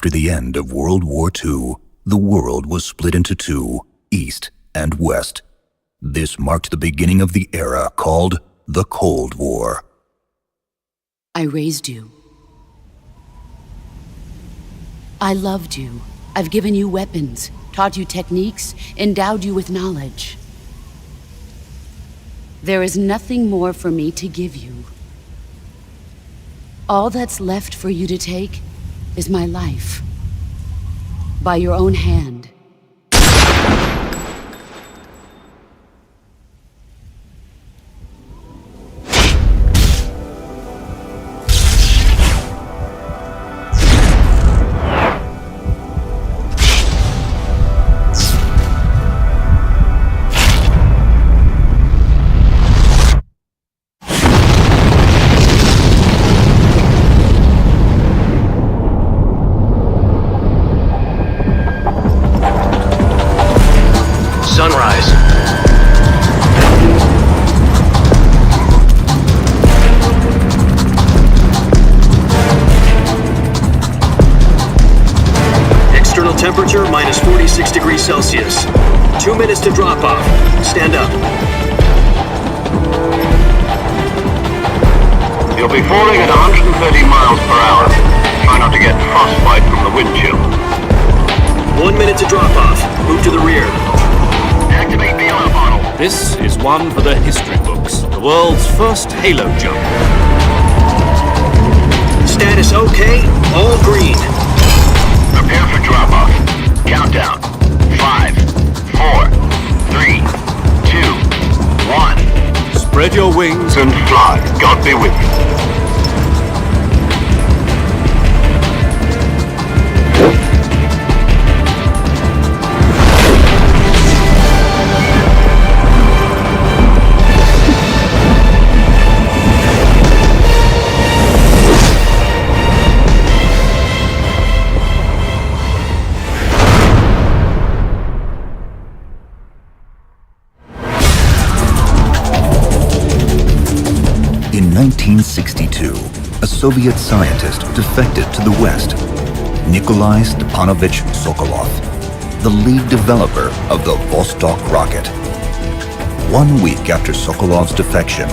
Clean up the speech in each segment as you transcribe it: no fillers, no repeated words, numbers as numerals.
After the end of World War II, the world was split into two, East and West. This marked the beginning of the era called the Cold War. I raised you. I loved you. I've given you weapons, taught you techniques, endowed you with knowledge. There is nothing more for me to give you. All that's left for you to take is my life. By your own hand. Sunrise. External temperature minus 46 degrees Celsius. 2 minutes to drop off. Stand up. You'll be falling at 130 miles per hour. Try not to get frostbite from the wind chill. 1 minute to drop off. Move to the rear. Activate the oil bottle. This is one for the history books. The world's first halo jump. Status okay. All green. Prepare for drop-off. Countdown. 5, 4, 3, 2, 1. Spread your wings And fly. God be with you. In 1962, a Soviet scientist defected to the West, Nikolai Stepanovich Sokolov, the lead developer of the Vostok rocket. 1 week after Sokolov's defection,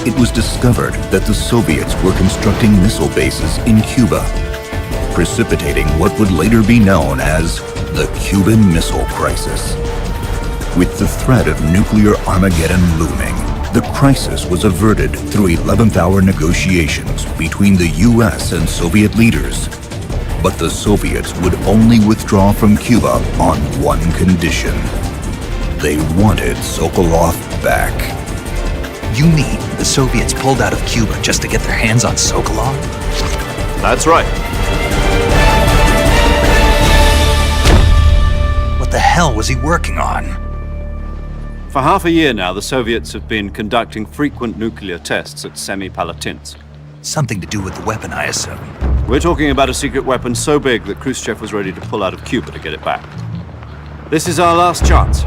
it was discovered that the Soviets were constructing missile bases in Cuba, precipitating what would later be known as the Cuban Missile Crisis. With the threat of nuclear Armageddon looming, the crisis was averted through 11th-hour negotiations between the US and Soviet leaders. But the Soviets would only withdraw from Cuba on one condition. They wanted Sokolov back. You mean the Soviets pulled out of Cuba just to get their hands on Sokolov? That's right. What the hell was he working on? For half a year now, the Soviets have been conducting frequent nuclear tests at Semipalatinsk. Something to do with the weapon, I assume. We're talking about a secret weapon so big that Khrushchev was ready to pull out of Cuba to get it back. This is our last chance.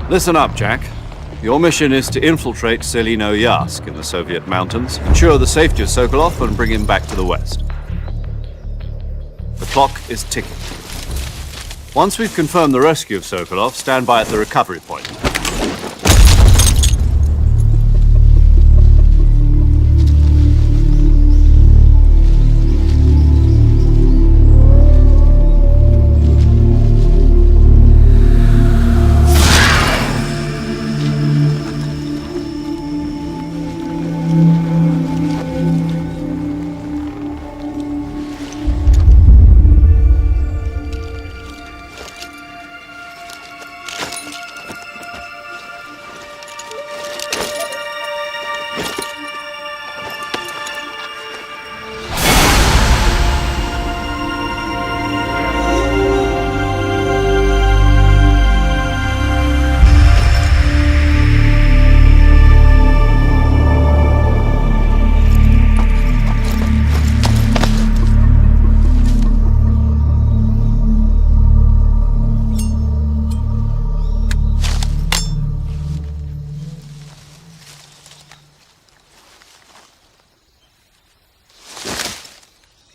Listen up, Jack. Your mission is to infiltrate Selino-Yarsk in the Soviet mountains, ensure the safety of Sokolov, and bring him back to the West. The clock is ticking. Once we've confirmed the rescue of Sokolov, stand by at the recovery point.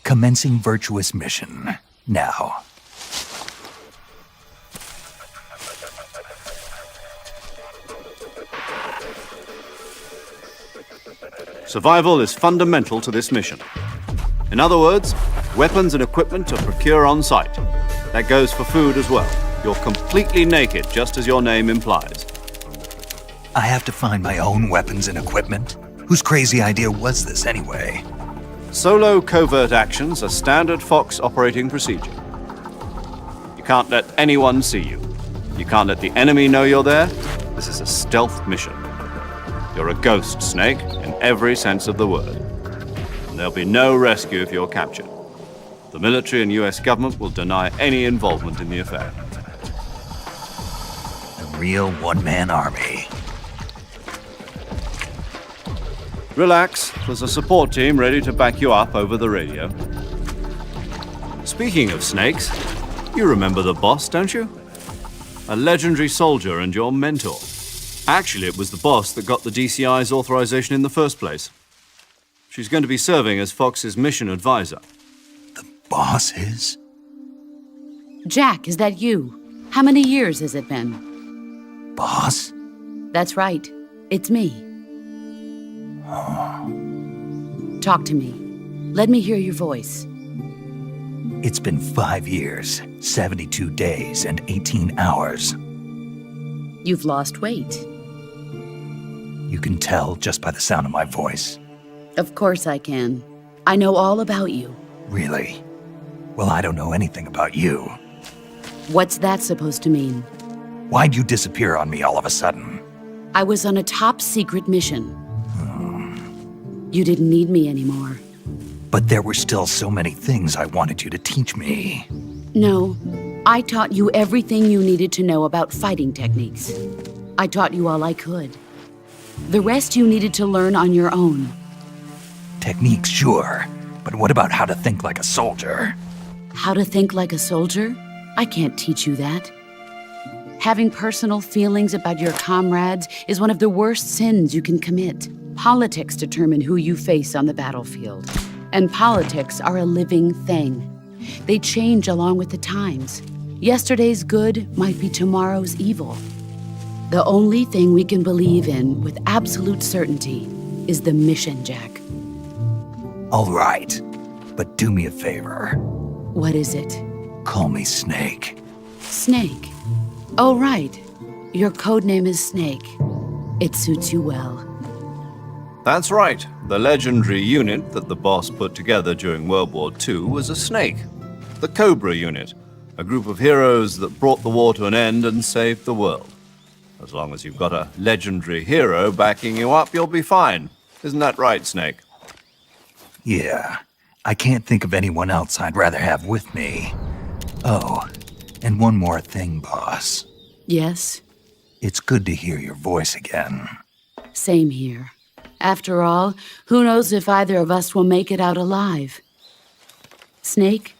Commencing virtuous mission. Now. Survival is fundamental to this mission. In other words, weapons and equipment are procured on site. That goes for food as well. You're completely naked, just as your name implies. I have to find my own weapons and equipment? Whose crazy idea was this anyway? Solo covert actions are standard Fox operating procedure. You can't let anyone see you. You can't let the enemy know you're there. This is a stealth mission. You're a ghost, Snake, in every sense of the word. And there'll be no rescue if you're captured. The military and US government will deny any involvement in the affair. A real one-man army. Relax, there's a support team ready to back you up over the radio. Speaking of snakes, you remember the boss, don't you? A legendary soldier and your mentor. Actually, it was the boss that got the DCI's authorization in the first place. She's going to be serving as Fox's mission advisor. The boss is? Jack, is that you? How many years has it been? Boss? That's right. It's me. Talk to me. Let me hear your voice. It's been 5 years, 72 days, and 18 hours. You've lost weight. You can tell just by the sound of my voice. Of course I can. I know all about you. Really? Well, I don't know anything about you. What's that supposed to mean? Why'd you disappear on me all of a sudden? I was on a top-secret mission. You didn't need me anymore. But there were still so many things I wanted you to teach me. No, I taught you everything you needed to know about fighting techniques. I taught you all I could. The rest you needed to learn on your own. Techniques, sure. But what about how to think like a soldier? How to think like a soldier? I can't teach you that. Having personal feelings about your comrades is one of the worst sins you can commit. Politics determine who you face on the battlefield. And politics are a living thing. They change along with the times. Yesterday's good might be tomorrow's evil. The only thing we can believe in with absolute certainty is the mission, Jack. All right. But do me a favor. What is it? Call me Snake. Snake. Oh, right. Your code name is Snake. It suits you well. That's right. The legendary unit that the boss put together during World War II was a snake. The Cobra unit. A group of heroes that brought the war to an end and saved the world. As long as you've got a legendary hero backing you up, you'll be fine. Isn't that right, Snake? Yeah. I can't think of anyone else I'd rather have with me. Oh, and one more thing, boss. Yes? It's good to hear your voice again. Same here. After all, who knows if either of us will make it out alive? Snake,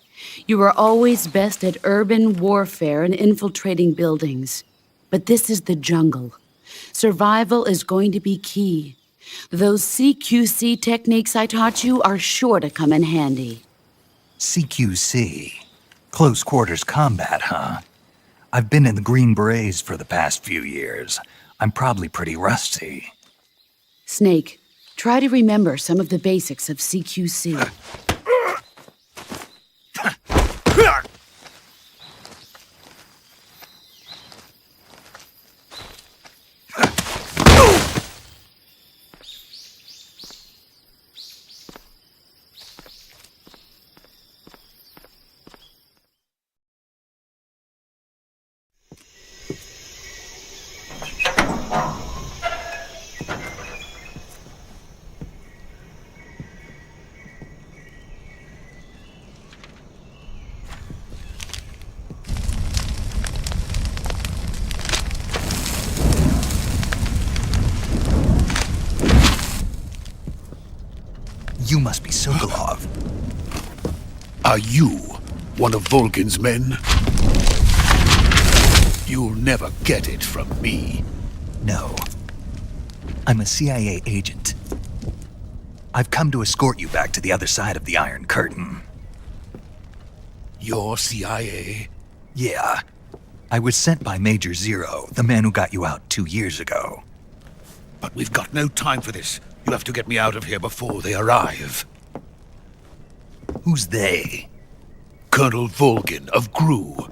you are always best at urban warfare and infiltrating buildings. But this is the jungle. Survival is going to be key. Those CQC techniques I taught you are sure to come in handy. CQC? Close quarters combat, huh? I've been in the Green Berets for the past few years. I'm probably pretty rusty. Snake, try to remember some of the basics of CQC. You must be Sokolov. Are you one of Volkin's men? You'll never get it from me. No. I'm a CIA agent. I've come to escort you back to the other side of the Iron Curtain. You're CIA? Yeah. I was sent by Major Zero, the man who got you out 2 years ago. But we've got no time for this. You have to get me out of here before they arrive. Who's they? Colonel Volgin of GRU.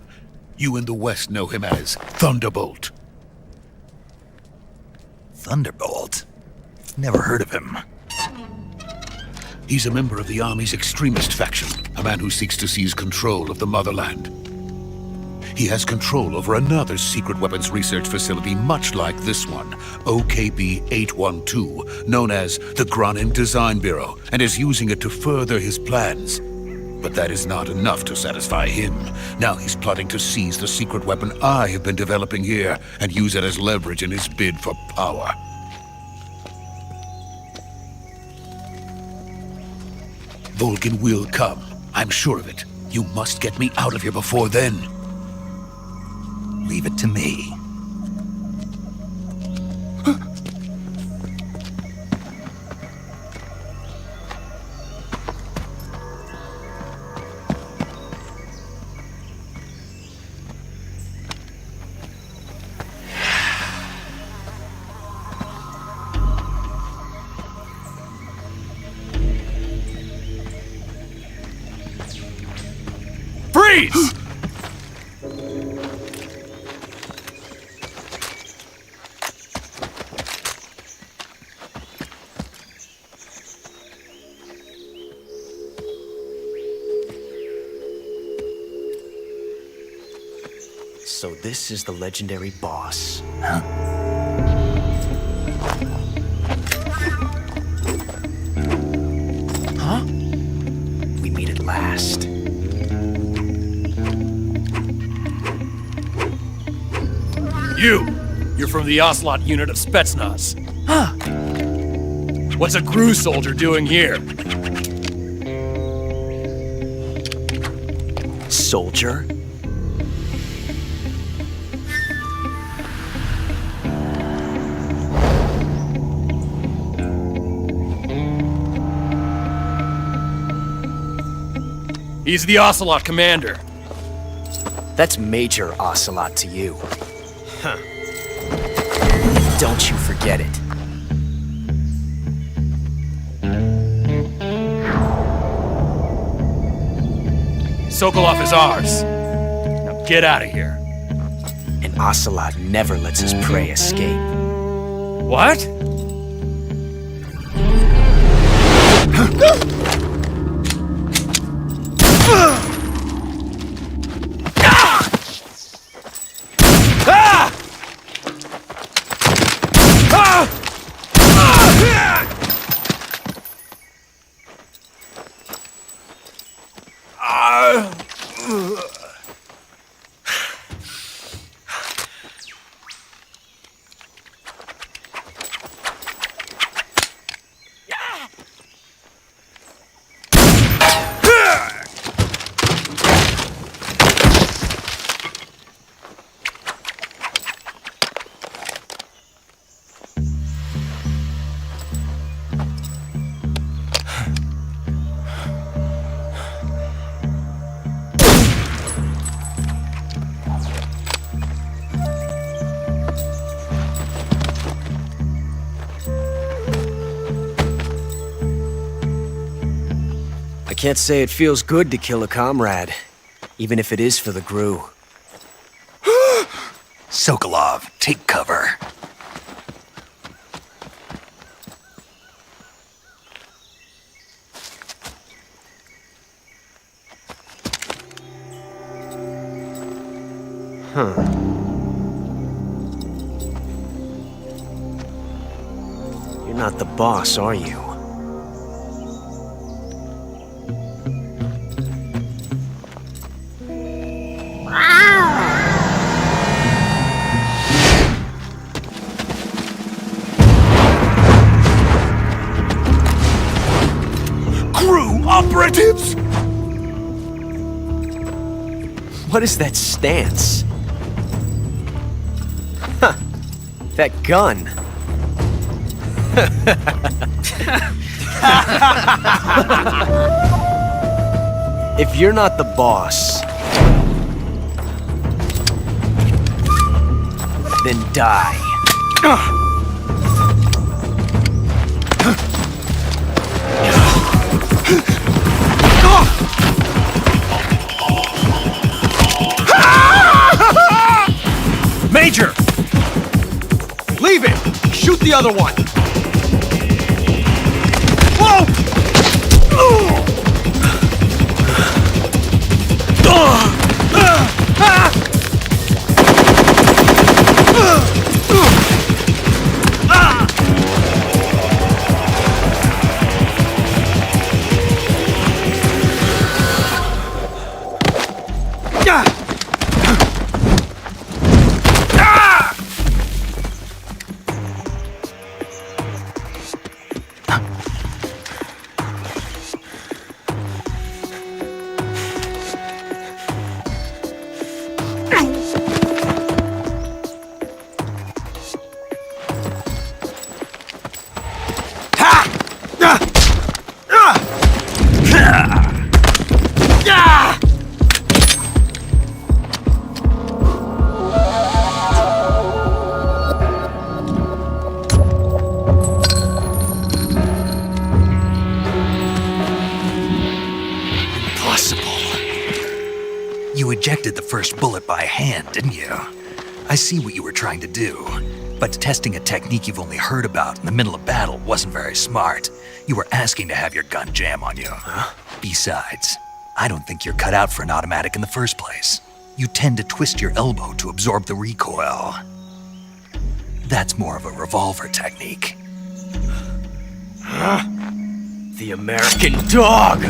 You in the West know him as Thunderbolt. Thunderbolt? Never heard of him. He's a member of the Army's extremist faction, a man who seeks to seize control of the motherland. He has control over another secret weapons research facility much like this one, OKB-812, known as the Granin Design Bureau, and is using it to further his plans. But that is not enough to satisfy him. Now he's plotting to seize the secret weapon I have been developing here and use it as leverage in his bid for power. Volgin will come. I'm sure of it. You must get me out of here before then. Leave it to me. Freeze! So this is the legendary boss. Huh? We meet at last. You're from the Ocelot unit of Spetsnaz. Huh? What's a GRU soldier doing here? Soldier? He's the Ocelot commander. That's Major Ocelot to you. Huh. Don't you forget it. Sokolov is ours. Now get out of here. And Ocelot never lets his prey escape. What? I can't say it feels good to kill a comrade, even if it is for the GRU. Sokolov, take cover. Huh. You're not the boss, are you? GRU operatives! What is that stance? Huh. That gun. If you're not the boss, then die. Major! Leave it! Shoot the other one! Whoa! You ejected the first bullet by hand, didn't you? I see what you were trying to do, but testing a technique you've only heard about in the middle of battle wasn't very smart. You were asking to have your gun jam on you. Huh? Besides, I don't think you're cut out for an automatic in the first place. You tend to twist your elbow to absorb the recoil. That's more of a revolver technique. Huh? The American dog!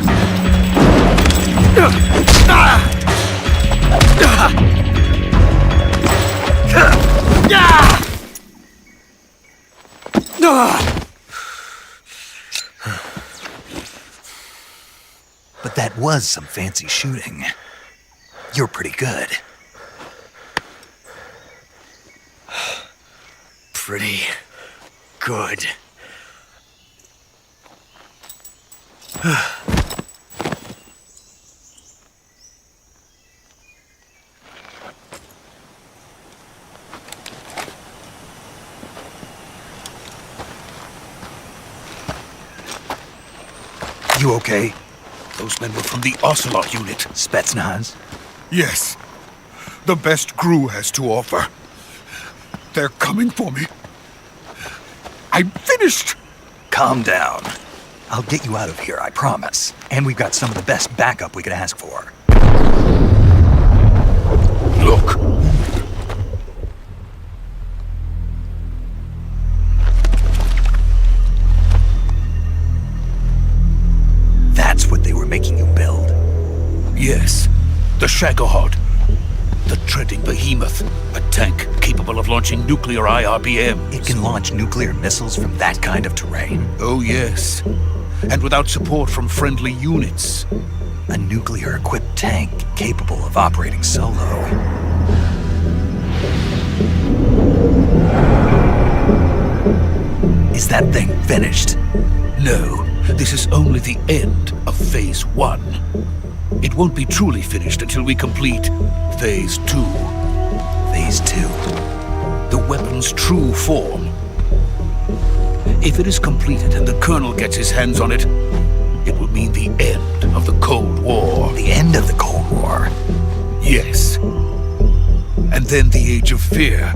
But that was some fancy shooting. You're pretty good. Pretty good. You okay? Those men were from the Ocelot unit. Spetsnaz? Yes. The best Gru has to offer. They're coming for me. I'm finished! Calm down. I'll get you out of here, I promise. And we've got some of the best backup we could ask for. Look. That's what they were making you build? Yes. The Shagohod. The treading behemoth. A tank capable of launching nuclear IRBMs. It can launch nuclear missiles from that kind of terrain? Oh, yes. And without support from friendly units. A nuclear-equipped tank capable of operating solo. Is that thing finished? No, this is only the end of Phase 1. It won't be truly finished until we complete Phase 2. Phase 2? The weapon's true form. If it is completed and the Colonel gets his hands on it, it will mean the end of the Cold War. The end of the Cold War? Yes. And then the Age of Fear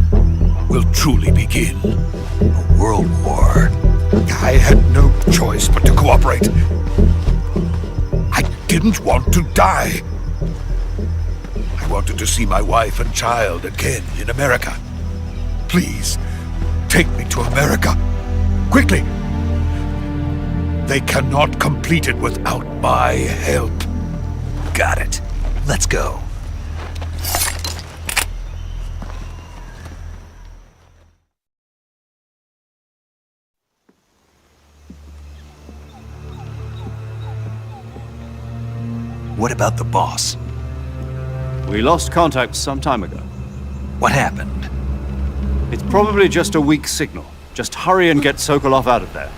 will truly begin. A world war? I had no choice but to cooperate. I didn't want to die. I wanted to see my wife and child again in America. Please, take me to America. Quickly! They cannot complete it without my help. Got it. Let's go. What about the boss? We lost contact some time ago. What happened? It's probably just a weak signal. Just hurry and get Sokolov out of there.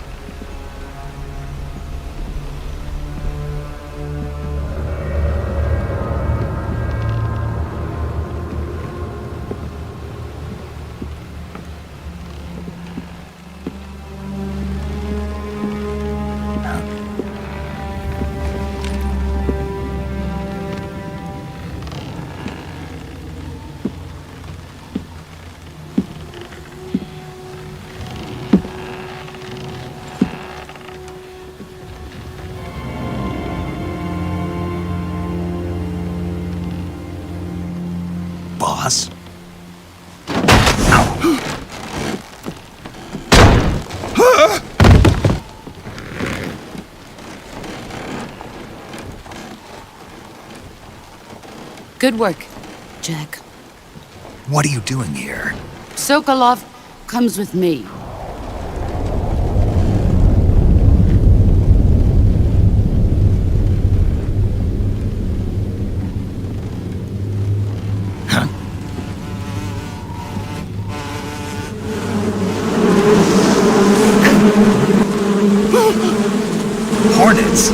Good work, Jack. What are you doing here? Sokolov comes with me. Hornets!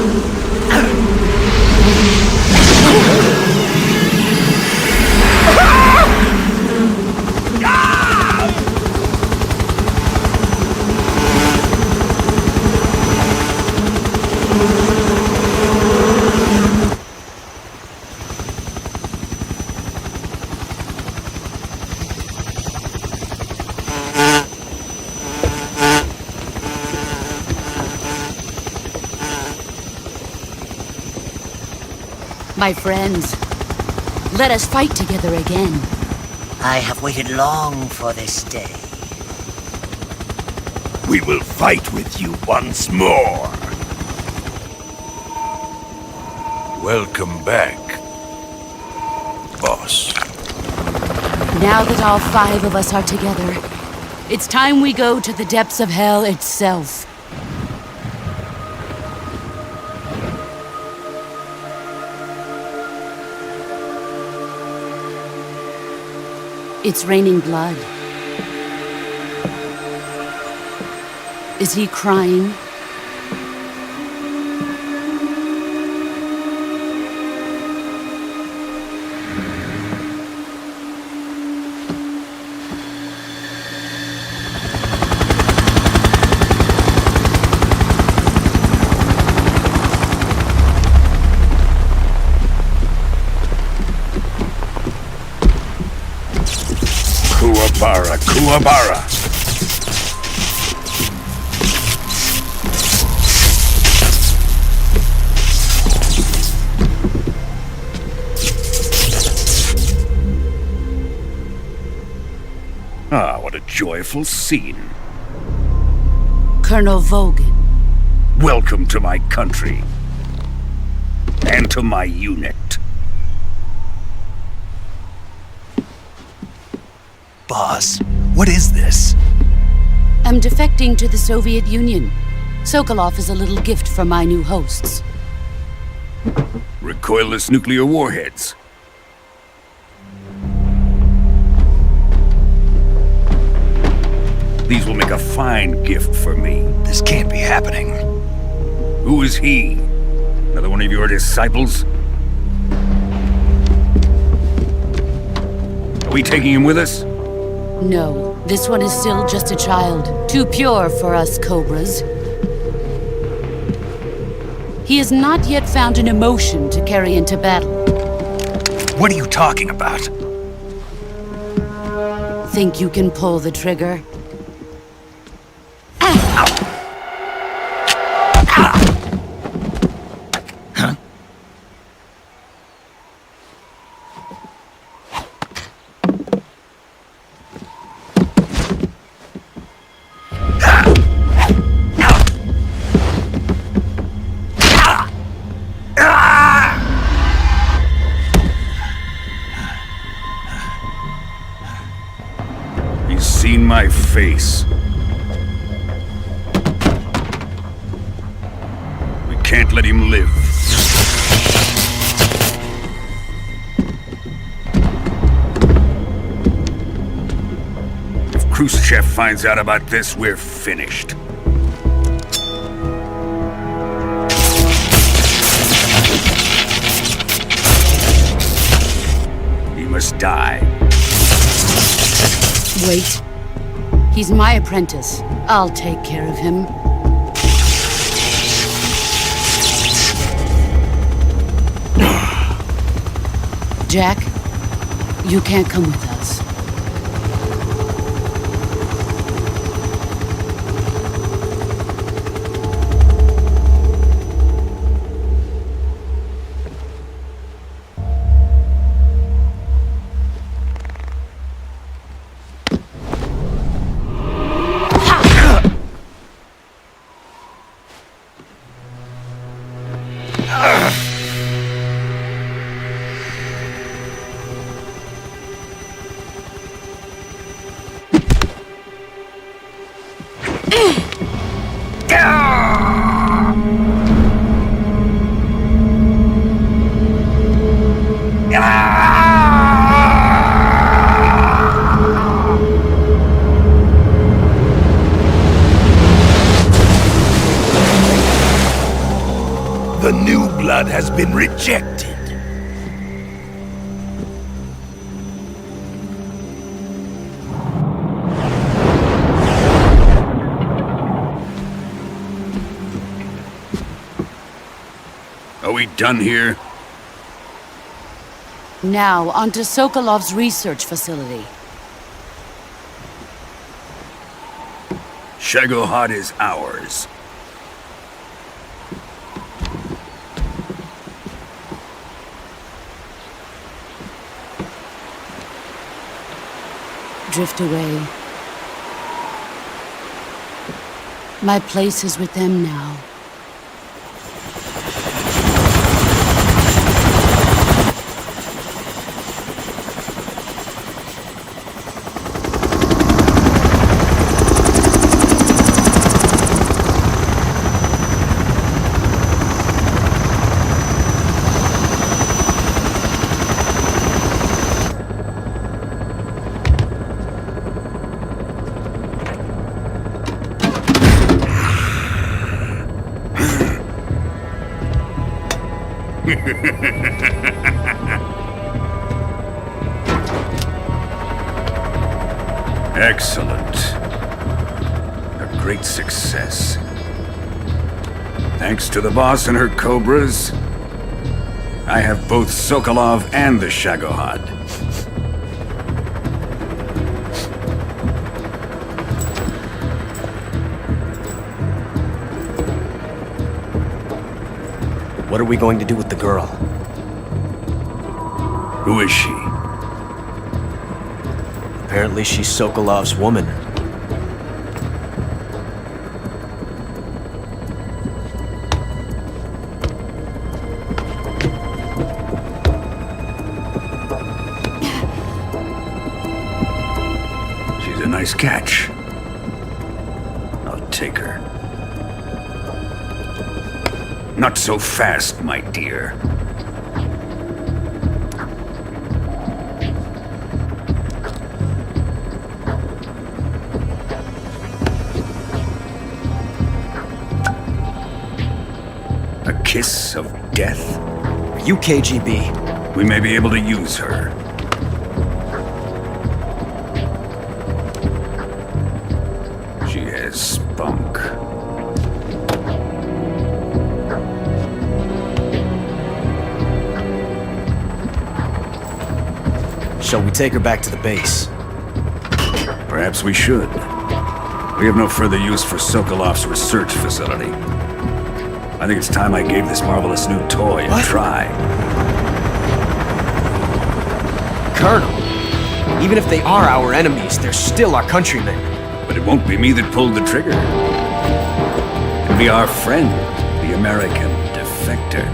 My friends, let us fight together again. I have waited long for this day. We will fight with you once more. Welcome back, boss. Now that all 5 of us are together, it's time we go to the depths of hell itself. It's raining blood. Is he crying? Kuwabara, Kuwabara. Ah, what a joyful scene. Colonel Vogan. Welcome to my country. And to my unit. Boss, what is this? I'm defecting to the Soviet Union. Sokolov is a little gift from my new hosts. Recoilless nuclear warheads. These will make a fine gift for me. This can't be happening. Who is he? Another one of your disciples? Are we taking him with us? No, this one is still just a child. Too pure for us Cobras. He has not yet found an emotion to carry into battle. What are you talking about? Think you can pull the trigger? He's seen my face. We can't let him live. If Khrushchev finds out about this, we're finished. He must die. Wait. He's my apprentice. I'll take care of him. Jack, you can't come with us. The new blood has been rejected. Are we done here? Now, onto Sokolov's research facility. Shagohod is ours. Drift away. My place is with them now. Excellent. A great success. Thanks to the boss and her cobras, I have both Sokolov and the Shagohod. What are we going to do with the girl? Who is she? Apparently she's Sokolov's woman. She's a nice catch. I'll take her. Not so fast, my dear. A kiss of death? Are you KGB? We may be able to use her. She has spunk. Shall we take her back to the base? Perhaps we should. We have no further use for Sokolov's research facility. I think it's time I gave this marvelous new toy a try. Colonel, even if they are our enemies, they're still our countrymen. But it won't be me that pulled the trigger. It'll be our friend, the American defector.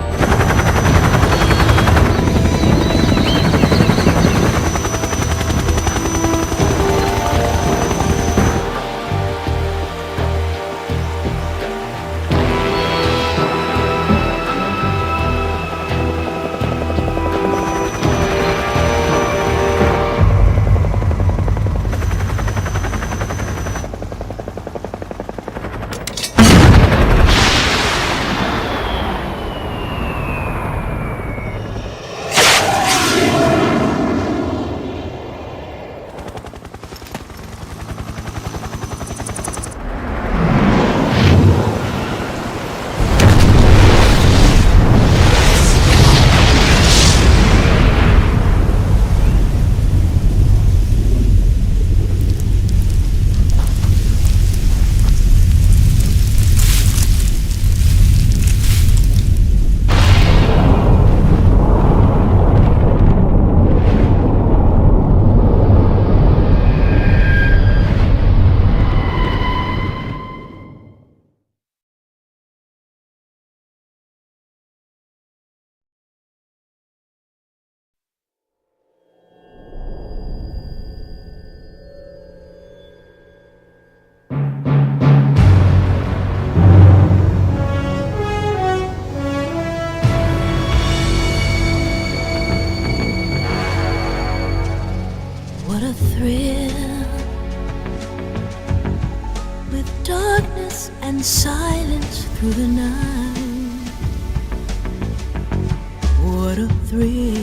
What a thrill.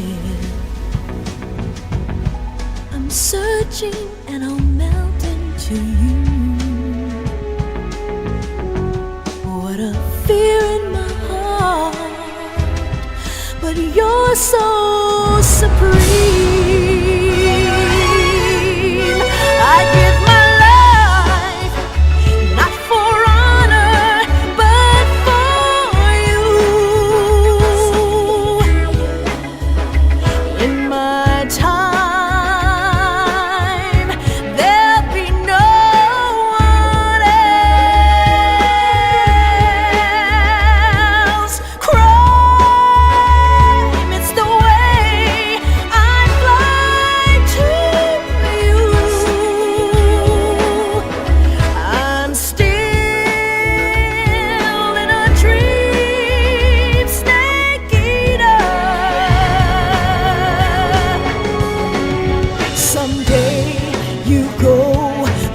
I'm searching and I'll melt into you. What a fear in my heart, but you're so supreme. I give my life, not for honor, but for you. In my time, there'll be no one else. Crime, it's the way I fly to you. I'm still in a dream, snake eater. Someday you go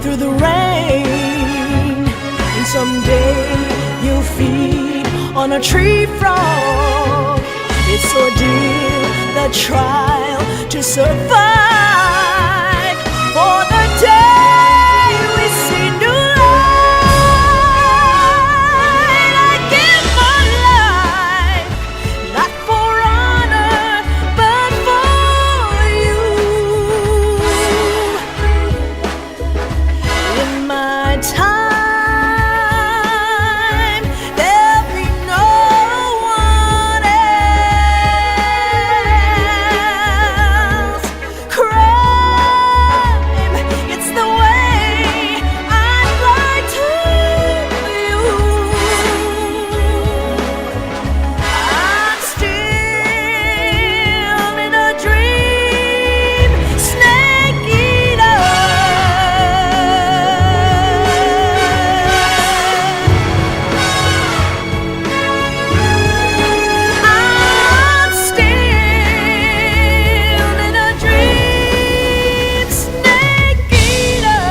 through the rain, and someday you'll feed on a tree frog. It's ordeal, the trial to survive. For the day we see new light, I give my life, not for honor, but for you. In my time, there'll be no one else. Crime, it's the way I fly to you. I'm still in a dream, snake eater. I'm still in a dream, snake eater.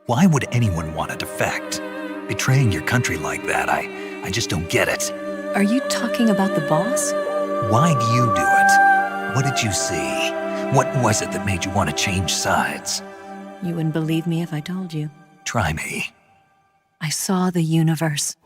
Why would anyone want to defect? Betraying your country like that, I just don't get it. Are you talking about the boss? Why do you do it? What did you see? What was it that made you want to change sides? You wouldn't believe me if I told you. Try me. I saw the universe.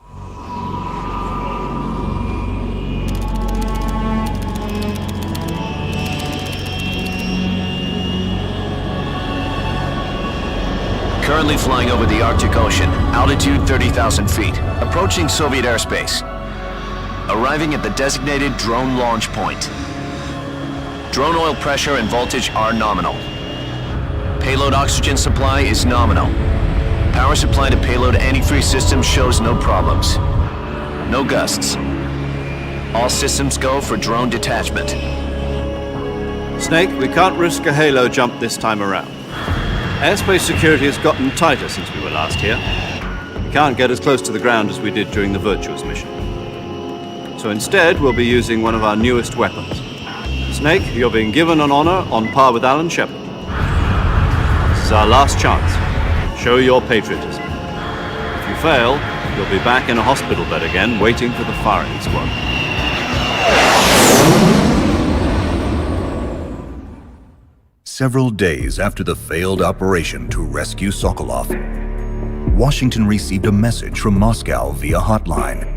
Currently flying over the Arctic Ocean, altitude 30,000 feet, approaching Soviet airspace. Arriving at the designated drone launch point. Drone oil pressure and voltage are nominal. Payload oxygen supply is nominal. Power supply to payload antifreeze system shows no problems. No gusts. All systems go for drone detachment. Snake, we can't risk a halo jump this time around. Airspace security has gotten tighter since we were last here. We can't get as close to the ground as we did during the Virtuous mission. So instead, we'll be using one of our newest weapons. Snake, you're being given an honor on par with Alan Shepard. This is our last chance. Show your patriotism. If you fail, you'll be back in a hospital bed again, waiting for the firing squad. Several days after the failed operation to rescue Sokolov, Washington received a message from Moscow via hotline.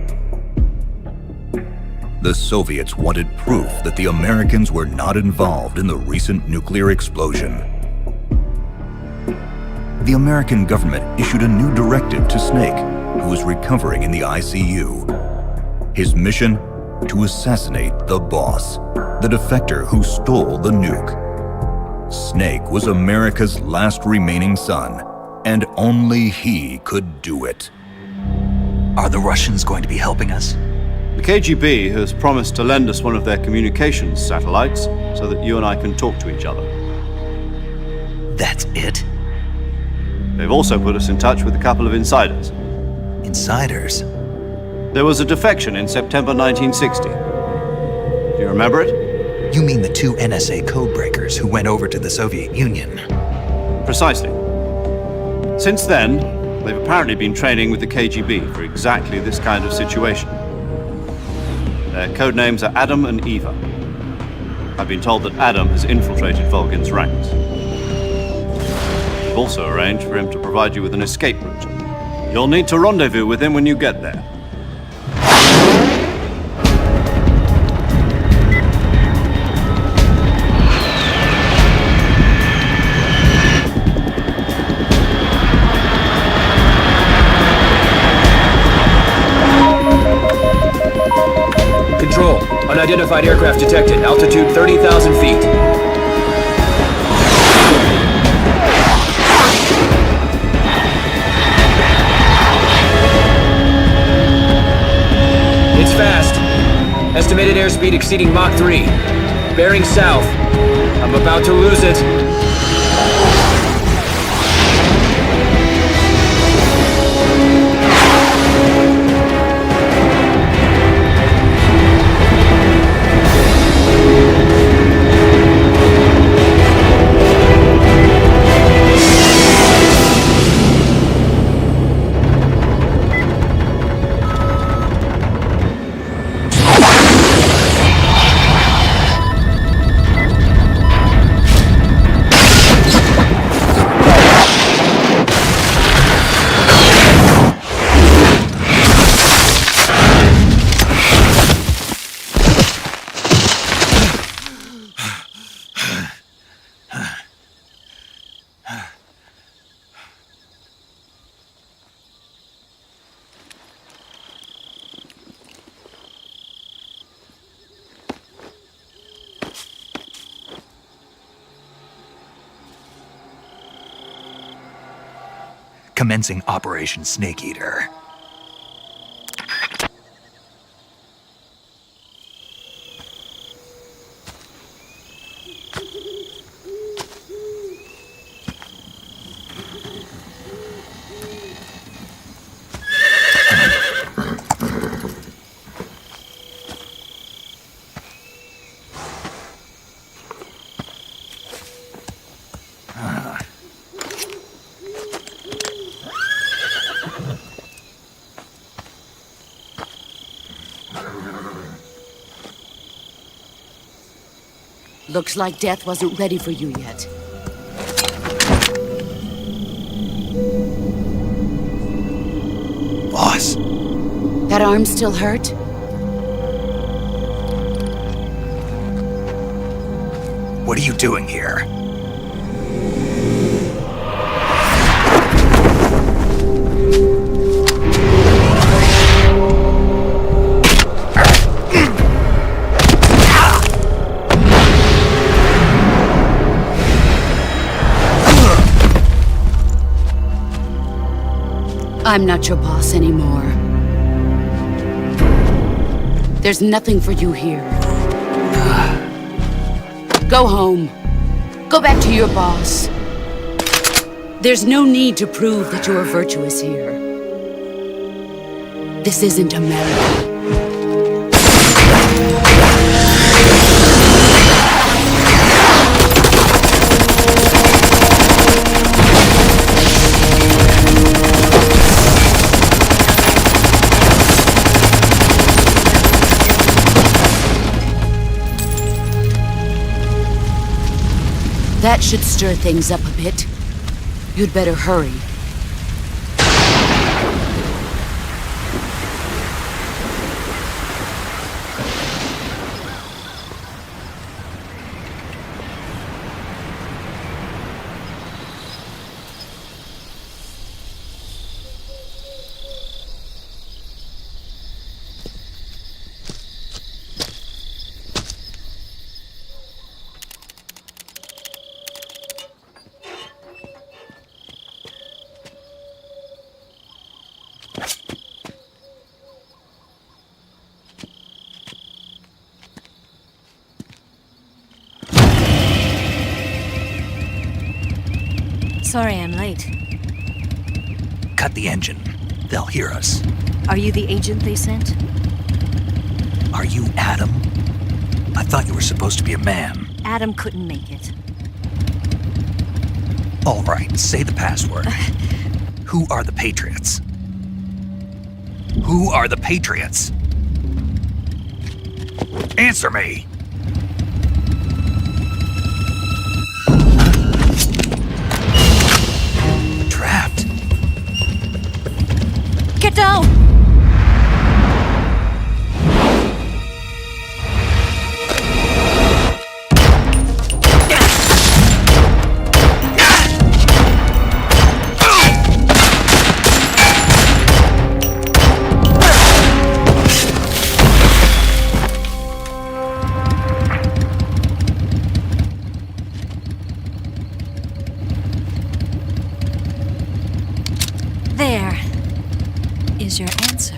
The Soviets wanted proof that the Americans were not involved in the recent nuclear explosion. The American government issued a new directive to Snake, who was recovering in the ICU. His mission? To assassinate the boss, the defector who stole the nuke. Snake was America's last remaining son, and only he could do it. Are the Russians going to be helping us? The KGB has promised to lend us one of their communications satellites so that you and I can talk to each other. That's it? They've also put us in touch with a couple of insiders. Insiders? There was a defection in September 1960. Do you remember it? You mean the 2 NSA codebreakers who went over to the Soviet Union? Precisely. Since then, they've apparently been training with the KGB for exactly this kind of situation. Their code names are Adam and Eva. I've been told that Adam has infiltrated Volgin's ranks. We've also arranged for him to provide you with an escape route. You'll need to rendezvous with him when you get there. Control. Unidentified aircraft detected. Altitude 30,000 feet. It's fast. Estimated airspeed exceeding Mach 3. Bearing south. I'm about to lose it. Commencing Operation Snake Eater. Looks like death wasn't ready for you yet. Boss. That arm still hurt? What are you doing here? I'm not your boss anymore. There's nothing for you here. Go home. Go back to your boss. There's no need to prove that you are virtuous here. This isn't America. That should stir things up a bit. You'd better hurry. Sorry I'm late. Cut the engine. They'll hear us. Are you the agent they sent? Are you Adam? I thought you were supposed to be a man. Adam couldn't make it. All right, say the password. Who are the Patriots? Who are the Patriots? Answer me! Trapped. Get down! There is your answer.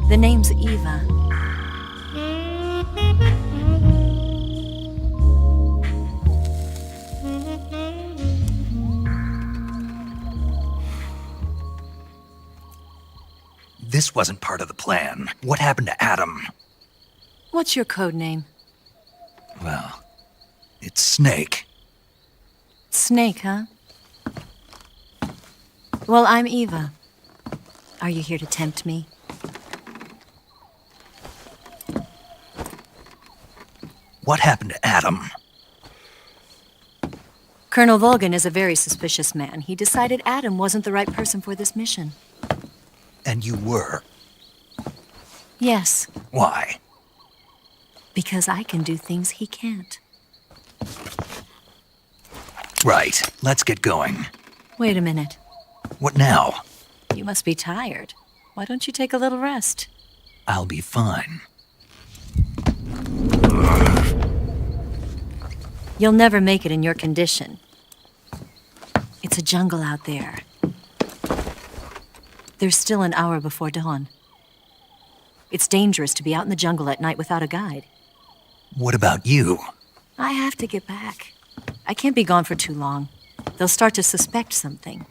The name's Eva. This wasn't part of the plan. What happened to Adam? What's your code name? Well, it's Snake. Snake, huh? Well, I'm Eva. Are you here to tempt me? What happened to Adam? Colonel Volgan is a very suspicious man. He decided Adam wasn't the right person for this mission. And you were? Yes, Why? because I can do things he can't. Right, let's get going. Wait a minute. What now? You must be tired. Why don't you take a little rest? I'll be fine. You'll never make it in your condition. It's a jungle out there. There's still an hour before dawn. It's dangerous to be out in the jungle at night without a guide. What about you? I have to get back. I can't be gone for too long. They'll start to suspect something.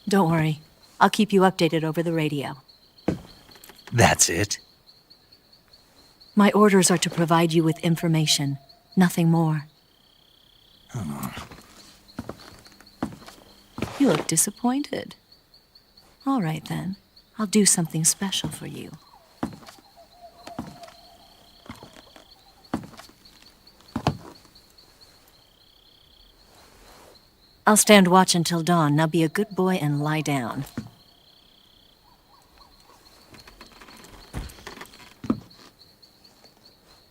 Don't worry. I'll keep you updated over the radio. That's it? My orders are to provide you with information, nothing more. You look disappointed. All right, then. I'll do something special for you. I'll stand watch until dawn. Now be a good boy and lie down.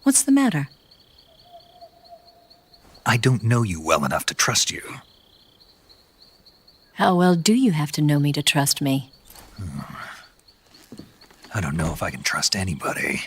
What's the matter? I don't know you well enough to trust you. How well do you have to know me to trust me? I don't know if I can trust anybody.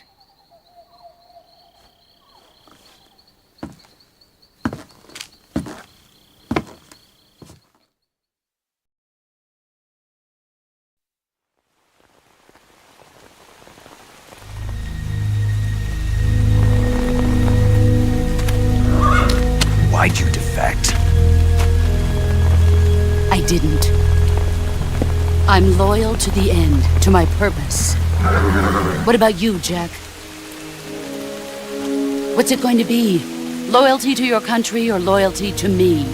Why'd you defect? I didn't. I'm loyal to the end, to my purpose. What about you, Jack? What's it going to be? Loyalty to your country or loyalty to me?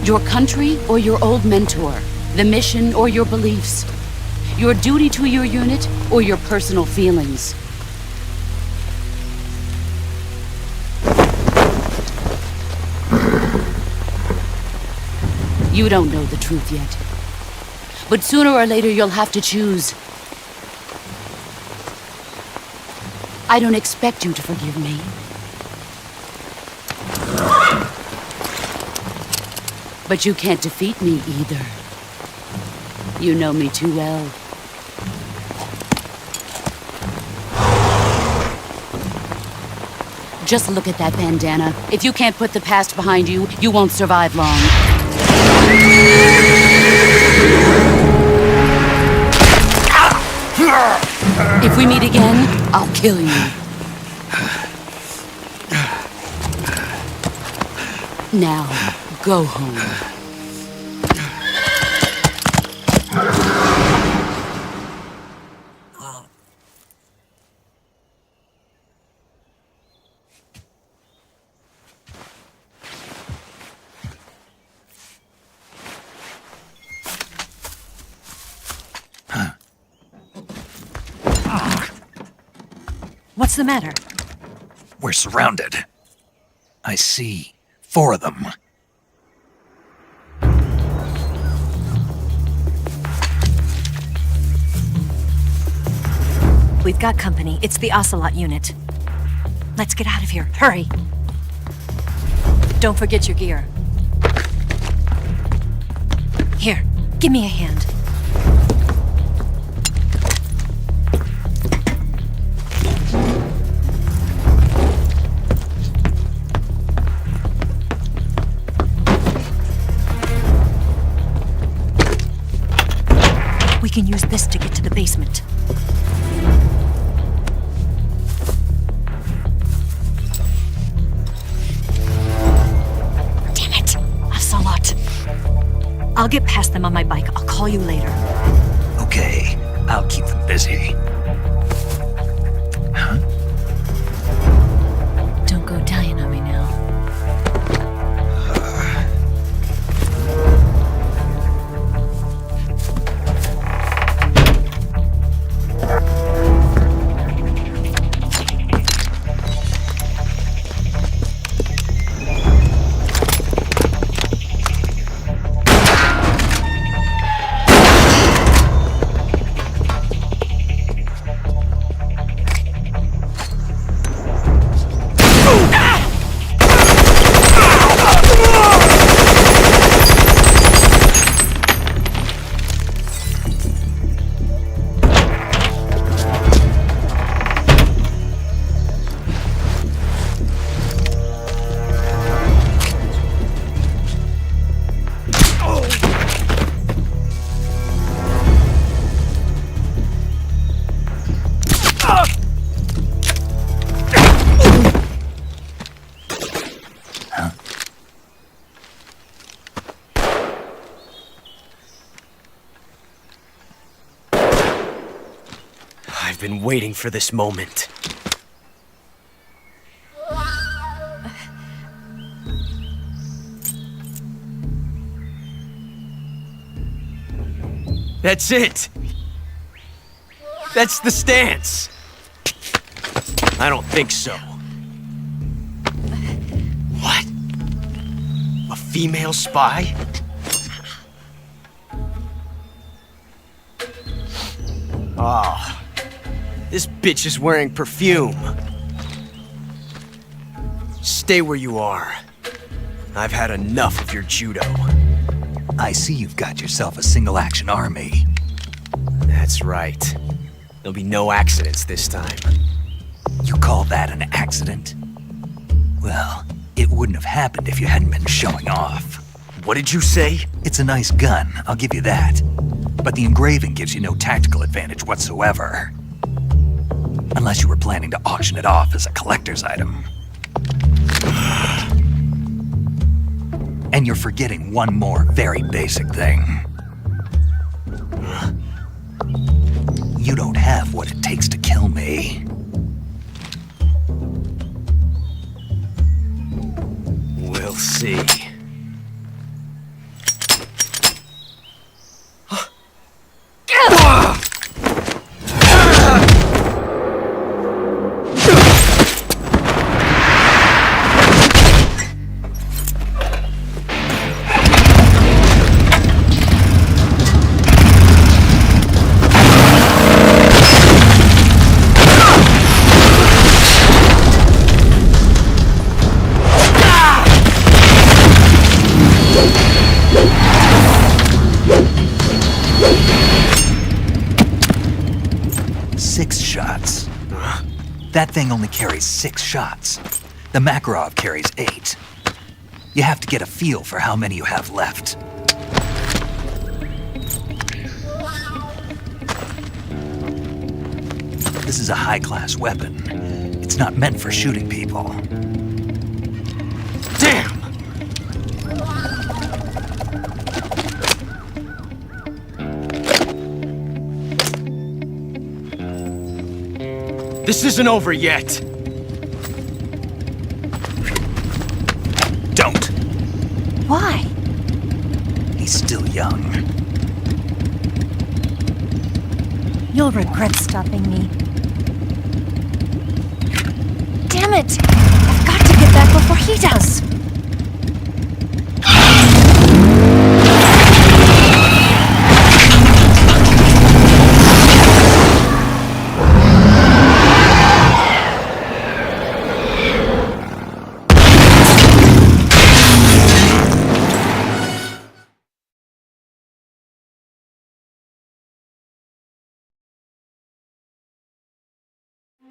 Your country or your old mentor? The mission or your beliefs? Your duty to your unit or your personal feelings? You don't know the truth yet. But sooner or later, you'll have to choose. I don't expect you to forgive me. But you can't defeat me either. You know me too well. Just look at that bandana. If you can't put the past behind you, you won't survive long. If we meet again, I'll kill you. Now, go home. What's the matter? We're surrounded. I see 4 of them. We've got company. It's the Ocelot unit. Let's get out of here. Hurry! Don't forget your gear. Here, give me a hand. We can use this to get to the basement. Damn it! Ocelot. I'll get past them on my bike. I'll call you later. Okay, I'll keep them busy. Huh? Don't go dying on me now. I've been waiting for this moment. That's it! That's the stance! I don't think so. What? A female spy? Oh. This bitch is wearing perfume. Stay where you are. I've had enough of your judo. I see you've got yourself a single-action army. That's right. There'll be no accidents this time. You call that an accident? Well, it wouldn't have happened if you hadn't been showing off. What did you say? It's a nice gun, I'll give you that. But the engraving gives you no tactical advantage whatsoever. Unless you were planning to auction it off as a collector's item. And you're forgetting one more very basic thing. You don't have what it takes to kill me. We'll see. shots. That thing only carries 6 shots. The Makarov carries 8. You have to get a feel for how many you have left. This is a high-class weapon. It's not meant for shooting people. Damn! This isn't over yet. Don't. Why? He's still young. You'll regret stopping me. Damn it! I've got to get back before he does!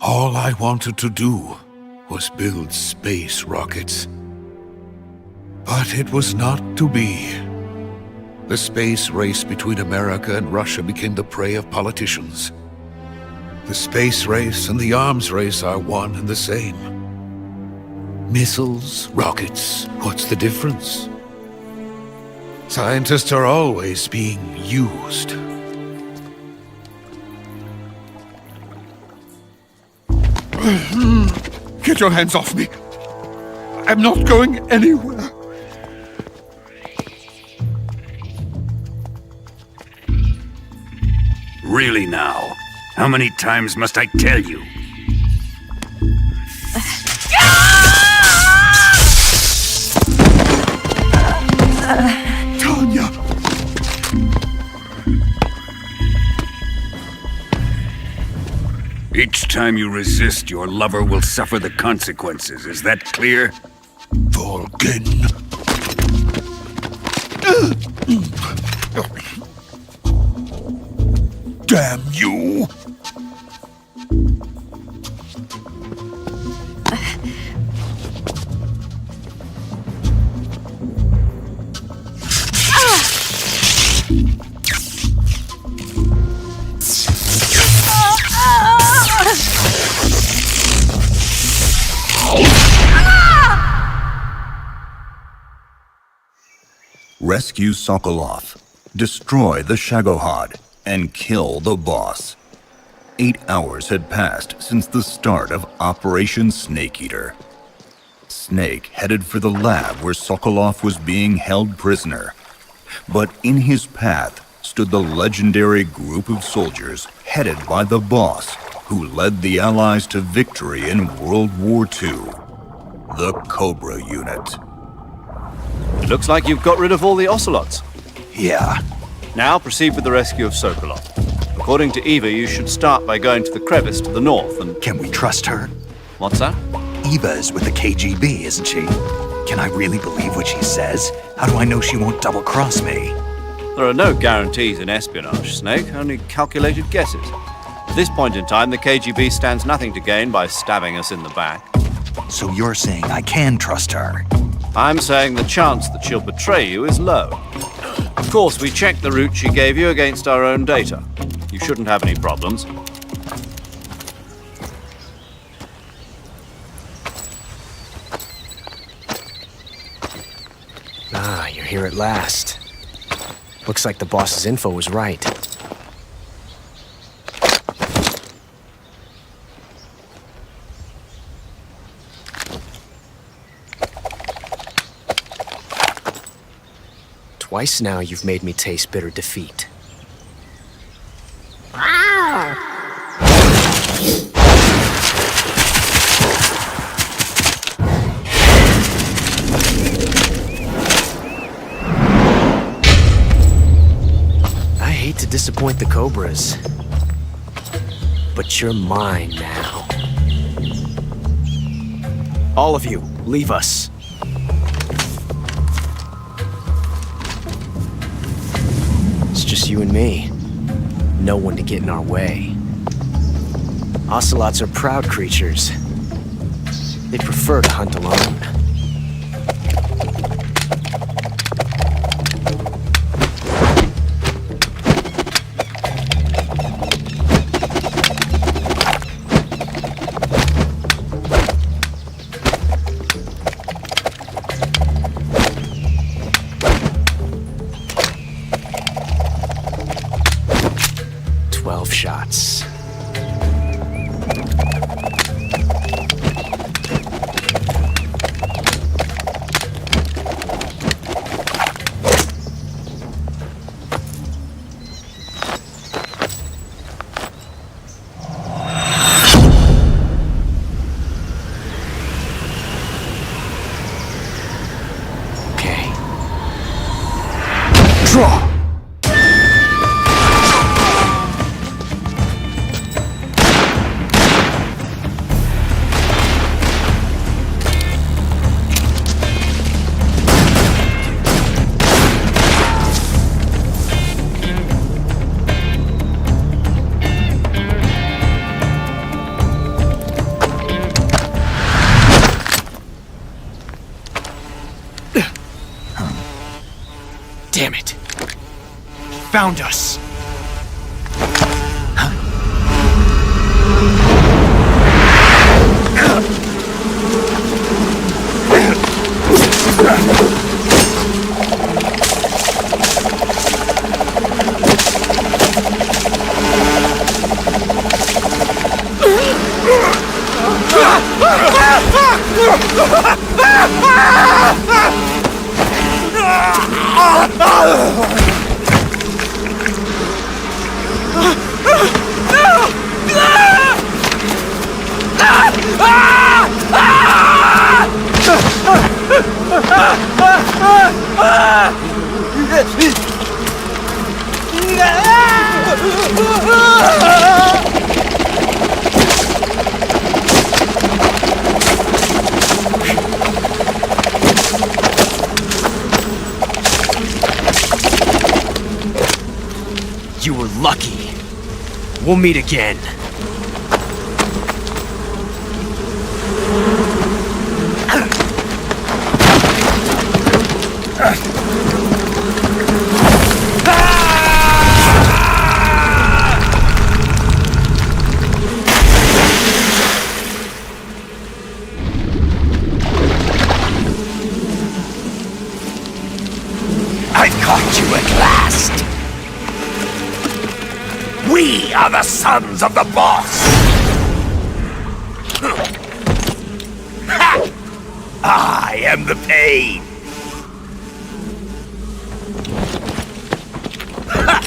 All I wanted to do was build space rockets. But it was not to be. The space race between America and Russia became the prey of politicians. The space race and the arms race are one and the same. Missiles, rockets, what's the difference? Scientists are always being used. Get your hands off me! I'm not going anywhere! Really now? How many times must I tell you? Tanya! Each time you resist, your lover will suffer the consequences. Is that clear? Volgin! Damn you! Rescue Sokolov, destroy the Shagohod, and kill the boss. 8 hours had passed since the start of Operation Snake Eater. Snake headed for the lab where Sokolov was being held prisoner. But in his path stood the legendary group of soldiers headed by the boss who led the Allies to victory in World War II, the Cobra Unit. Looks like you've got rid of all the ocelots. Yeah. Now proceed with the rescue of Sokolov. According to Eva, you should start by going to the crevice to the north and... Can we trust her? What's that? Eva is with the KGB, isn't she? Can I really believe what she says? How do I know she won't double-cross me? There are no guarantees in espionage, Snake, only calculated guesses. At this point in time, the KGB stands nothing to gain by stabbing us in the back. So you're saying I can trust her? I'm saying the chance that she'll betray you is low. Of course, we checked the route she gave you against our own data. You shouldn't have any problems. Ah, you're here at last. Looks like the boss's info was right. Twice now you've made me taste bitter defeat. I hate to disappoint the Cobras, but you're mine now. All of you, leave us. It's just you and me. No one to get in our way. Ocelots are proud creatures. They prefer to hunt alone. Shots. Okay. Draw! Damn it! Found us! You were lucky. We'll meet again. I caught you at last! We are the sons of the boss! Ha! I am the pain! Ha!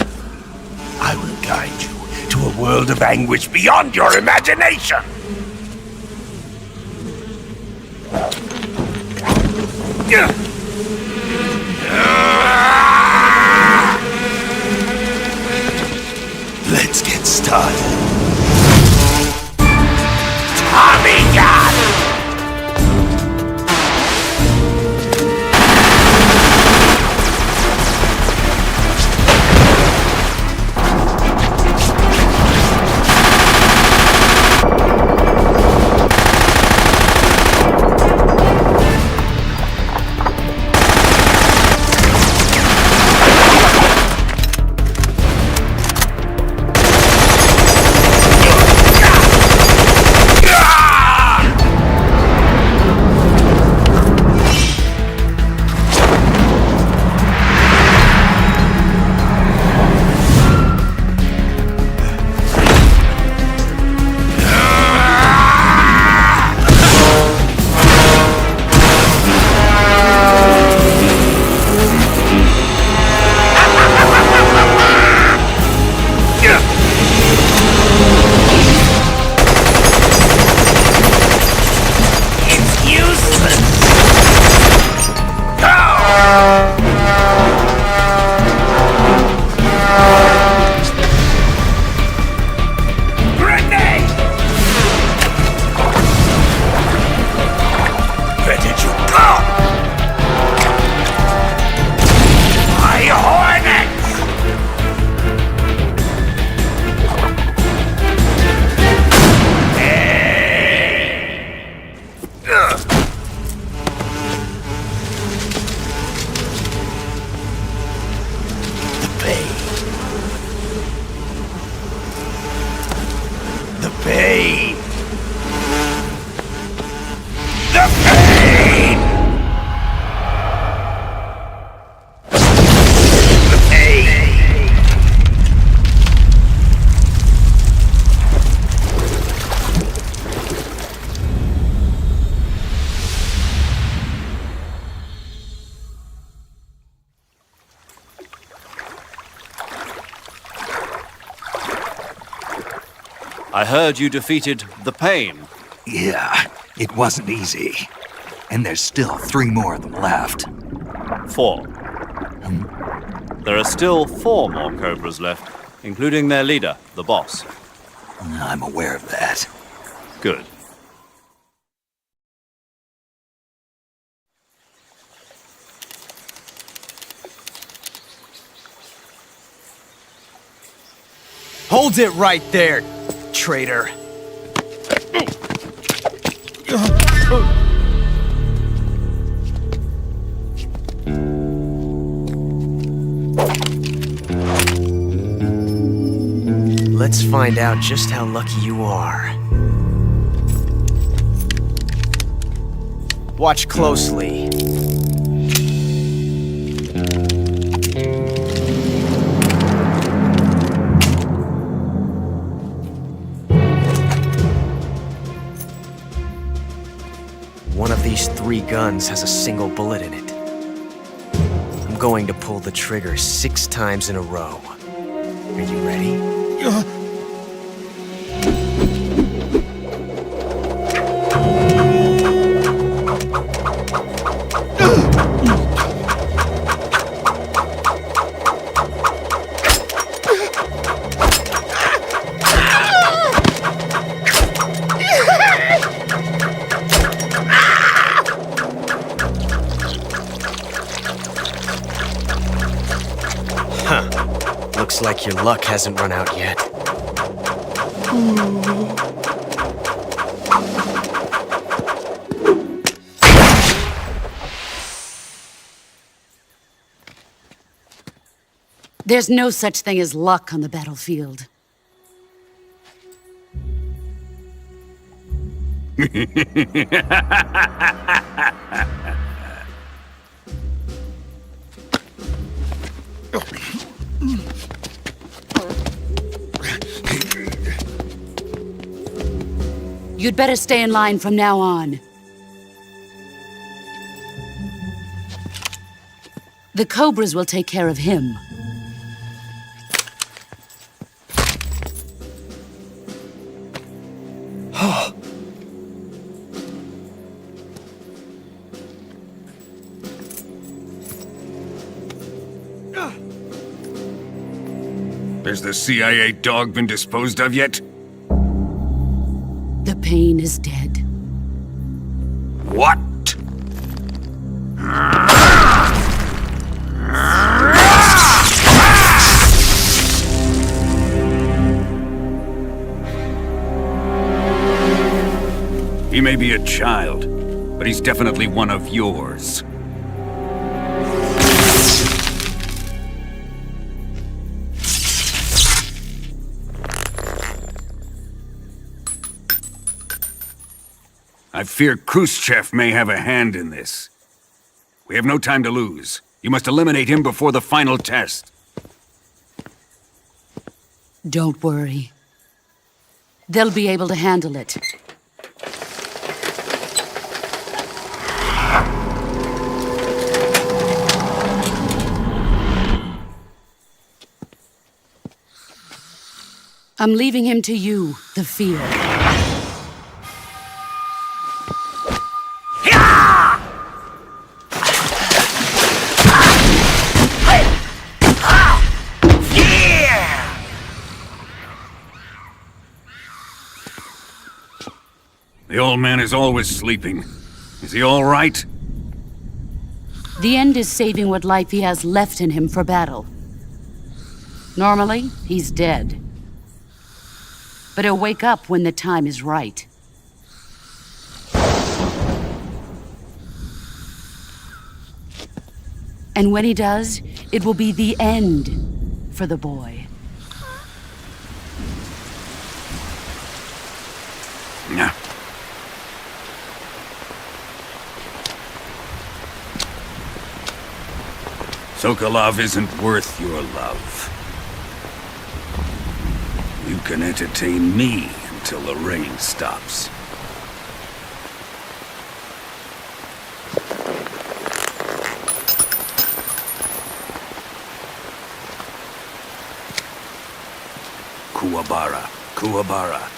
I will guide you to a world of anguish beyond your imagination! Let's get started. Tommy gun! pain. The pain. The pain. The pain. I heard you defeated the pain. Yeah, it wasn't easy. And there's still 3 more of them left. 4. There are still 4 more Cobras left, including their leader, the boss. I'm aware of that. Good. Hold it right there, traitor. Let's find out just how lucky you are. Watch closely. One of these 3 guns has a single bullet in it. I'm going to pull the trigger 6 times in a row. Are you ready? Looks like your luck hasn't run out yet. There's no such thing as luck on the battlefield. You'd better stay in line from now on. The Cobras will take care of him. Has the CIA dog been disposed of yet? The pain is dead. What? He may be a child, but he's definitely one of yours. I fear Khrushchev may have a hand in this. We have no time to lose. You must eliminate him before the final test. Don't worry. They'll be able to handle it. I'm leaving him to you, the field. The old man is always sleeping. Is he all right? The end is saving what life he has left in him for battle. Normally, he's dead. But he'll wake up when the time is right. And when he does, it will be the end for the boy. Yeah. Sokolov isn't worth your love. You can entertain me until the rain stops. Kuwabara. Kuwabara.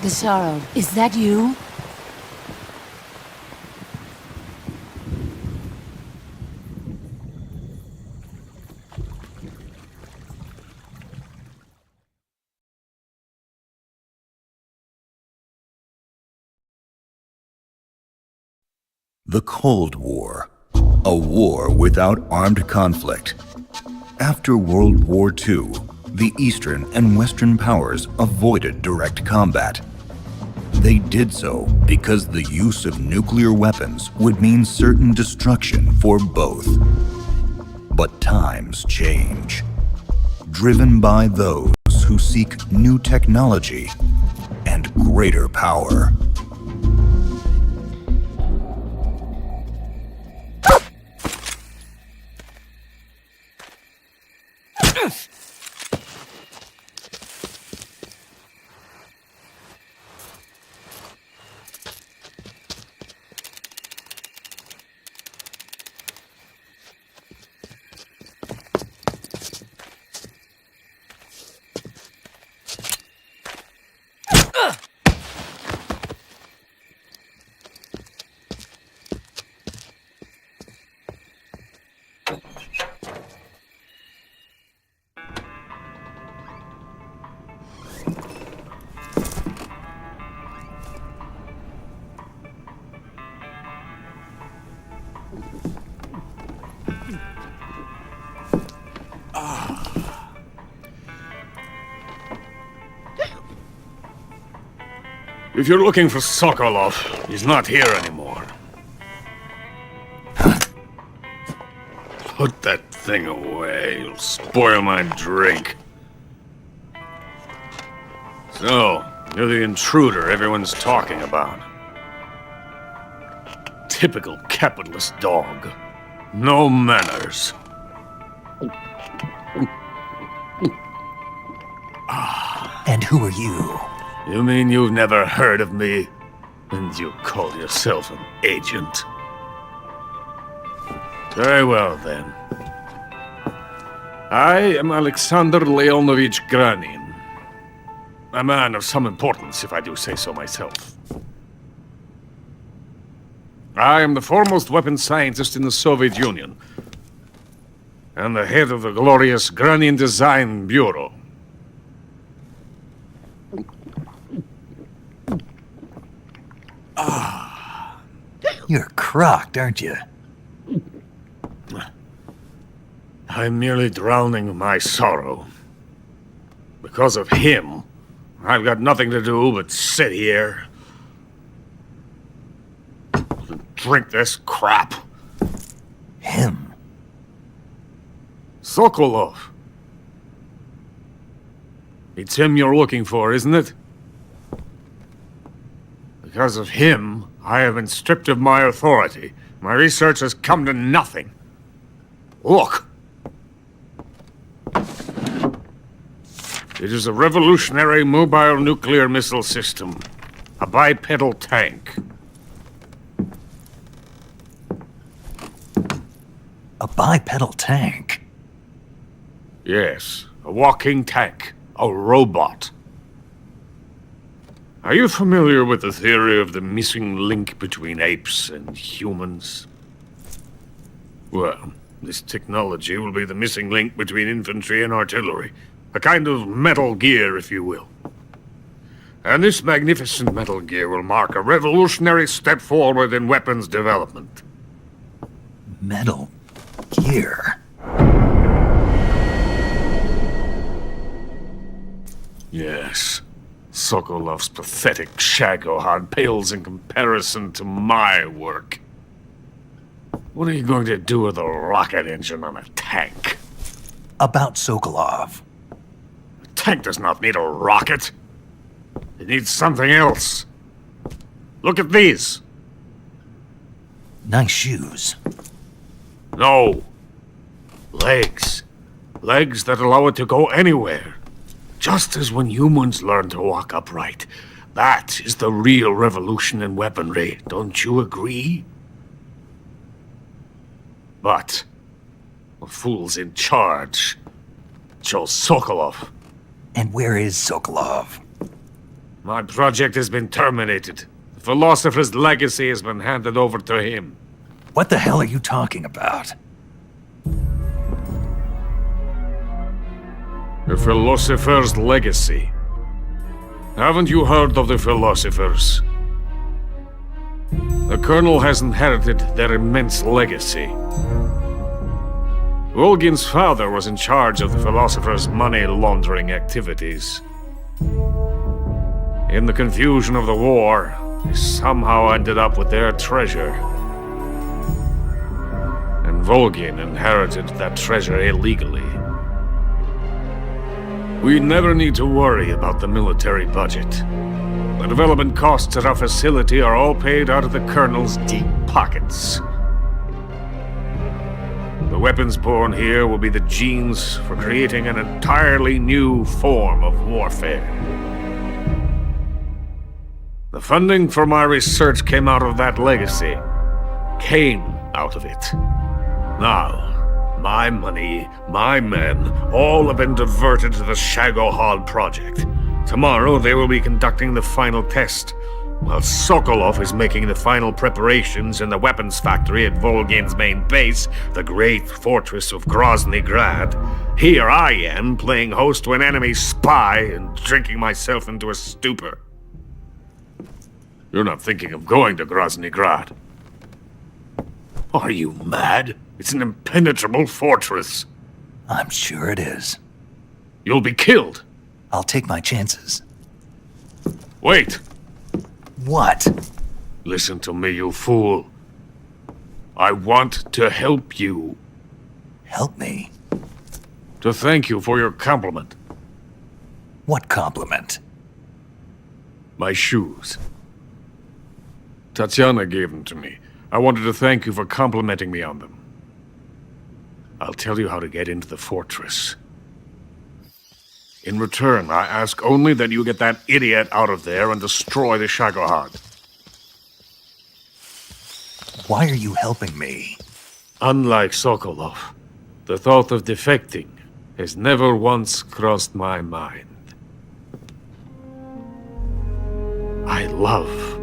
Desaro, is that you? The Cold War, a war without armed conflict. After World War II, the Eastern and Western powers avoided direct combat. They did so because the use of nuclear weapons would mean certain destruction for both. But times change, driven by those who seek new technology and greater power. If you're looking for Sokolov, he's not here anymore. Put that thing away. You'll spoil my drink. So, you're the intruder everyone's talking about. Typical capitalist dog. No manners. And who are you? You mean you've never heard of me? And you call yourself an agent? Very well, then. I am Alexander Leonovich Granin. A man of some importance, if I do say so myself. I am the foremost weapons scientist in the Soviet Union, and the head of the glorious Granin Design Bureau. You're crocked, aren't you? I'm merely drowning my sorrow. Because of him, I've got nothing to do but sit here and drink this crap. Him? Sokolov. It's him you're looking for, isn't it? Because of him, I have been stripped of my authority. My research has come to nothing. Look. It is a revolutionary mobile nuclear missile system. A bipedal tank. A bipedal tank? Yes, a walking tank. A robot. Are you familiar with the theory of the missing link between apes and humans? Well, this technology will be the missing link between infantry and artillery. A kind of Metal Gear, if you will. And this magnificent Metal Gear will mark a revolutionary step forward in weapons development. Metal Gear? Yes. Sokolov's pathetic Shagohod pales in comparison to my work. What are you going to do with a rocket engine on a tank? About Sokolov. A tank does not need a rocket. It needs something else. Look at these. Nice shoes. No. Legs. Legs that allow it to go anywhere. Just as when humans learn to walk upright. That is the real revolution in weaponry, don't you agree? But the fool's in charge. Chose Sokolov. And where is Sokolov? My project has been terminated. The philosopher's legacy has been handed over to him. What the hell are you talking about? The philosopher's legacy. Haven't you heard of the philosophers? The Colonel has inherited their immense legacy. Volgin's father was in charge of the philosophers' money laundering activities. In the confusion of the war, he somehow ended up with their treasure. And Volgin inherited that treasure illegally. We never need to worry about the military budget. The development costs at our facility are all paid out of the Colonel's deep pockets. The weapons born here will be the genes for creating an entirely new form of warfare. The funding for my research came out of that legacy. Came out of it. Now, my money, my men, all have been diverted to the Shagohod project. Tomorrow they will be conducting the final test, while Sokolov is making the final preparations in the weapons factory at Volgin's main base, the great fortress of Grozny Grad. Here I am, playing host to an enemy spy and drinking myself into a stupor. You're not thinking of going to Grozny Grad. Are you mad? It's an impenetrable fortress. I'm sure it is. You'll be killed. I'll take my chances. Wait. What? Listen to me, you fool. I want to help you. Help me? To thank you for your compliment. What compliment? My shoes. Tatiana gave them to me. I wanted to thank you for complimenting me on them. I'll tell you how to get into the fortress. In return, I ask only that you get that idiot out of there and destroy the Shagohod. Why are you helping me? Unlike Sokolov, the thought of defecting has never once crossed my mind. I love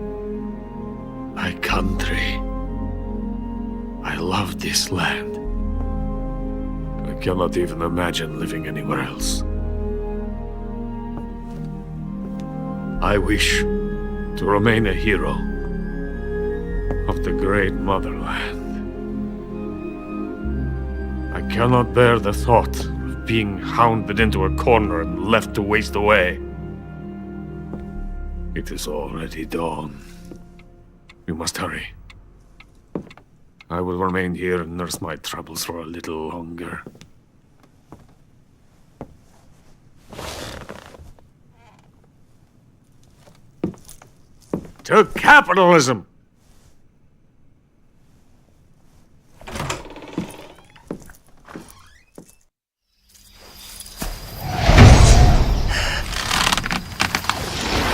my country. I love this land. I cannot even imagine living anywhere else. I wish to remain a hero of the great motherland. I cannot bear the thought of being hounded into a corner and left to waste away. It is already dawn. We must hurry. I will remain here and nurse my troubles for a little longer. To capitalism!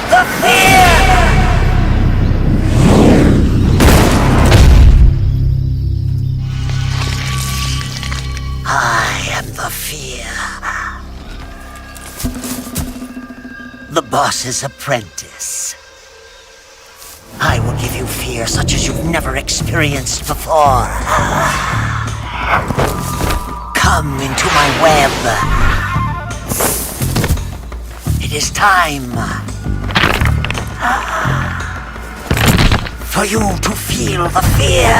The fear! I am the fear. The boss's apprentice. I will give you fear such as you've never experienced before. Come into my web. It is time for you to feel the fear.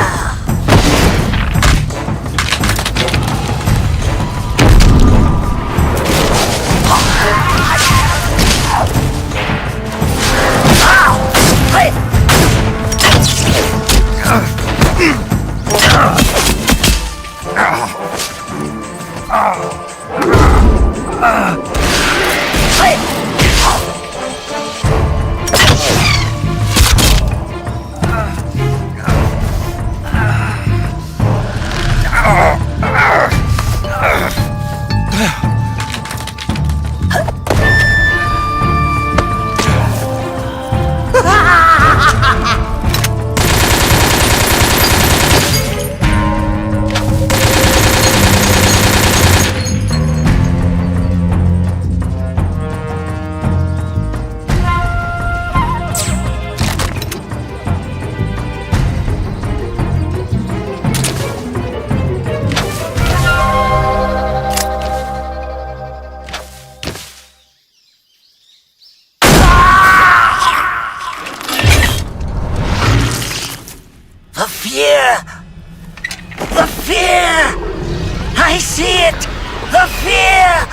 The fear! I see it! The fear!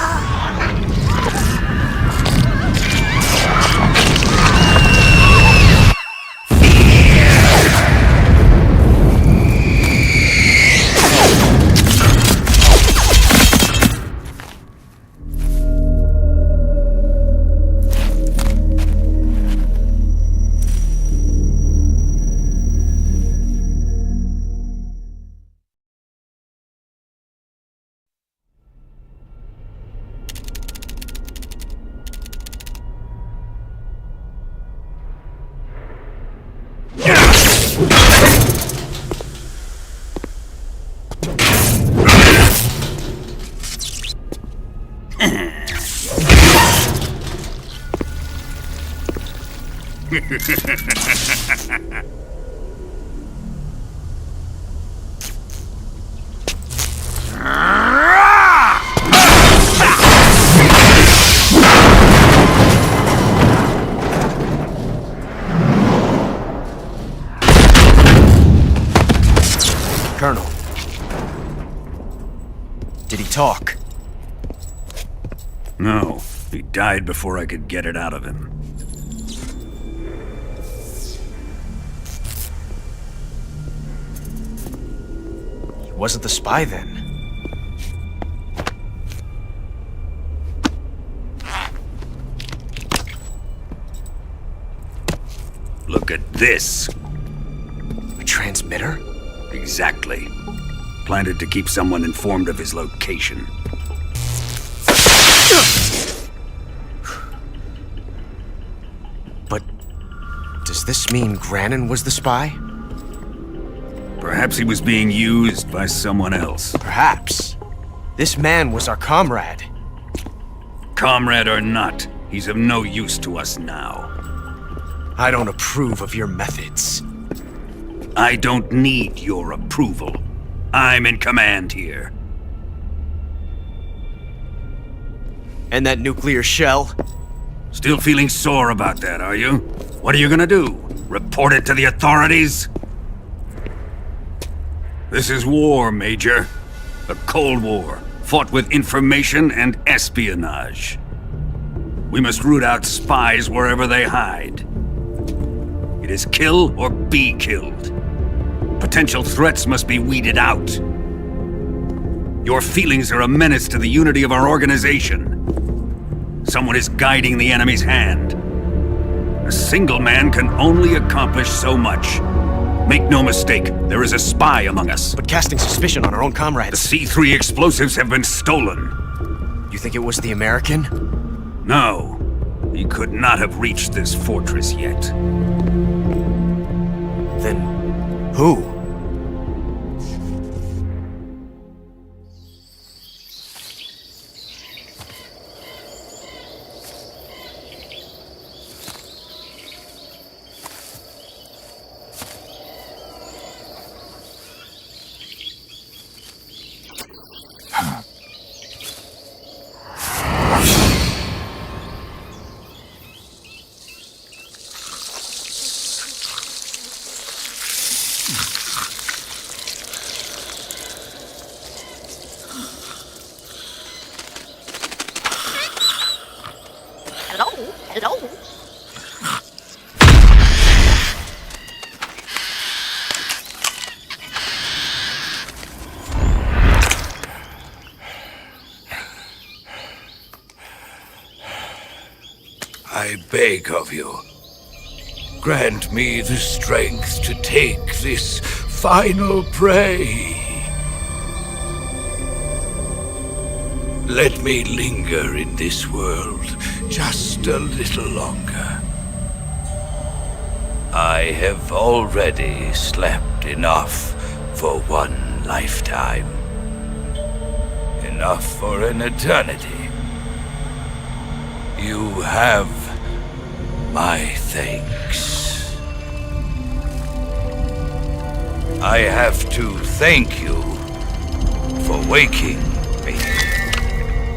Colonel. Did he talk? No. He died before I could get it out of him. He wasn't the spy then. Look at this. A transmitter? Exactly. Planted to keep someone informed of his location. But does this mean Granin was the spy? Perhaps he was being used by someone else. Perhaps. This man was our comrade. Comrade or not, he's of no use to us now. I don't approve of your methods. I don't need your approval. I'm in command here. And that nuclear shell? Still feeling sore about that, are you? What are you gonna do? Report it to the authorities? This is war, Major. A Cold War, fought with information and espionage. We must root out spies wherever they hide. It is kill or be killed. Potential threats must be weeded out. Your feelings are a menace to the unity of our organization. Someone is guiding the enemy's hand. A single man can only accomplish so much. Make no mistake, there is a spy among us. But casting suspicion on our own comrades. The C3 explosives have been stolen. You think it was the American? No. He could not have reached this fortress yet. Then who? I beg of you, grant me the strength to take this final prey. Let me linger in this world just a little longer. I have already slept enough for one lifetime. Enough for an eternity. You have my thanks. I have to thank you for waking me.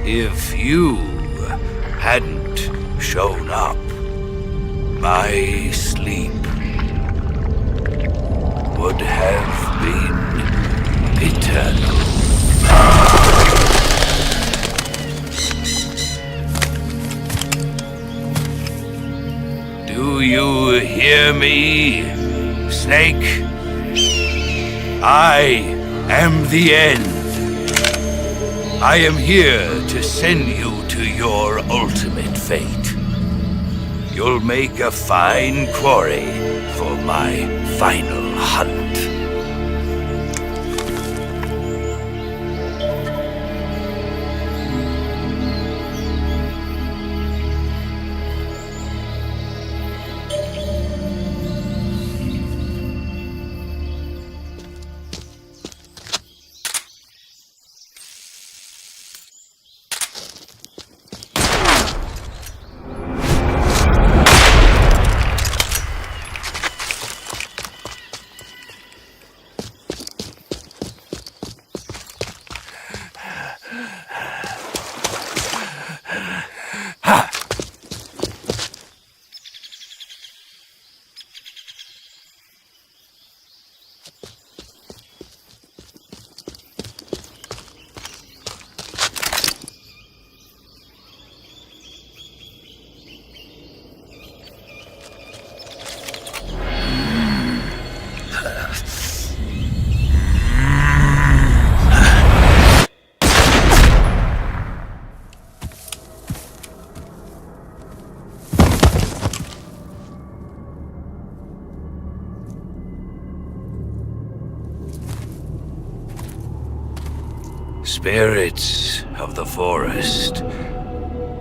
If you hadn't shown up, my sleep would have been eternal. Do you hear me, Snake? I am the end. I am here to send you to your ultimate fate. You'll make a fine quarry for my final hunt. Spirits of the forest,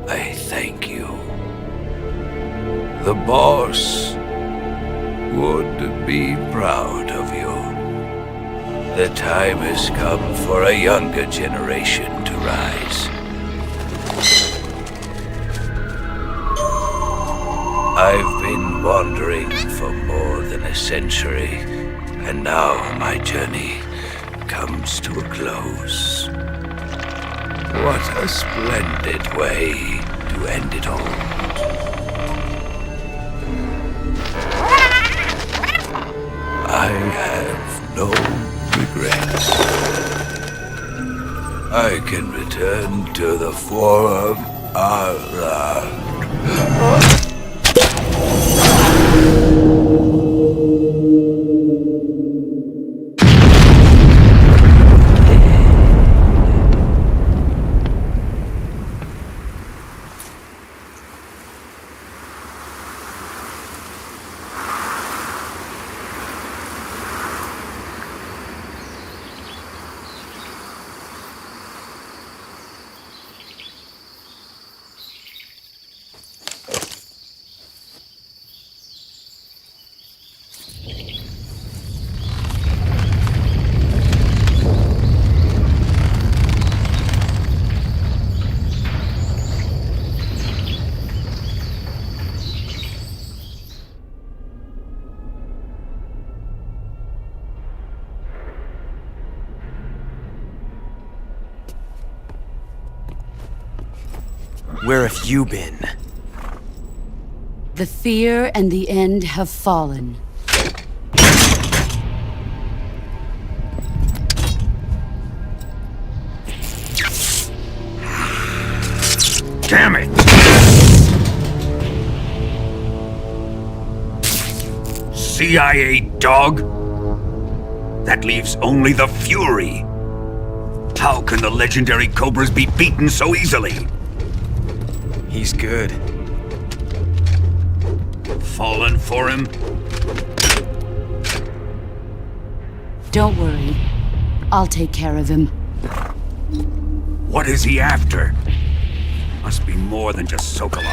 I thank you. The boss would be proud of you. The time has come for a younger generation to rise. I've been wandering for more than a century, and now my journey comes to a close. What a splendid way to end it all. I have no regrets. I can return to the form of our land. Where have you been? The fear and the end have fallen. Damn it! CIA dog? That leaves only the Fury. How can the legendary Cobras be beaten so easily? He's good. fallen for him? Don't worry. I'll take care of him. What is he after? Must be more than just Sokolov.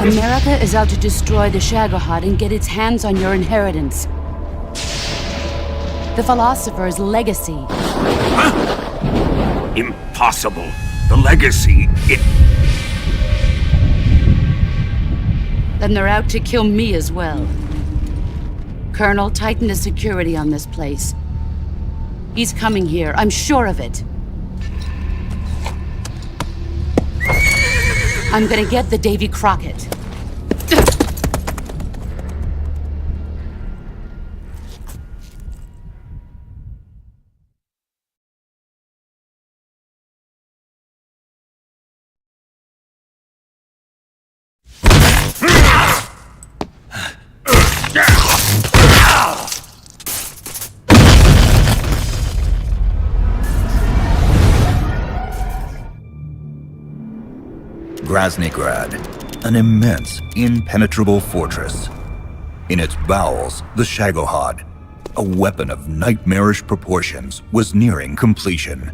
America is out to destroy the Shagohod and get its hands on your inheritance. The philosopher's legacy. Huh? Impossible. The legacy, Then they're out to kill me as well. Colonel, tighten the security on this place. He's coming here, I'm sure of it. I'm gonna get the Davy Crockett. Groznygrad, an immense, impenetrable fortress. In its bowels, the Shagohod, a weapon of nightmarish proportions, was nearing completion.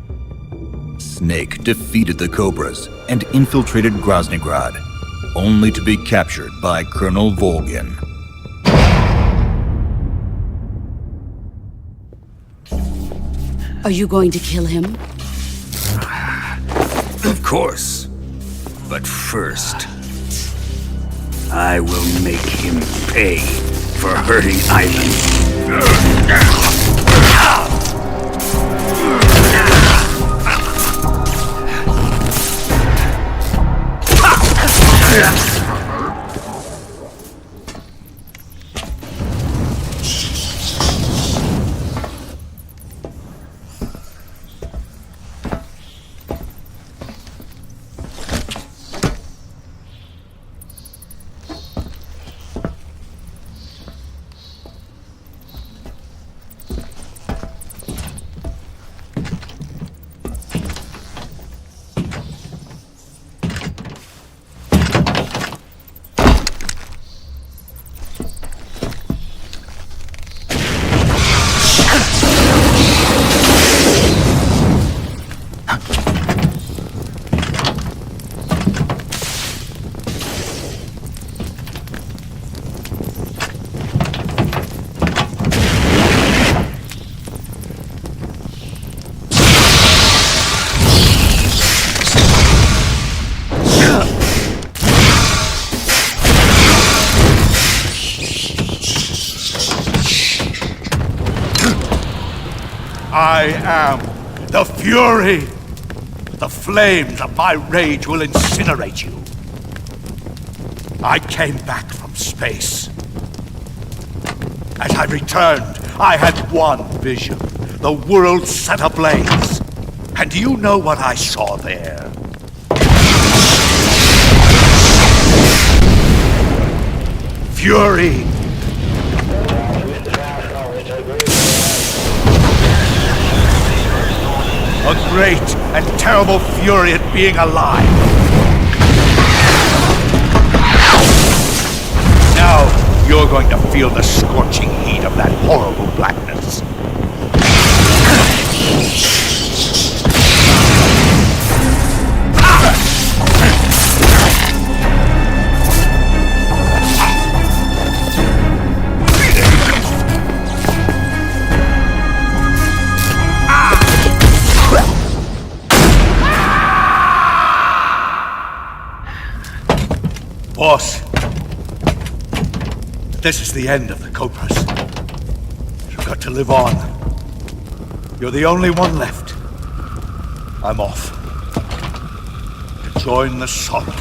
Snake defeated the Cobras and infiltrated Groznygrad, only to be captured by Colonel Volgin. Are you going to kill him? Of course. But first, I will make him pay for hurting Ivan. I am the Fury! The flames of my rage will incinerate you. I came back from space. As I returned, I had one vision. The world set ablaze. And do you know what I saw there? Fury! A great and terrible fury at being alive. Now, you're going to feel the scorching heat of that horrible blackness. Boss, this is the end of the Cobras. You've got to live on. You're the only one left. I'm off. To join the sorrow.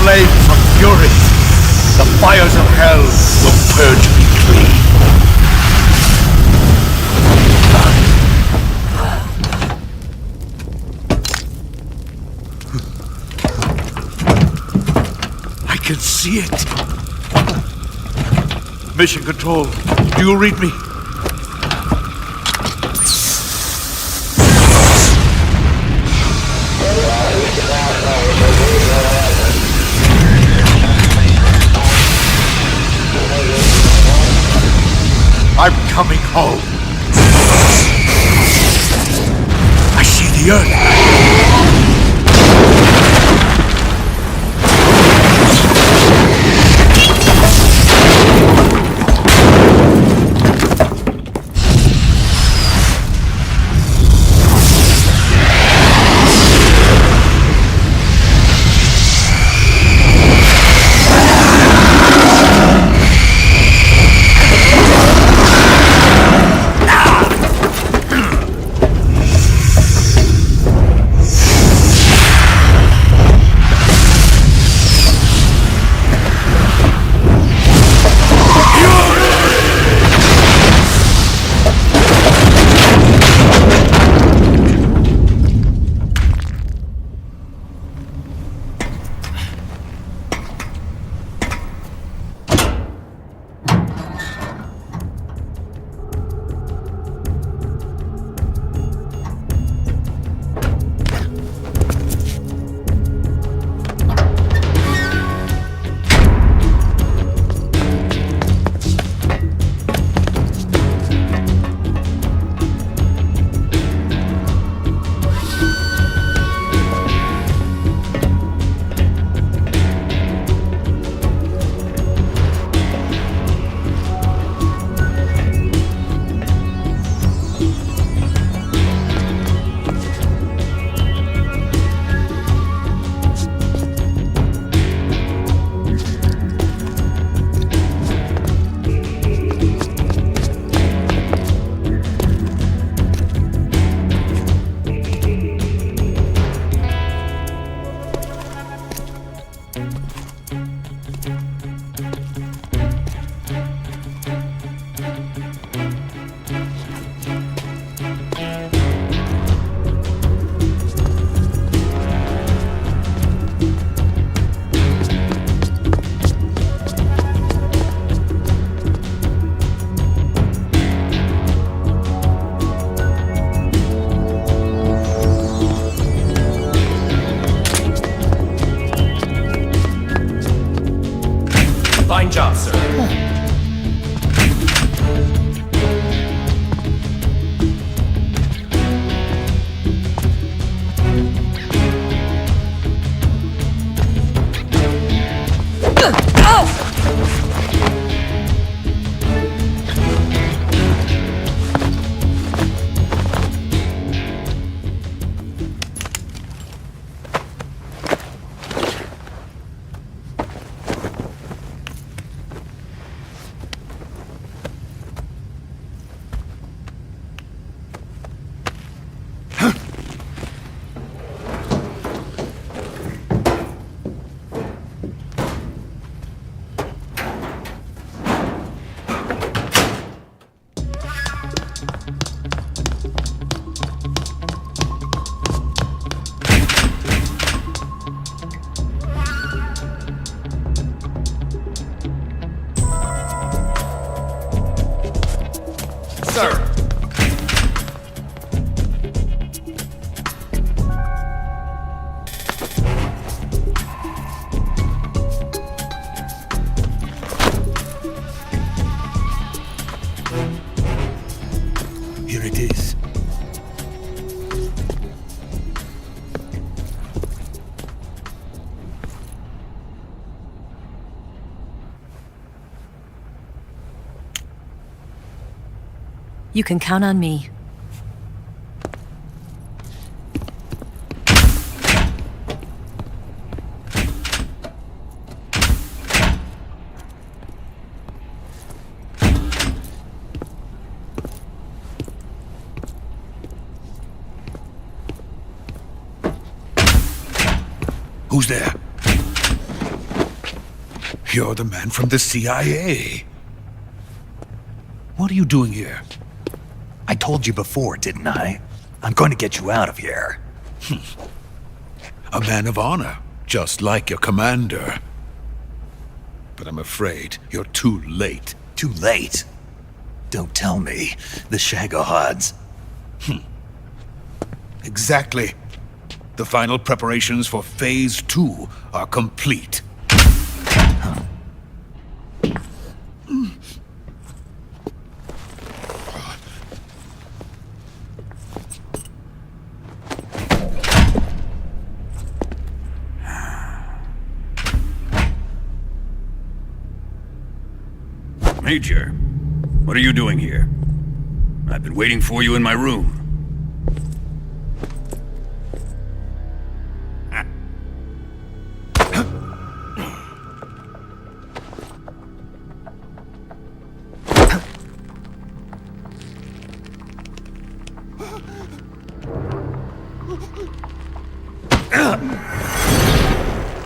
Flames of fury, the fires of hell will purge me clean. can see it. Mission Control, do you read me? I'm coming home. I see the Earth. Fine job, sir. Sir. Here it is. You can count on me. Who's there? You're the man from the CIA. What are you doing here? I told you before, didn't I? I'm going to get you out of here. A man of honor, just like your commander. but I'm afraid you're too late. Too late? Don't tell me. The Shagohods. Exactly. The final preparations for Phase 2 are complete. Major, what are you doing here? I've been waiting for you in my room.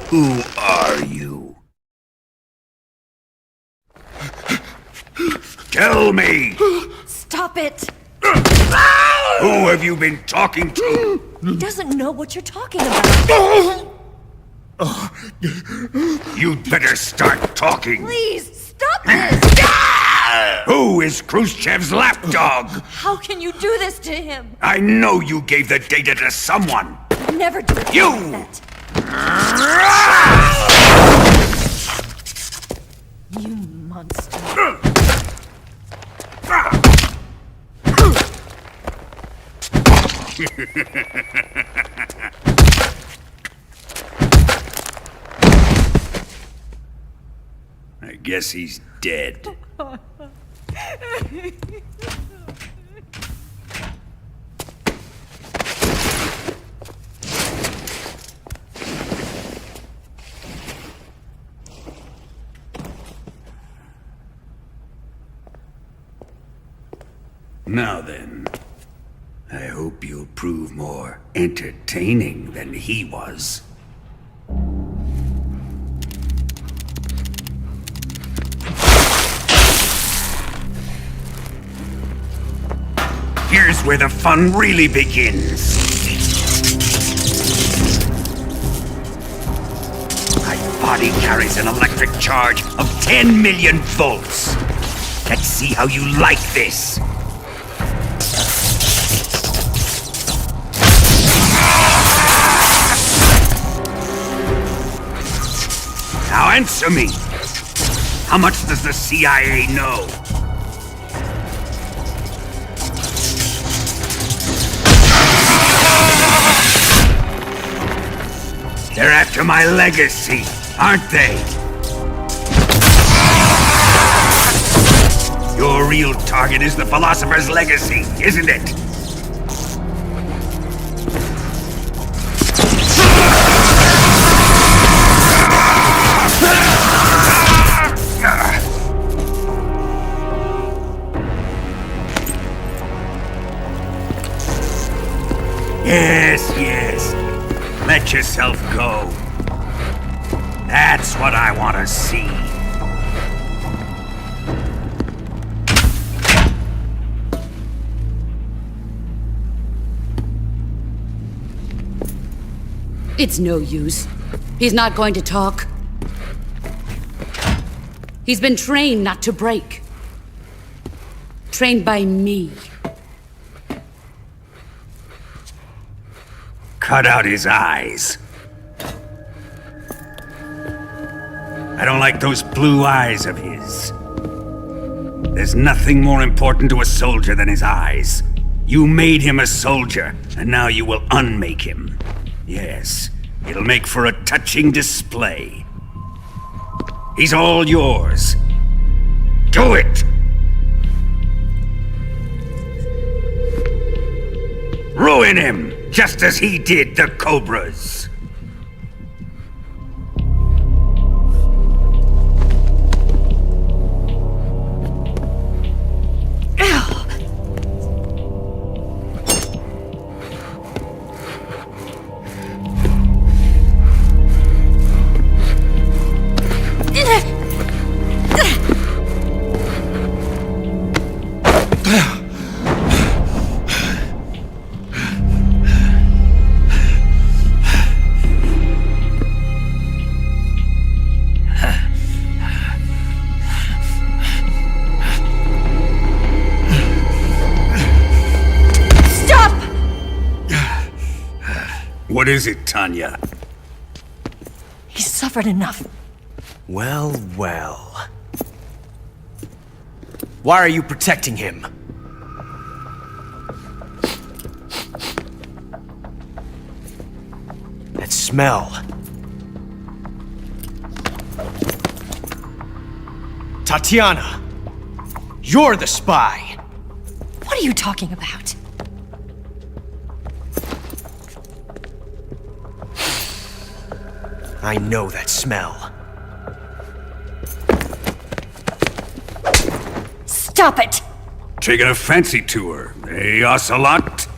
Who are you? Tell me! Stop it! Who have you been talking to? He doesn't know what you're talking about. You'd better start talking. Please, stop this! Who is Khrushchev's lapdog? How can you do this to him? I know you gave the data to someone. I'd never do it You! like that. You monster. I guess he's dead. Now then, I hope you'll prove more entertaining than he was. Here's where the fun really begins. My body carries an electric charge of 10 million volts. Let's see how you like this. Now answer me. How much does the CIA know? They're after my legacy, aren't they? Your real target is the philosopher's legacy, isn't it? Yes, yes. Let yourself go. That's what I want to see. It's no use. He's not going to talk. He's been trained not to break. Trained by me. Cut out his eyes. I don't like those blue eyes of his. There's nothing more important to a soldier than his eyes. You made him a soldier, and now you will unmake him. Yes, it'll make for a touching display. He's all yours. Do it! Ruin him, just as he did the Cobras. is it, Tanya? He's suffered enough. Well, well. Why are you protecting him? That smell. Tatiana! You're the spy! What are you talking about? I know that smell. Stop it! Taking a fancy to her, eh, Ocelot?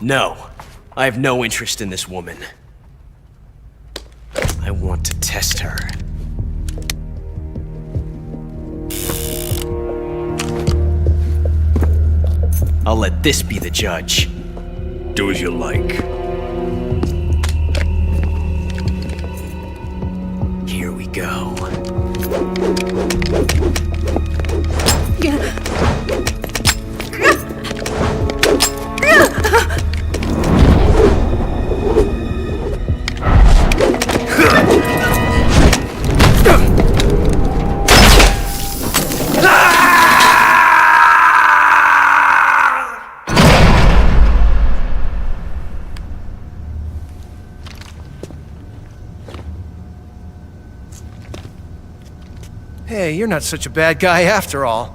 No. I have no interest in this woman. I want to test her. I'll let this be the judge. Do as you like. Here we go. Hey, you're not such a bad guy after all.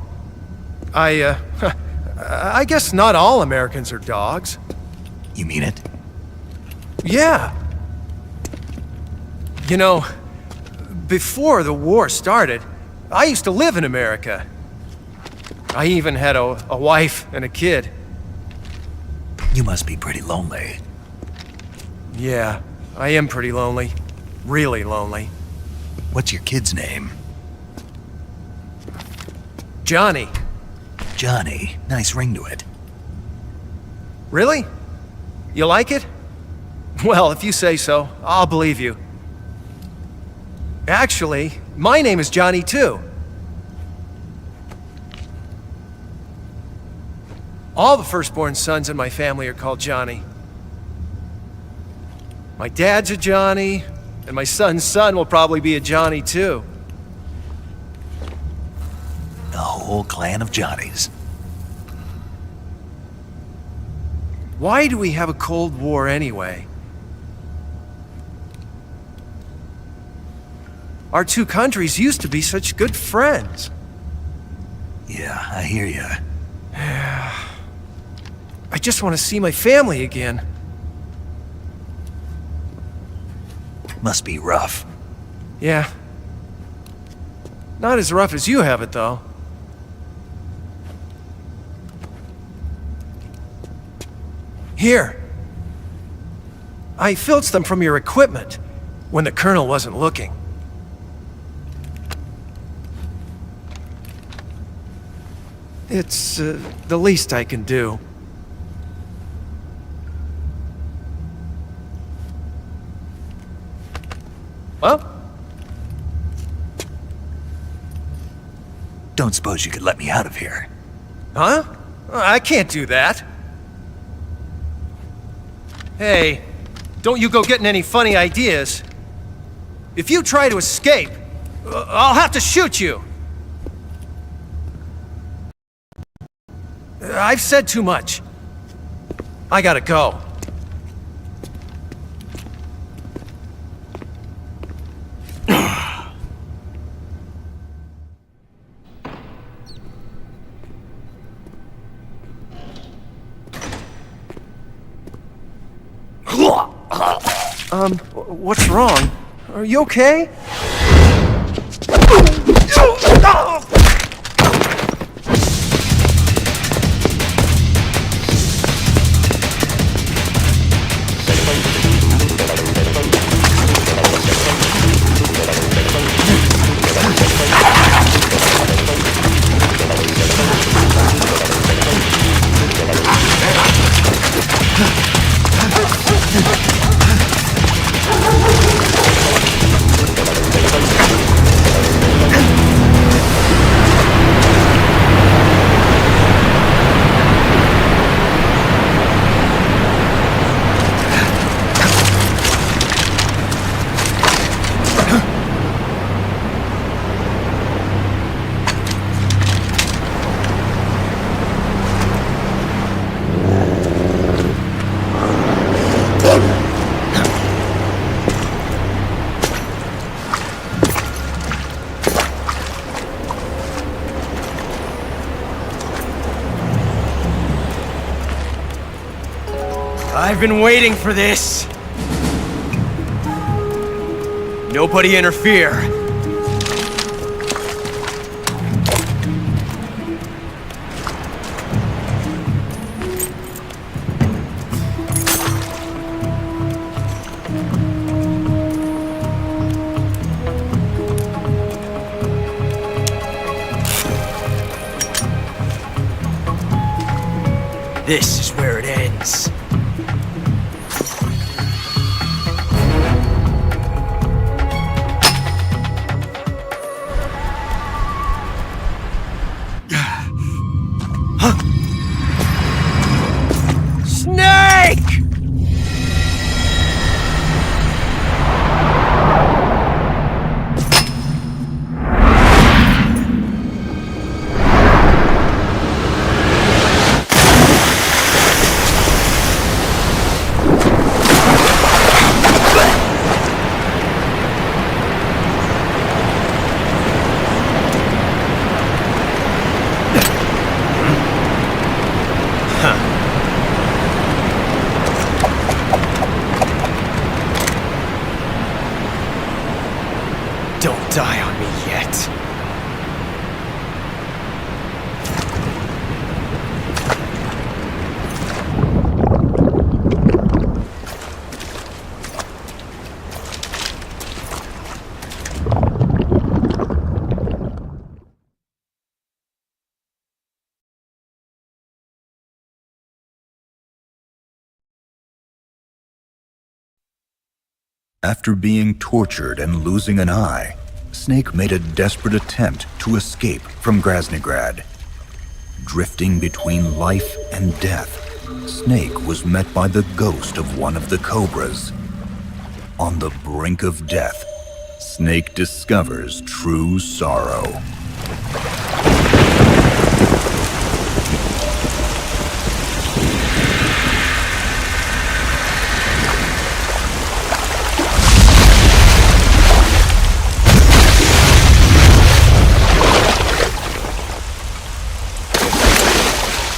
I guess not all Americans are dogs. You mean it? Yeah. You know, before the war started, I used to live in America. I even had a wife and a kid. You must be pretty lonely. Yeah, I am pretty lonely. Really lonely. What's your kid's name? Johnny. Johnny. Nice ring to it. Really? You like it? Well, if you say so, I'll believe you. Actually, my name is Johnny too. All the firstborn sons in my family are called Johnny. My dad's a Johnny, and my son's son will probably be a Johnny too. A whole clan of Johnnies. Why do we have a Cold War anyway? Our two countries used to be such good friends. Yeah, I hear you. I just want to see my family again. Must be rough. Yeah. Not as rough as you have it, though. Here. I filched them from your equipment when the Colonel wasn't looking. It's the least I can do. Well? Don't suppose you could let me out of here? Huh? I can't do that. Hey, don't you go getting any funny ideas. If you try to escape, I'll have to shoot you. I've said too much. I gotta go. What's wrong? Are you okay? I've been waiting for this. Nobody interfere. This is where it ends. Snake! Don't die on me yet. After being tortured and losing an eye, Snake made a desperate attempt to escape from Grasnygrad. Drifting between life and death, Snake was met by the ghost of one of the Cobras. On the brink of death, Snake discovers true sorrow.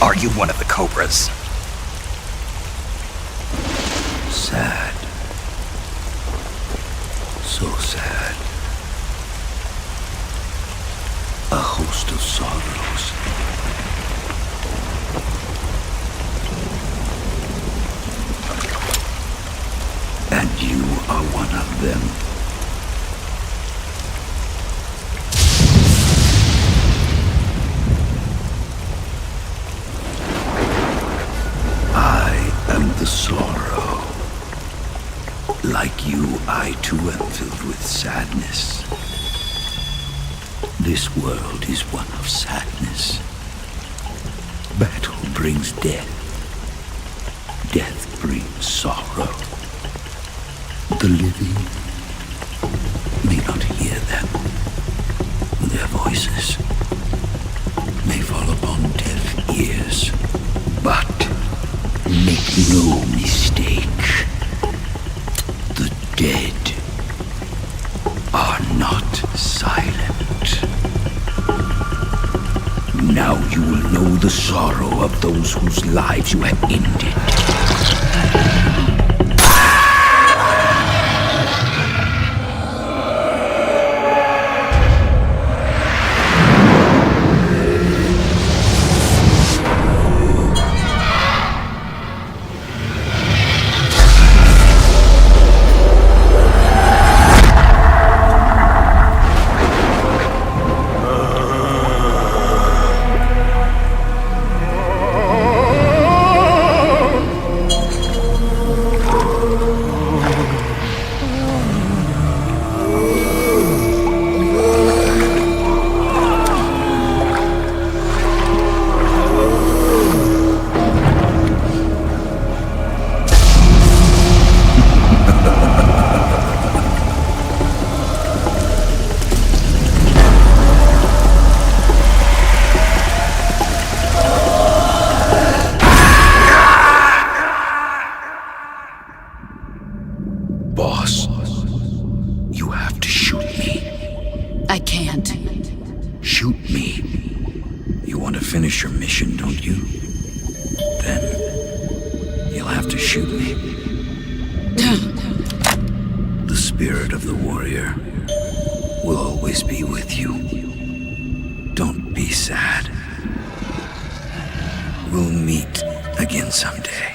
Are you one of the Cobras? Sad. So sad. A host of sorrows. And you are one of them. The sorrow. Like you, I too am filled with sadness. This world is one of sadness. Battle brings death. Death brings sorrow. The living may not hear them. Their voices may fall upon deaf ears. But make no mistake, the dead are not silent. Now you will know the sorrow of those whose lives you have ended. Boss, you have to shoot me. I can't. Shoot me. You want to finish your mission, don't you? Then you'll have to shoot me. The spirit of the warrior will always be with you. Don't be sad. We'll meet again someday.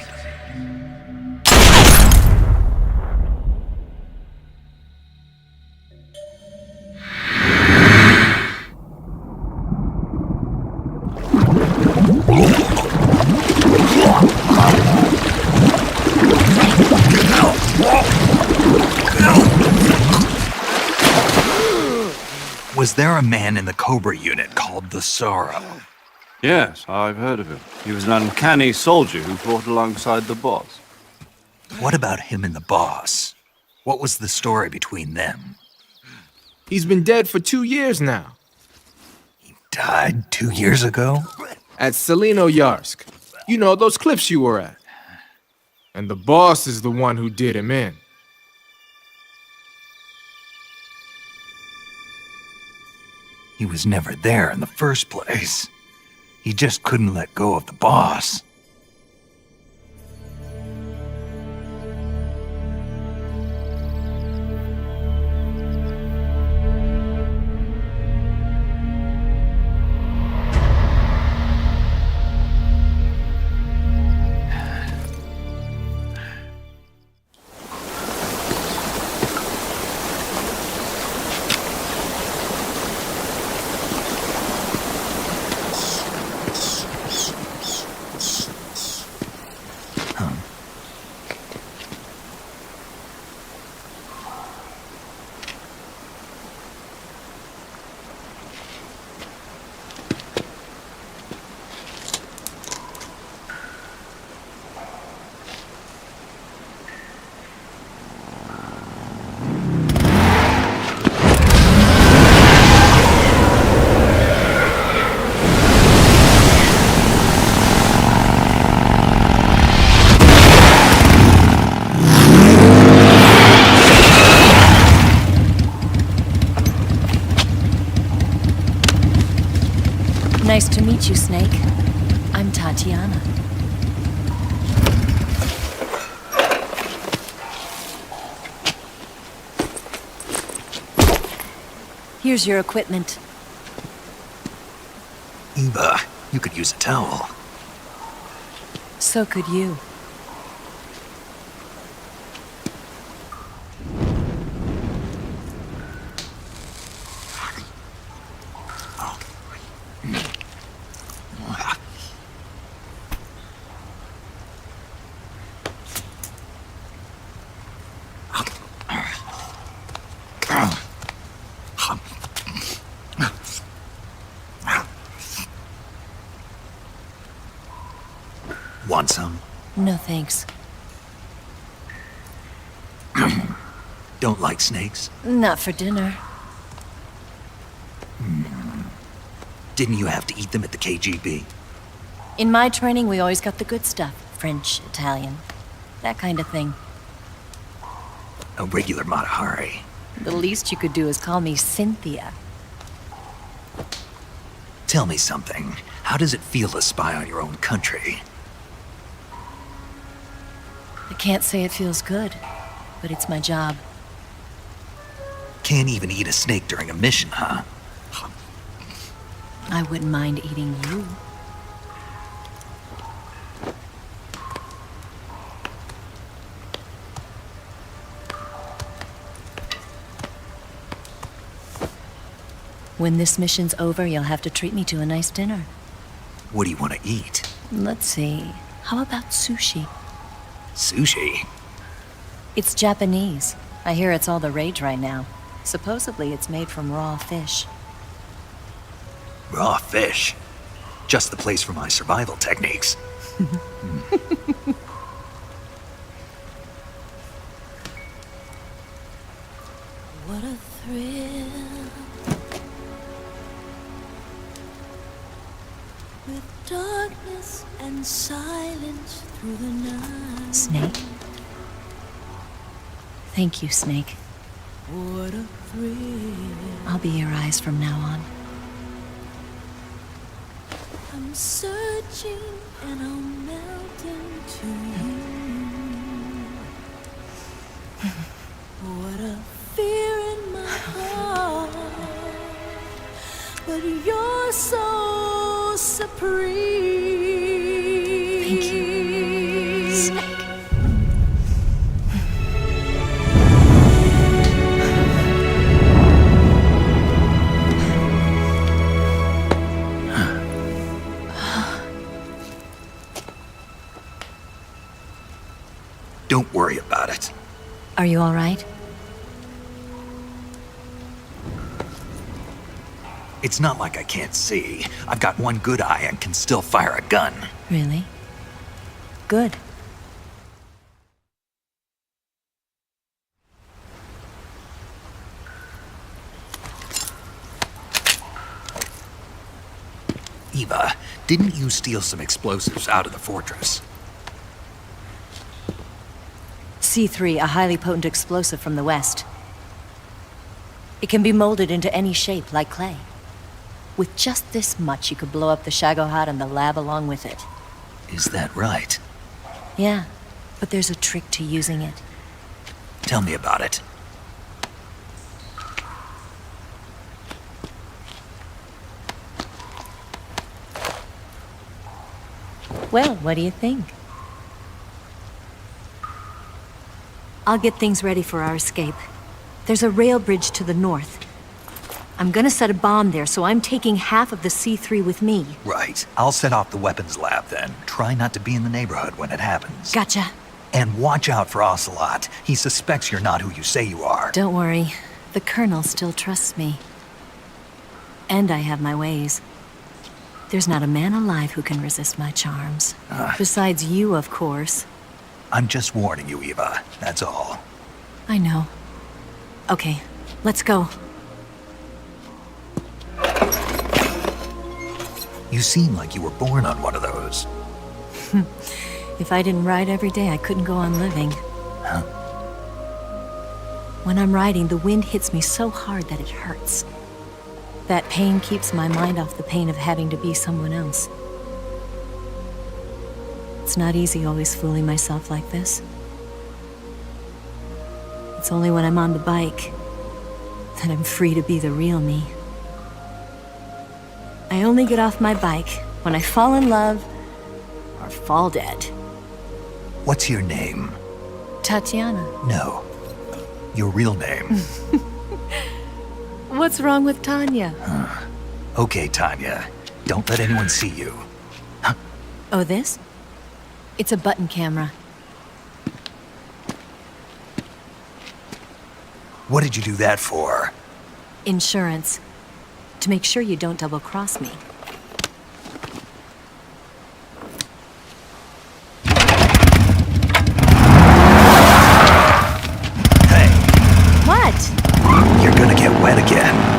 Was there a man in the Cobra unit called the Sorrow? Yes, I've heard of him. He was an uncanny soldier who fought alongside the boss. What about him and the boss? What was the story between them? He's been dead for 2 years now. Died 2 years ago? At Selino Yarsk. You know, those cliffs you were at. And the boss is the one who did him in. He was never there in the first place. He just couldn't let go of the boss. Nice to meet you, Snake. I'm Tatiana. Here's your equipment. Eva, you could use a towel. So could you. Want some? No thanks. Don't like snakes? Not for dinner. Didn't you have to eat them at the KGB? In my training, we always got the good stuff. French, Italian, that kind of thing. A regular Mata Hari. The least you could do is call me Cynthia. Tell me something. How does it feel to spy on your own country? I can't say it feels good, but it's my job. Can't even eat a snake during a mission, huh? I wouldn't mind eating you. When this mission's over, you'll have to treat me to a nice dinner. What do you want to eat? Let's see. How about sushi? Sushi? It's Japanese. I hear it's all the rage right now. Supposedly it's made from raw fish. Raw fish? Just the place for my survival techniques. What a thrill. With darkness and silence through the night. Snake? Thank you, Snake. What a thrill. I'll be your eyes from now on. I'm searching and I'll melt into you. What a fear in my heart, but you're so supreme. Thank you, Snake. Don't worry about it. Are you all right? It's not like I can't see. I've got one good eye and can still fire a gun. Really? Good. Eva, didn't you steal some explosives out of the fortress? C3, a highly potent explosive from the west. It can be molded into any shape, like clay. With just this much, you could blow up the Shagohod and the lab along with it. Is that right? Yeah, but there's a trick to using it. Tell me about it. Well, what do you think? I'll get things ready for our escape. There's a rail bridge to the north. I'm gonna set a bomb there, so I'm taking half of the C3 with me. Right. I'll set off the weapons lab then. Try not to be in the neighborhood when it happens. Gotcha. And watch out for Ocelot. He suspects you're not who you say you are. Don't worry. The Colonel still trusts me. And I have my ways. There's not a man alive who can resist my charms. Besides you, of course. I'm just warning you, Eva. That's all. I know. Okay, let's go. You seem like you were born on one of those. If I didn't ride every day, I couldn't go on living. Huh? When I'm riding, the wind hits me so hard that it hurts. That pain keeps my mind off the pain of having to be someone else. It's not easy always fooling myself like this. It's only when I'm on the bike that I'm free to be the real me. I only get off my bike when I fall in love or fall dead. What's your name? Tatiana. No. Your real name. What's wrong with Tanya? Okay, Tanya. Don't let anyone see you. Oh, this? It's a button camera. What did you do that for? Insurance. To make sure you don't double-cross me. Hey. What? You're gonna get wet again.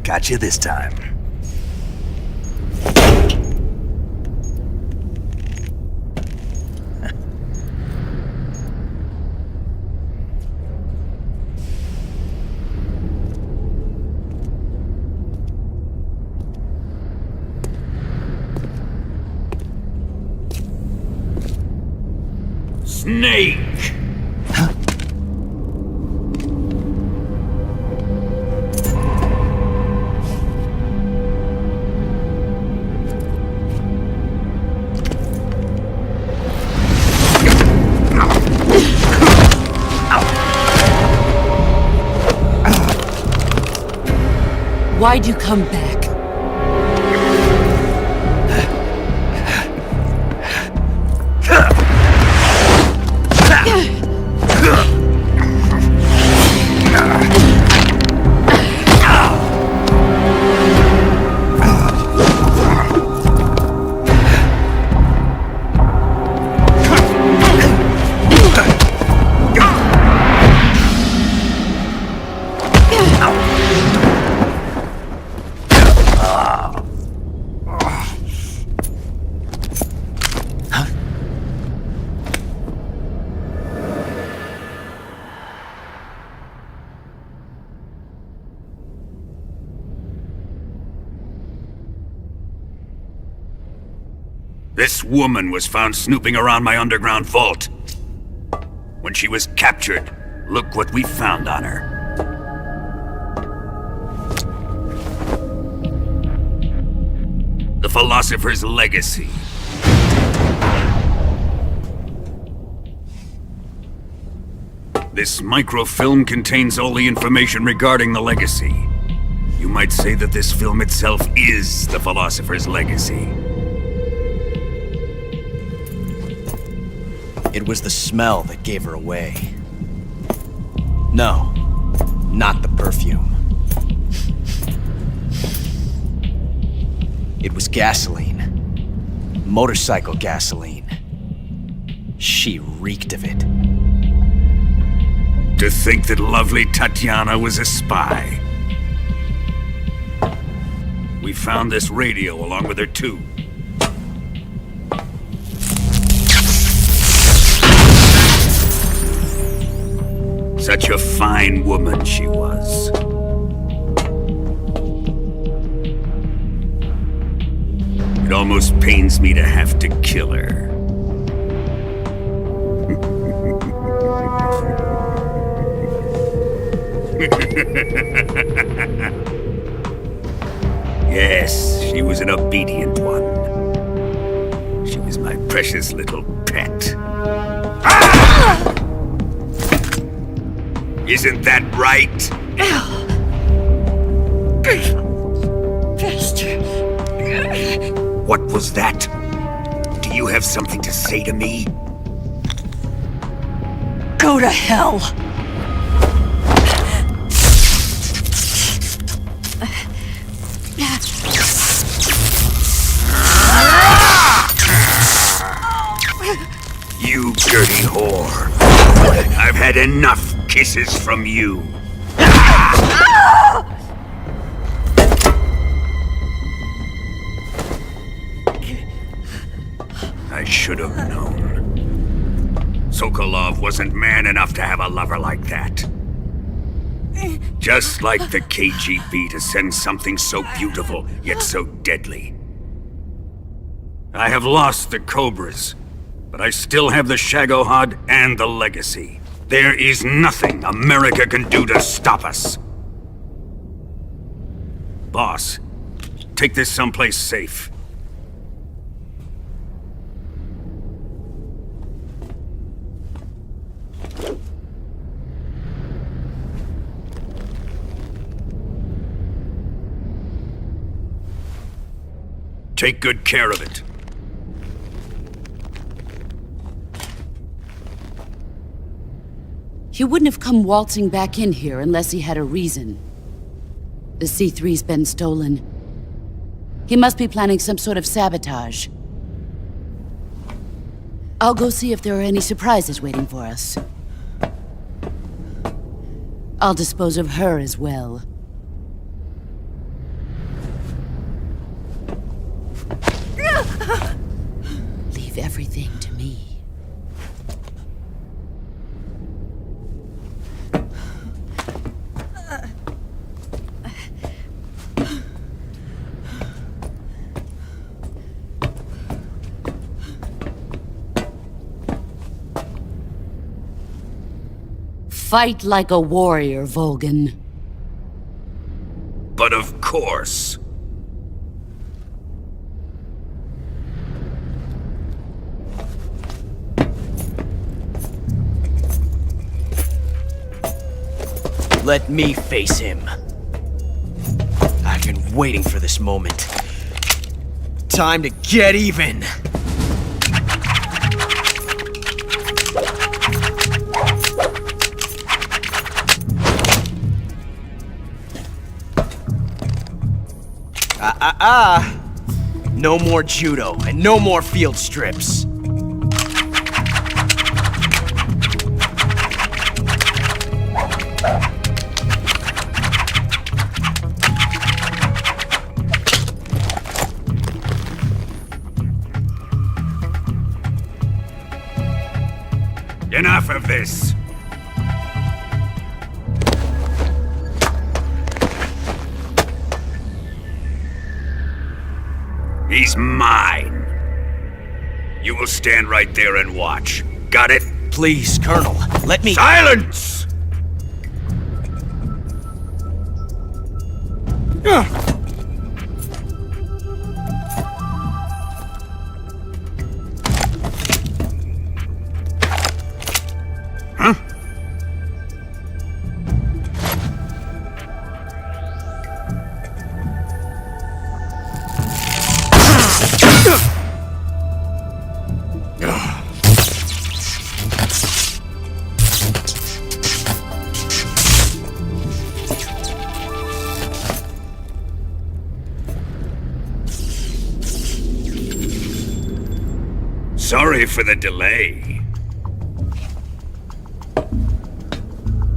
Got you this time. Snake! Why'd you come back? This woman was found snooping around my underground vault. When she was captured, look what we found on her. The Philosopher's Legacy. This microfilm contains all the information regarding the Legacy. You might say that this film itself is the Philosopher's Legacy. It was the smell that gave her away. No, not the perfume. It was gasoline. Motorcycle gasoline. She reeked of it. To think that lovely Tatiana was a spy. We found this radio along with her too. Such a fine woman she was. It almost pains me to have to kill her. Yes, she was an obedient one. She was my precious little pet. Ah! Isn't that right? Bastard. What was that? Do you have something to say to me? Go to hell. You dirty whore. I've had enough kisses from you. I should have known. Sokolov wasn't man enough to have a lover like that. Just like the KGB to send something so beautiful, yet so deadly. I have lost the Cobras, but I still have the Shagohod and the Legacy. There is nothing America can do to stop us. Boss, take this someplace safe. Take good care of it. He wouldn't have come waltzing back in here unless he had a reason. The C3's been stolen. He must be planning some sort of sabotage. I'll go see if there are any surprises waiting for us. I'll dispose of her as well. everything to me. Fight like a warrior, Volgan. But of course. Let me face him. I've been waiting for this moment. Time to get even! No more judo, and no more field strips. Enough of this! He's mine. You will stand right there and watch. Got it? Please, Colonel, let me— Silence! Huh? Sorry for the delay.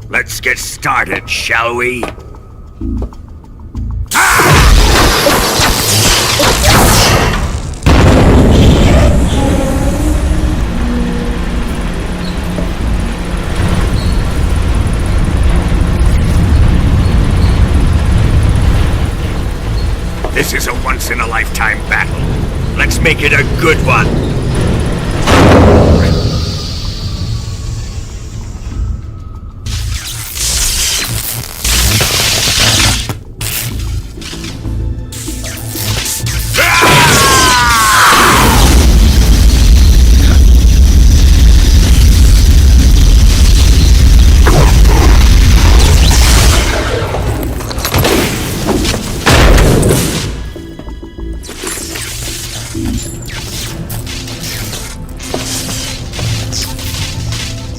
Let's get started, shall we? This is a once-in-a-lifetime battle. Let's make it a good one.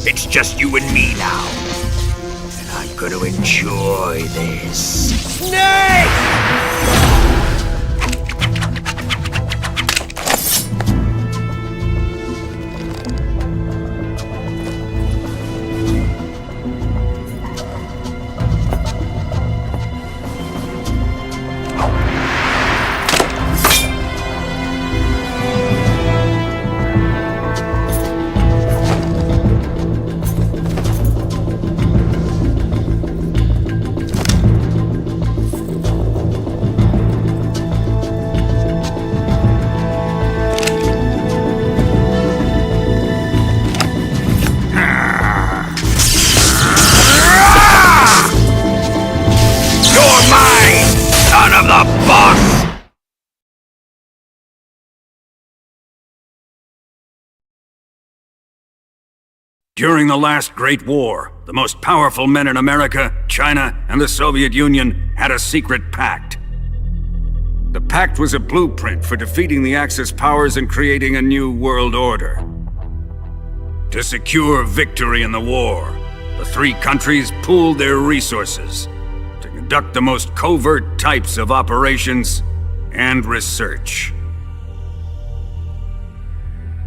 It's just you and me now. And I'm gonna enjoy this. Snake! During the last Great War, the most powerful men in America, China, and the Soviet Union had a secret pact. The pact was a blueprint for defeating the Axis powers and creating a new world order. To secure victory in the war, the three countries pooled their resources to conduct the most covert types of operations and research.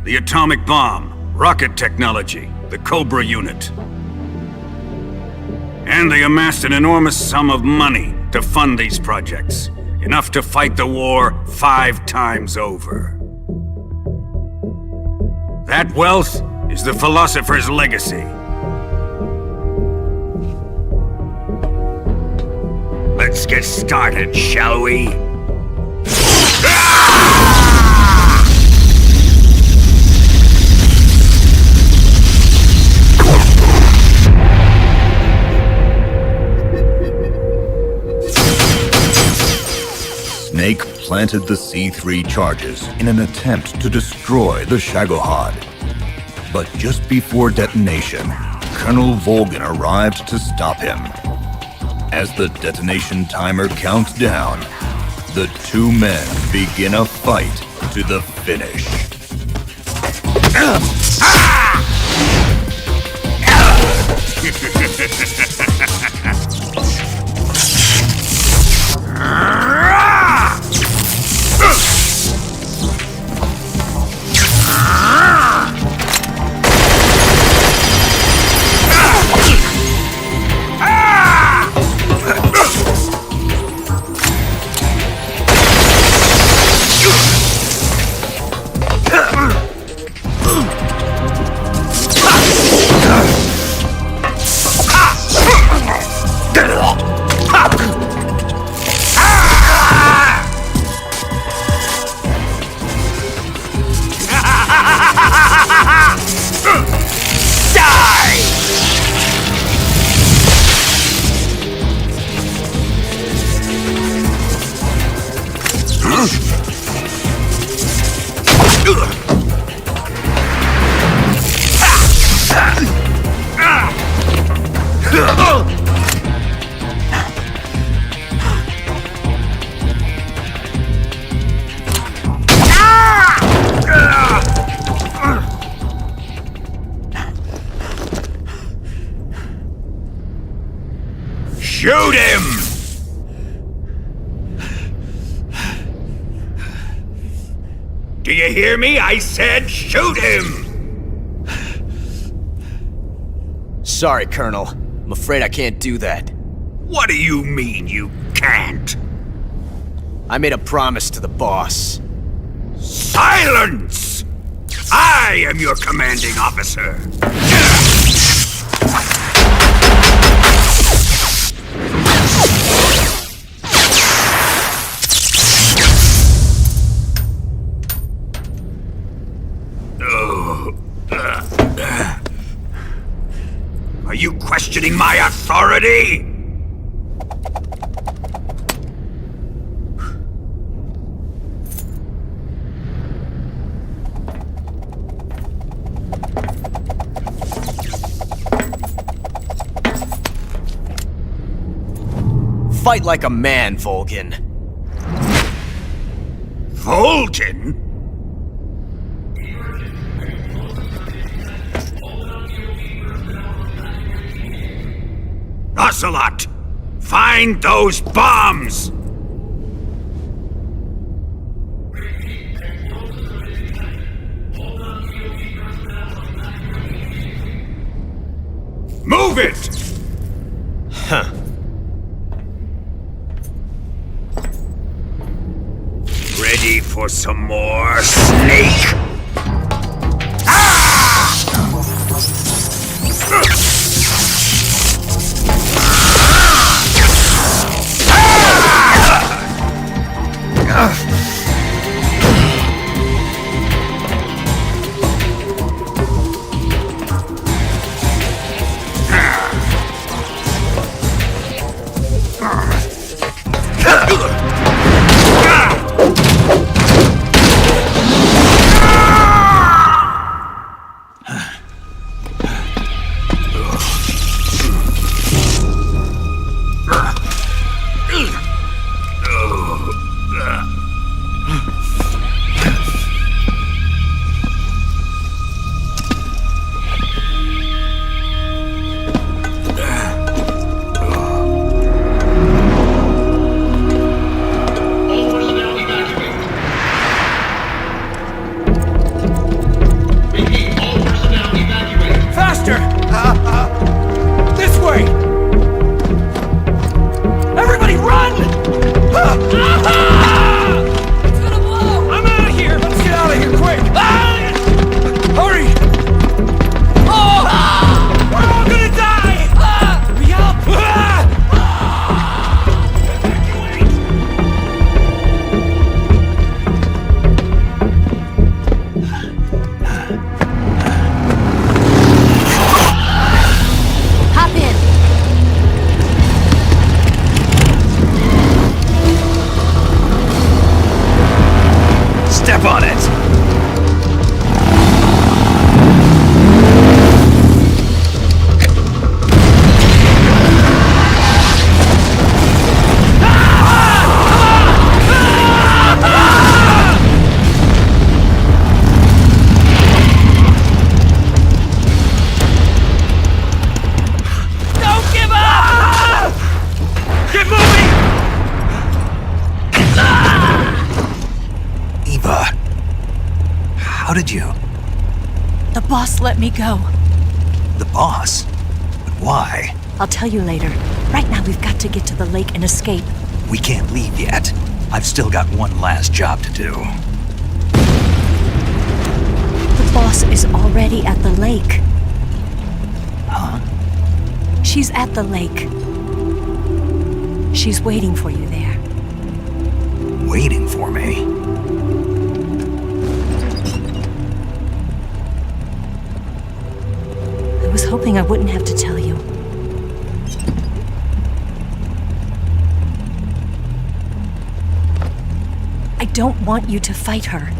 The atomic bomb, rocket technology, the Cobra unit. And they amassed an enormous sum of money to fund these projects, enough to fight the war 5 times over. That wealth is the philosopher's legacy. Let's get started, shall we? Snake planted the C3 charges in an attempt to destroy the Shagohod. But just before detonation, Colonel Volgin arrived to stop him. As the detonation timer counts down, the two men begin a fight to the finish. Shoot him! Do you hear me? I said shoot him! Sorry, Colonel. I'm afraid I can't do that. What do you mean you can't? I made a promise to the boss. Silence! I am your commanding officer. Are you questioning my authority? Fight like a man, Volgin. Volgin? Ocelot! Find those bombs! Move it! Huh. Ready for some more, Snake? did you? The boss let me go. The boss? But why? I'll tell you later. Right now, we've got to get to the lake and escape. We can't leave yet. I've still got one last job to do. The boss is already at the lake. Huh? She's at the lake. She's waiting for you there. Waiting for me? I was hoping I wouldn't have to tell you. I don't want you to fight her.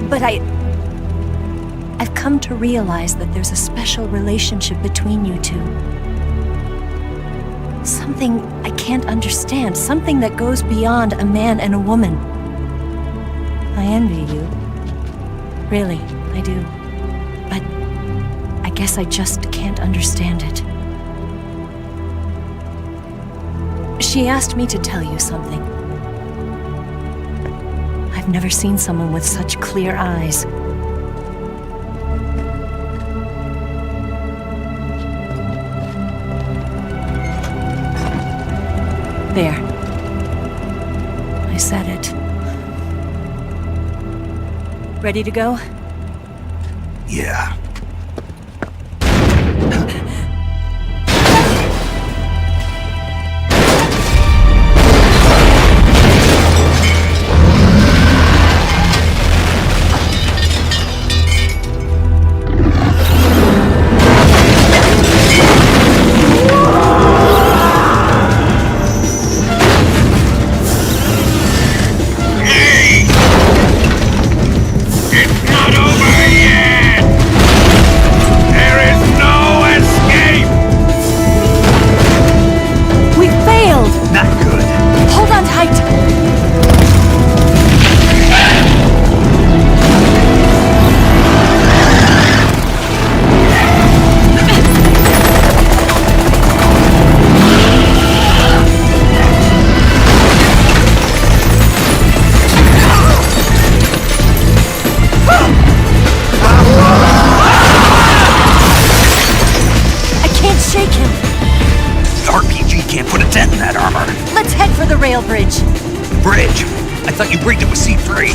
But I've come to realize that there's a special relationship between you two. Something I can't understand. Something that goes beyond a man and a woman. I envy you. Really, I do. But I guess I just can't understand it. She asked me to tell you something. I've never seen someone with such clear eyes. There. I said it. Ready to go? Yeah. Bridge? I thought you rigged it with C3.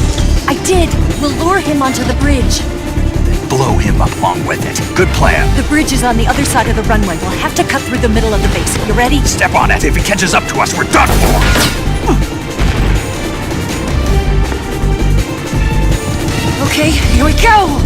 I did. We'll lure him onto the bridge. Then blow him up along with it. Good plan. The bridge is on the other side of the runway. We'll have to cut through the middle of the base. You ready? Step on it. If he catches up to us, we're done for. Okay, here we go!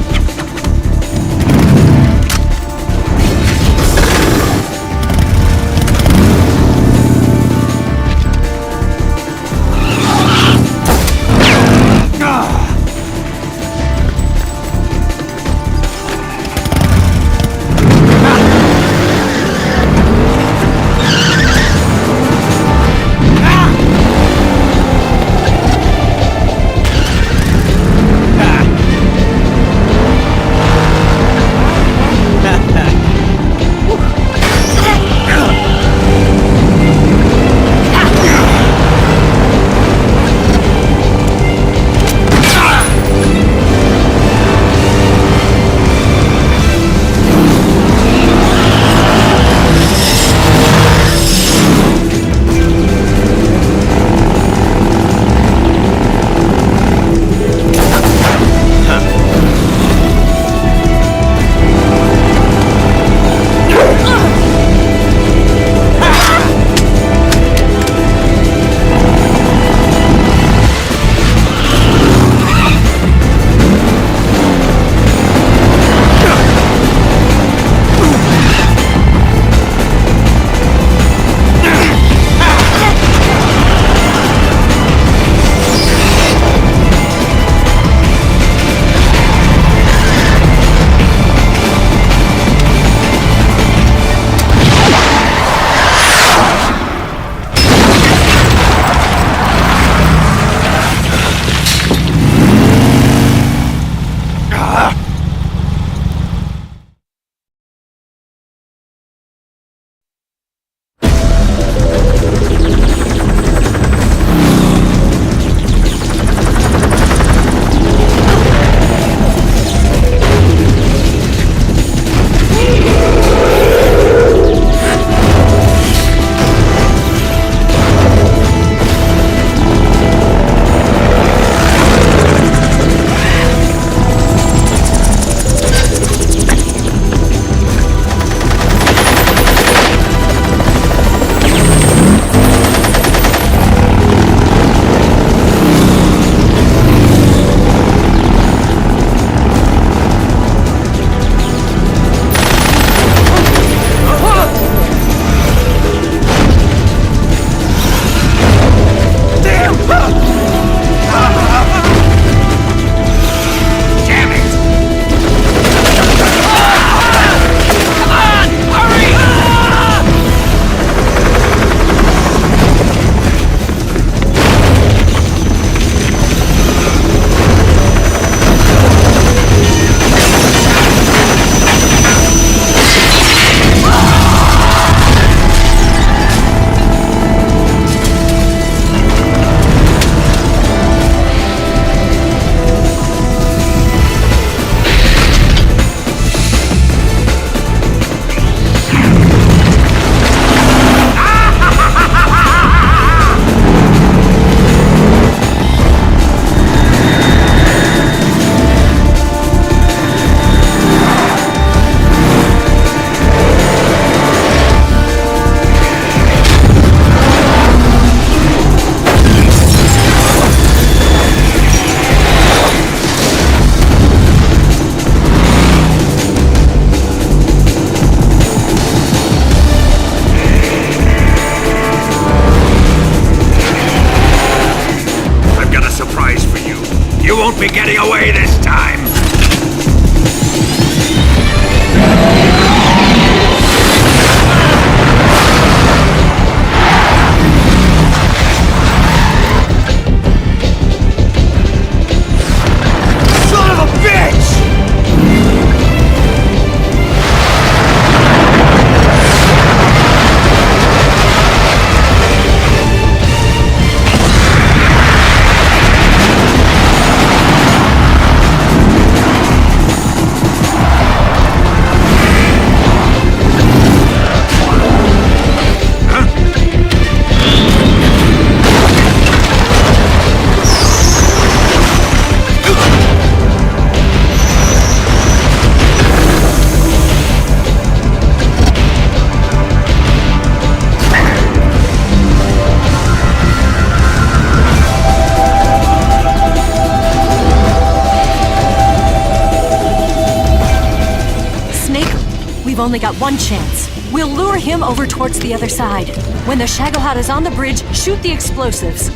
We've only got one chance. We'll lure him over towards the other side. When the Shagohod is on the bridge, shoot the explosives.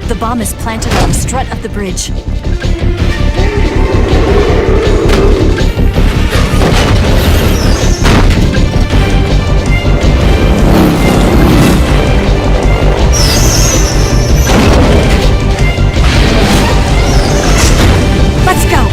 The bomb is planted on the strut of the bridge. Let's go!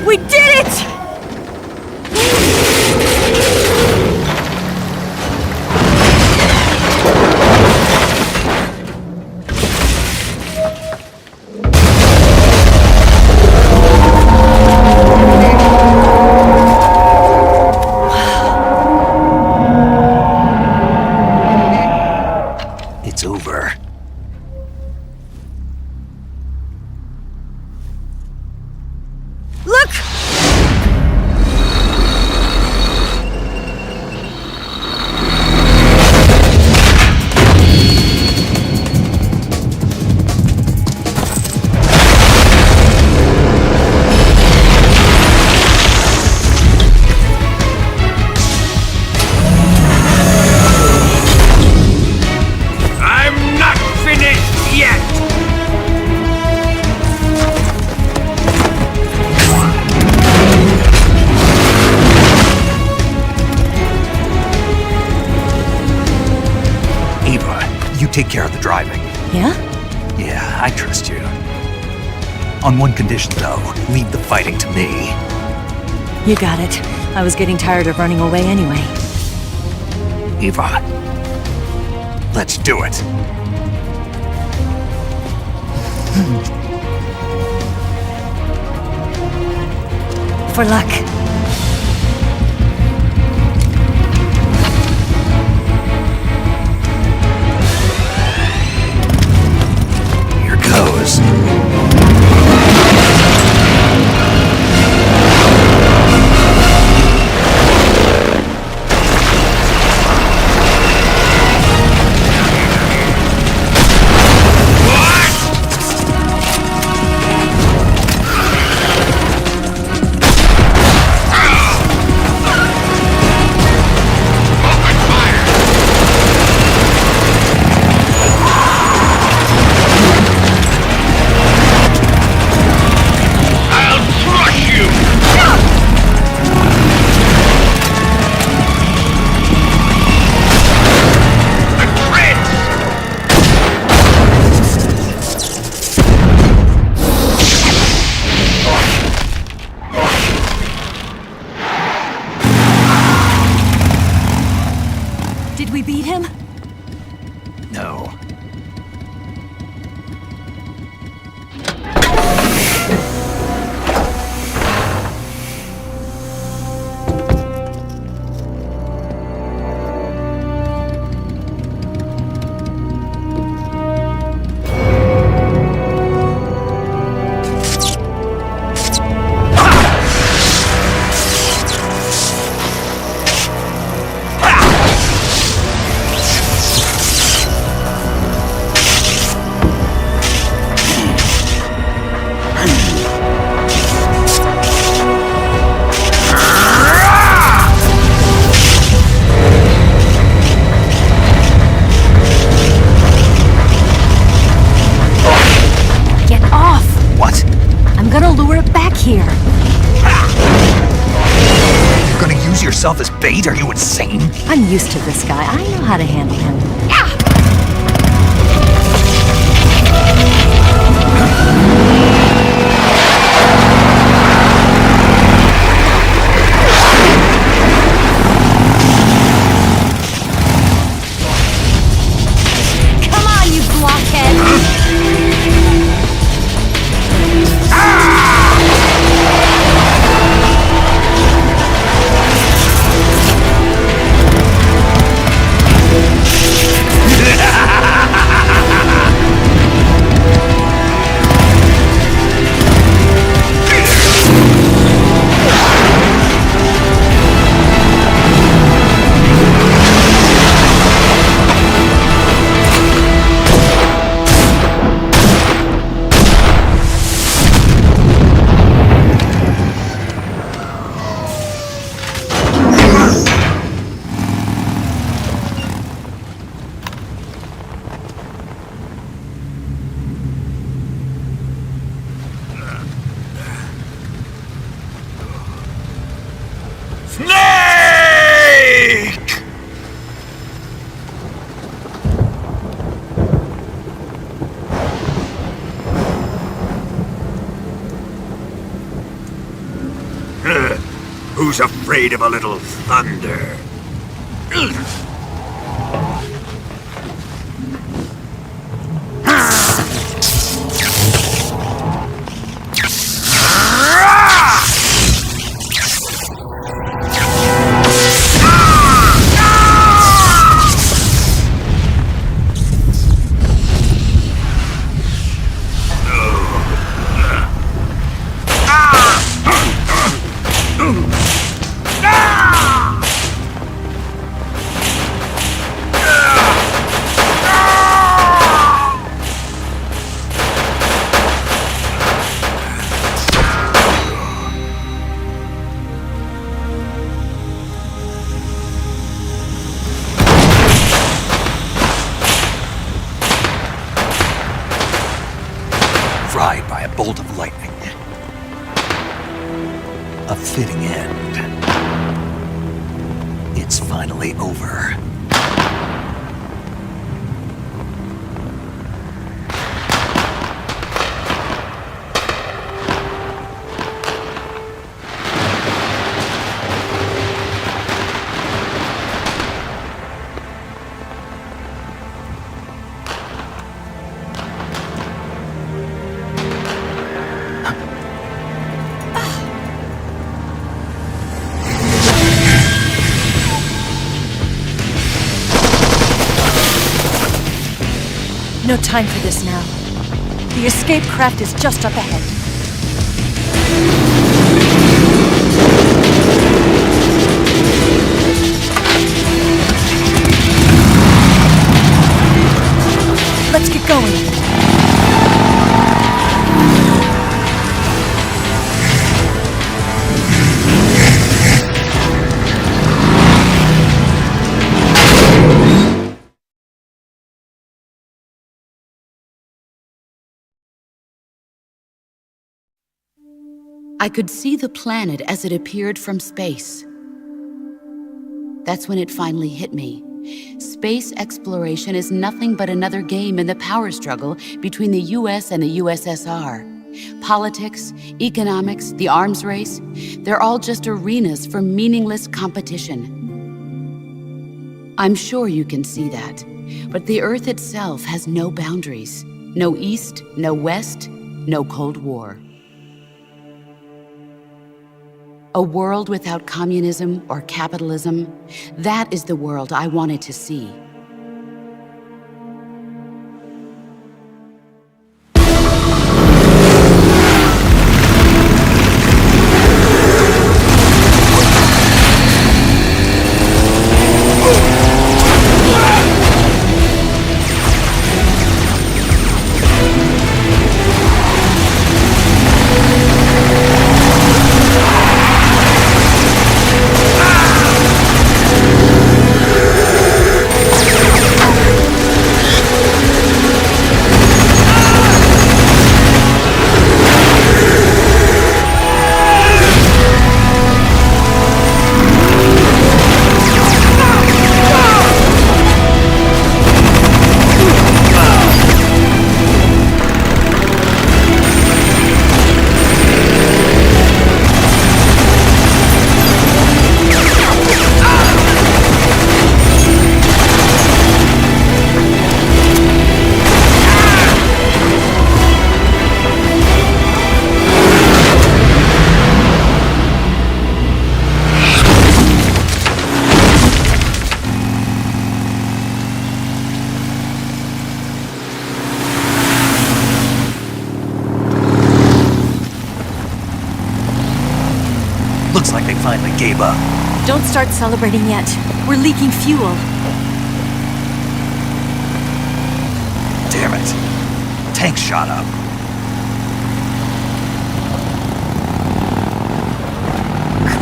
We did it! It's over. Look! I'm not finished yet! Ava, you take care of the driving. Yeah? Yeah, I trust you. On one condition, though, leave the fighting to me. You got it. I was getting tired of running away anyway. Ava, let's do it. For luck. Here goes. yourself as bait? Are you insane? I'm used to this guy. I know how to handle him. Come on, you blockhead! Who's afraid of a little thunder? Fried by a bolt of lightning. A fitting end. It's finally over. No time for this now. The escape craft is just up ahead. Let's get going. I could see the planet as it appeared from space. That's when it finally hit me. Space exploration is nothing but another game in the power struggle between the US and the USSR. Politics, economics, the arms race, they're all just arenas for meaningless competition. I'm sure you can see that, but the Earth itself has no boundaries. No East, no West, no Cold War. A world without communism or capitalism, that is the world I wanted to see. Looks like they finally gave up. Don't start celebrating yet. We're leaking fuel. Damn it. Tank shot up.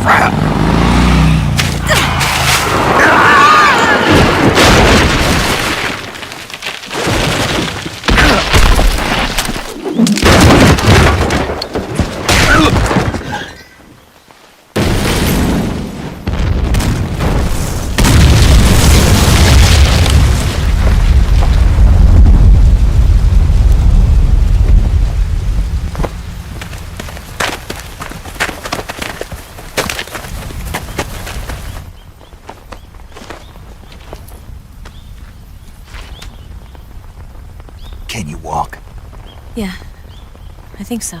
Crap! Can you walk? Yeah, I think so.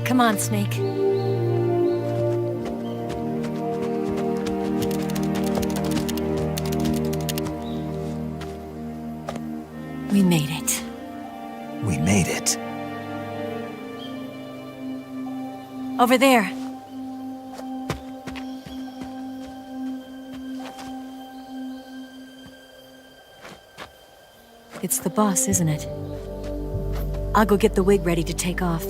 Come on, Snake. We made it. We made it. Over there. It's the boss, isn't it? I'll go get the wig ready to take off.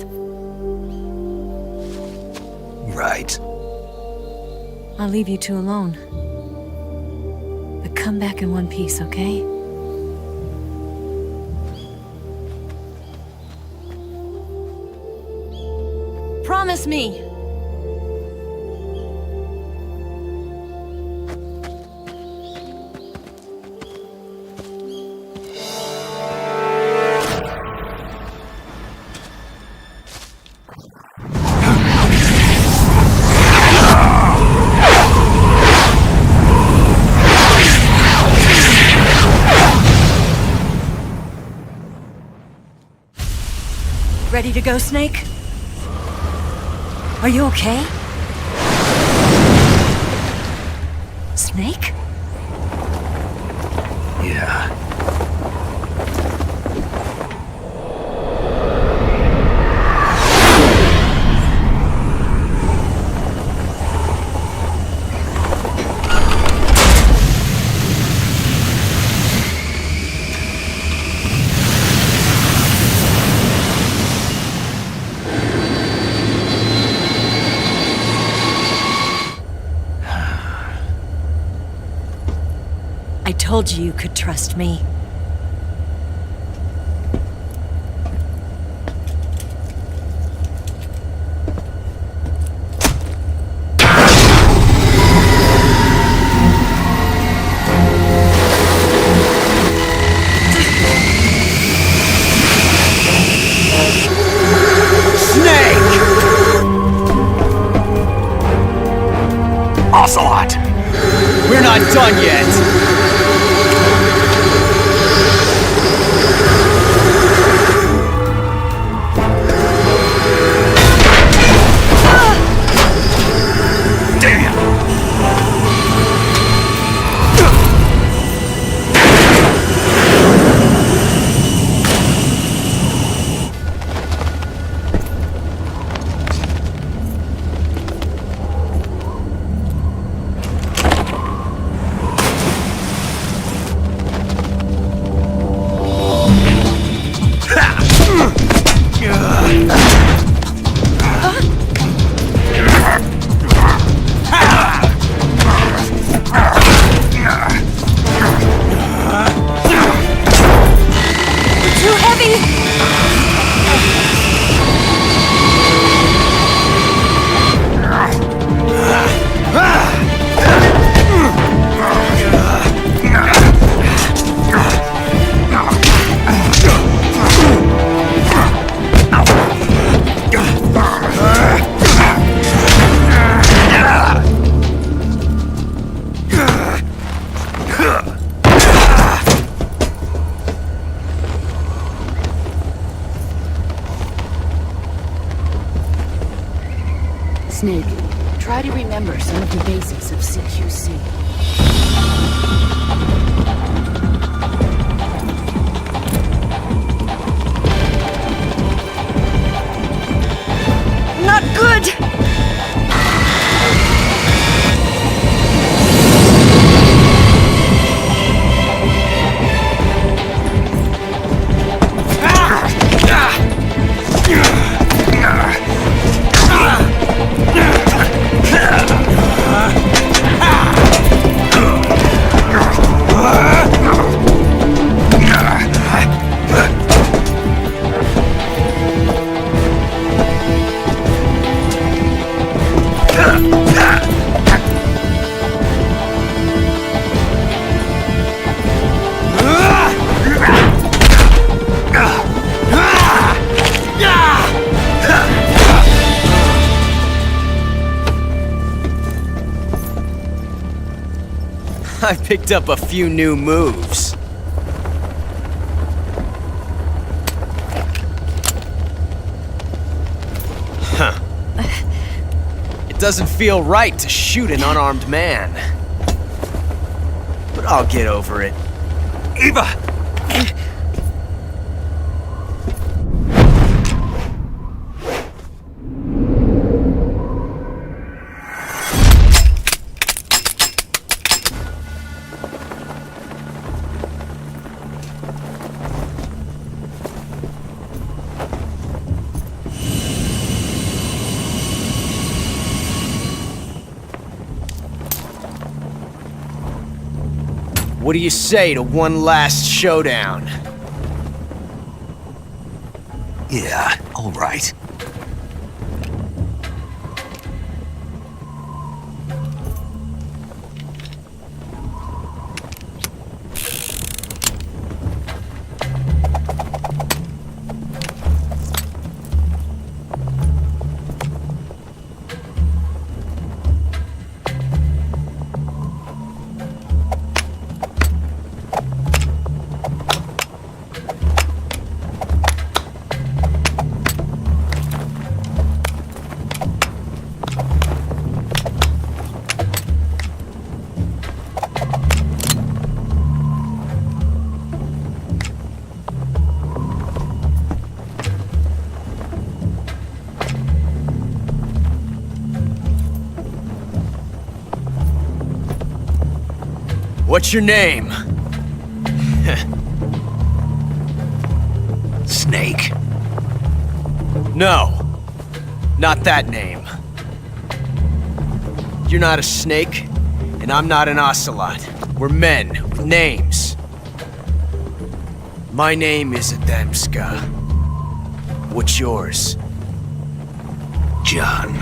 Right. I'll leave you two alone. But come back in one piece, okay? Promise me! Ready to go, Snake? Are you okay? Snake? Yeah. I told you you could trust me. done yet! Too heavy! Snake, try to remember some of the basics of CQC. Not good! I picked up a few new moves. Huh. It doesn't feel right to shoot an unarmed man. But I'll get over it. Eva! What do you say to one last showdown? Yeah, all right. What's your name? Snake. No, not that name. You're not a snake, and I'm not an ocelot. We're men with names. My name is Adamska. What's yours? John.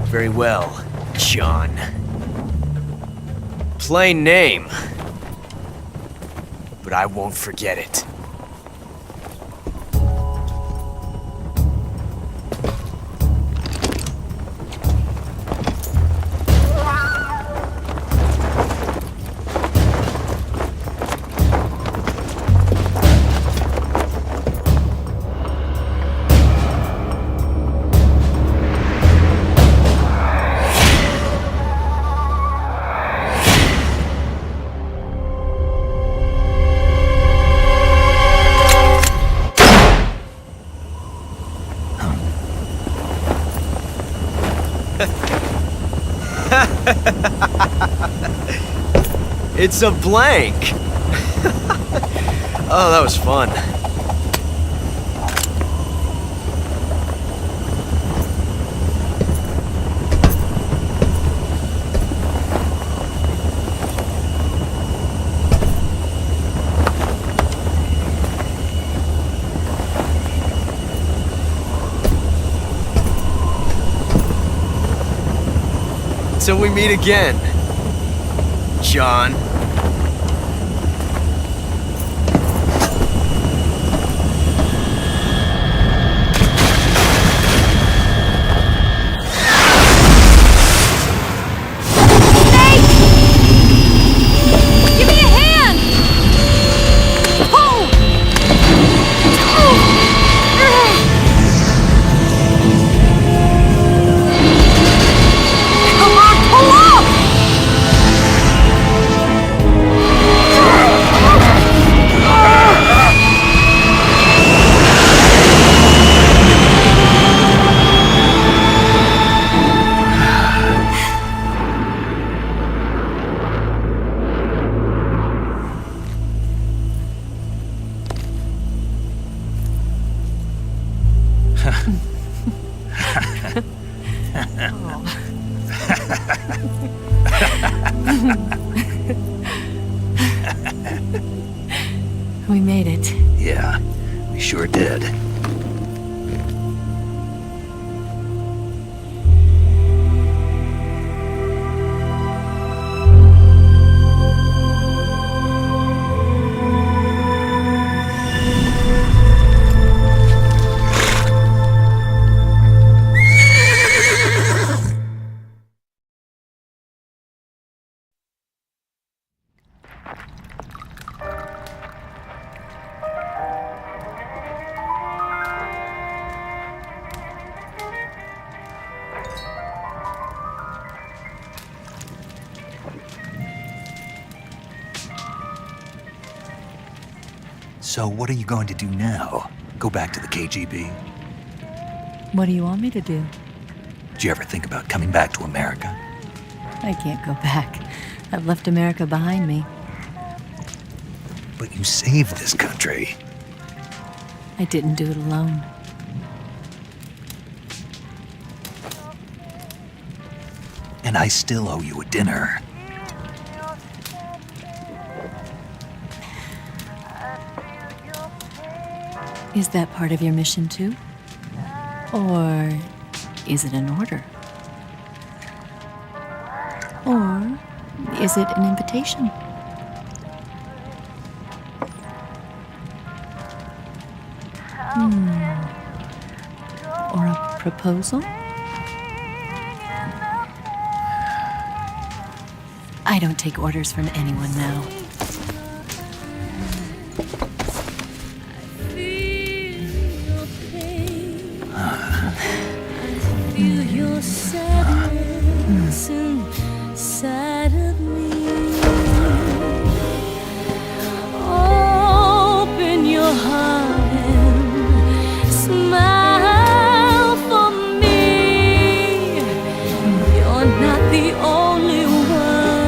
Very well, John. Plain name. But I won't forget it. It's a blank! Oh, that was fun. Till we meet again, John. Give me a hand! Pull! Come on, pull up! We made it. Yeah, we sure did. So what are you going to do now? Go back to the KGB? What do you want me to do? Did you ever think about coming back to America? I can't go back. I've left America behind me. But you saved this country. I didn't do it alone. And I still owe you a dinner. Is that part of your mission too? Or is it an order? Or is it an invitation? Or a proposal? I don't take orders from anyone now. Feel your sadness inside of me. Open your heart and smile for me. You're not the only one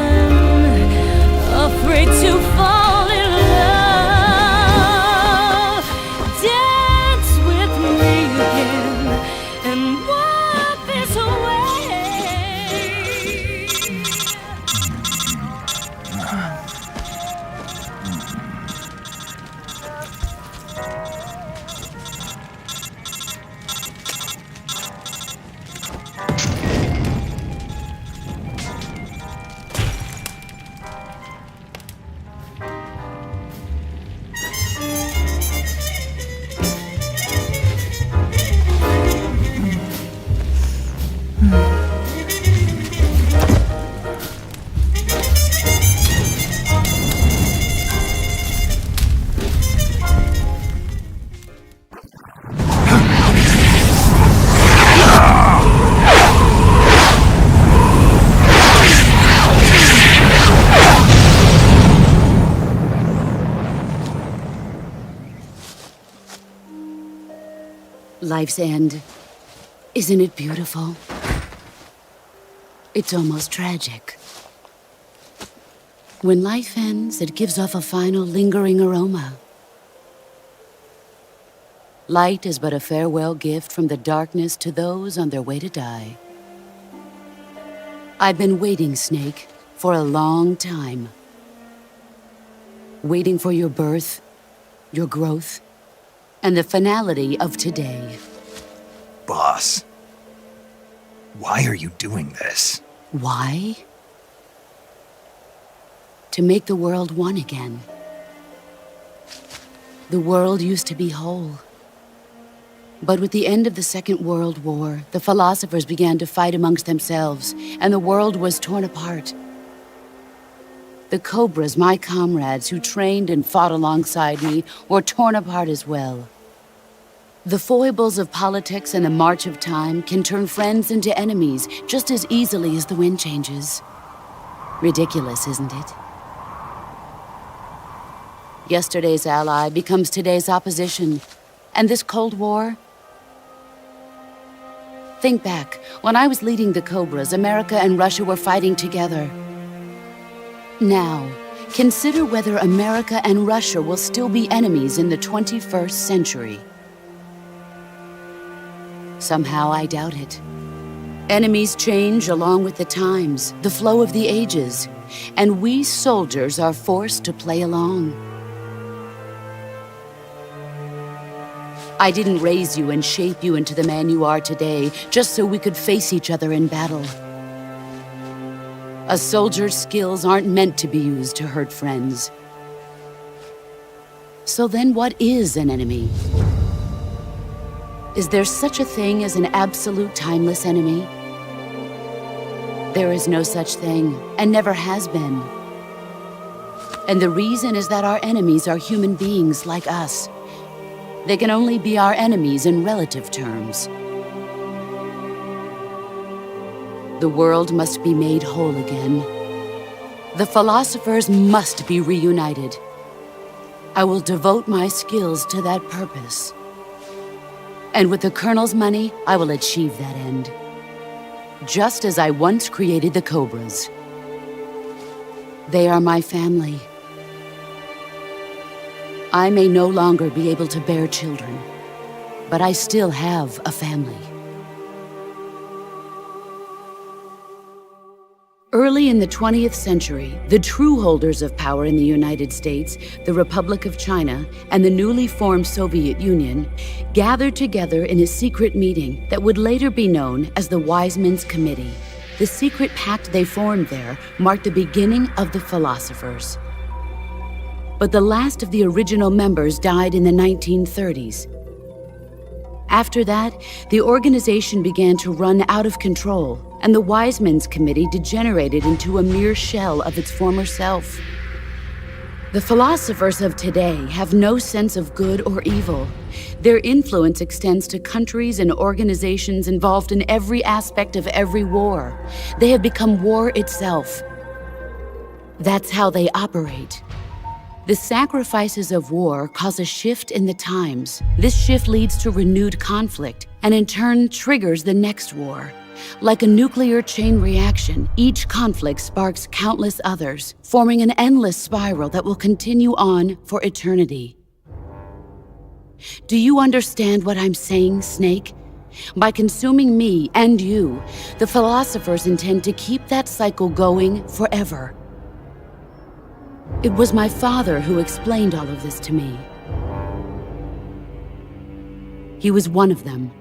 afraid to fall in love. Dance with me again and walk this way. Life's end. Isn't it beautiful? It's almost tragic. When life ends, it gives off a final lingering aroma. Light is but a farewell gift from the darkness to those on their way to die. I've been waiting, Snake, for a long time. Waiting for your birth, your growth, and the finality of today. Boss, why are you doing this? Why? To make the world one again. The world used to be whole. But with the end of the Second World War, the philosophers began to fight amongst themselves, and the world was torn apart. The Cobras, my comrades who trained and fought alongside me, were torn apart as well. The foibles of politics and the march of time can turn friends into enemies just as easily as the wind changes. Ridiculous, isn't it? Yesterday's ally becomes today's opposition, and this Cold War... Think back, when I was leading the Cobras, America and Russia were fighting together. Now, consider whether America and Russia will still be enemies in the 21st century. Somehow I doubt it. Enemies change along with the times, the flow of the ages, and we soldiers are forced to play along. I didn't raise you and shape you into the man you are today just so we could face each other in battle. A soldier's skills aren't meant to be used to hurt friends. So then what is an enemy? Is there such a thing as an absolute timeless enemy? There is no such thing, and never has been. And the reason is that our enemies are human beings like us. They can only be our enemies in relative terms. The world must be made whole again. The philosophers must be reunited. I will devote my skills to that purpose. And with the Colonel's money, I will achieve that end. Just as I once created the Cobras. They are my family. I may no longer be able to bear children, but I still have a family. Early in the 20th century, the true holders of power in the United States, the Republic of China, and the newly formed Soviet Union gathered together in a secret meeting that would later be known as the Wise Men's Committee. The secret pact they formed there marked the beginning of the philosophers. But the last of the original members died in the 1930s. After that, the organization began to run out of control, and the Wise Men's Committee degenerated into a mere shell of its former self. The philosophers of today have no sense of good or evil. Their influence extends to countries and organizations involved in every aspect of every war. They have become war itself. That's how they operate. The sacrifices of war cause a shift in the times. This shift leads to renewed conflict, and in turn triggers the next war. Like a nuclear chain reaction, each conflict sparks countless others, forming an endless spiral that will continue on for eternity. Do you understand what I'm saying, Snake? By consuming me and you, the philosophers intend to keep that cycle going forever. It was my father who explained all of this to me. He was one of them.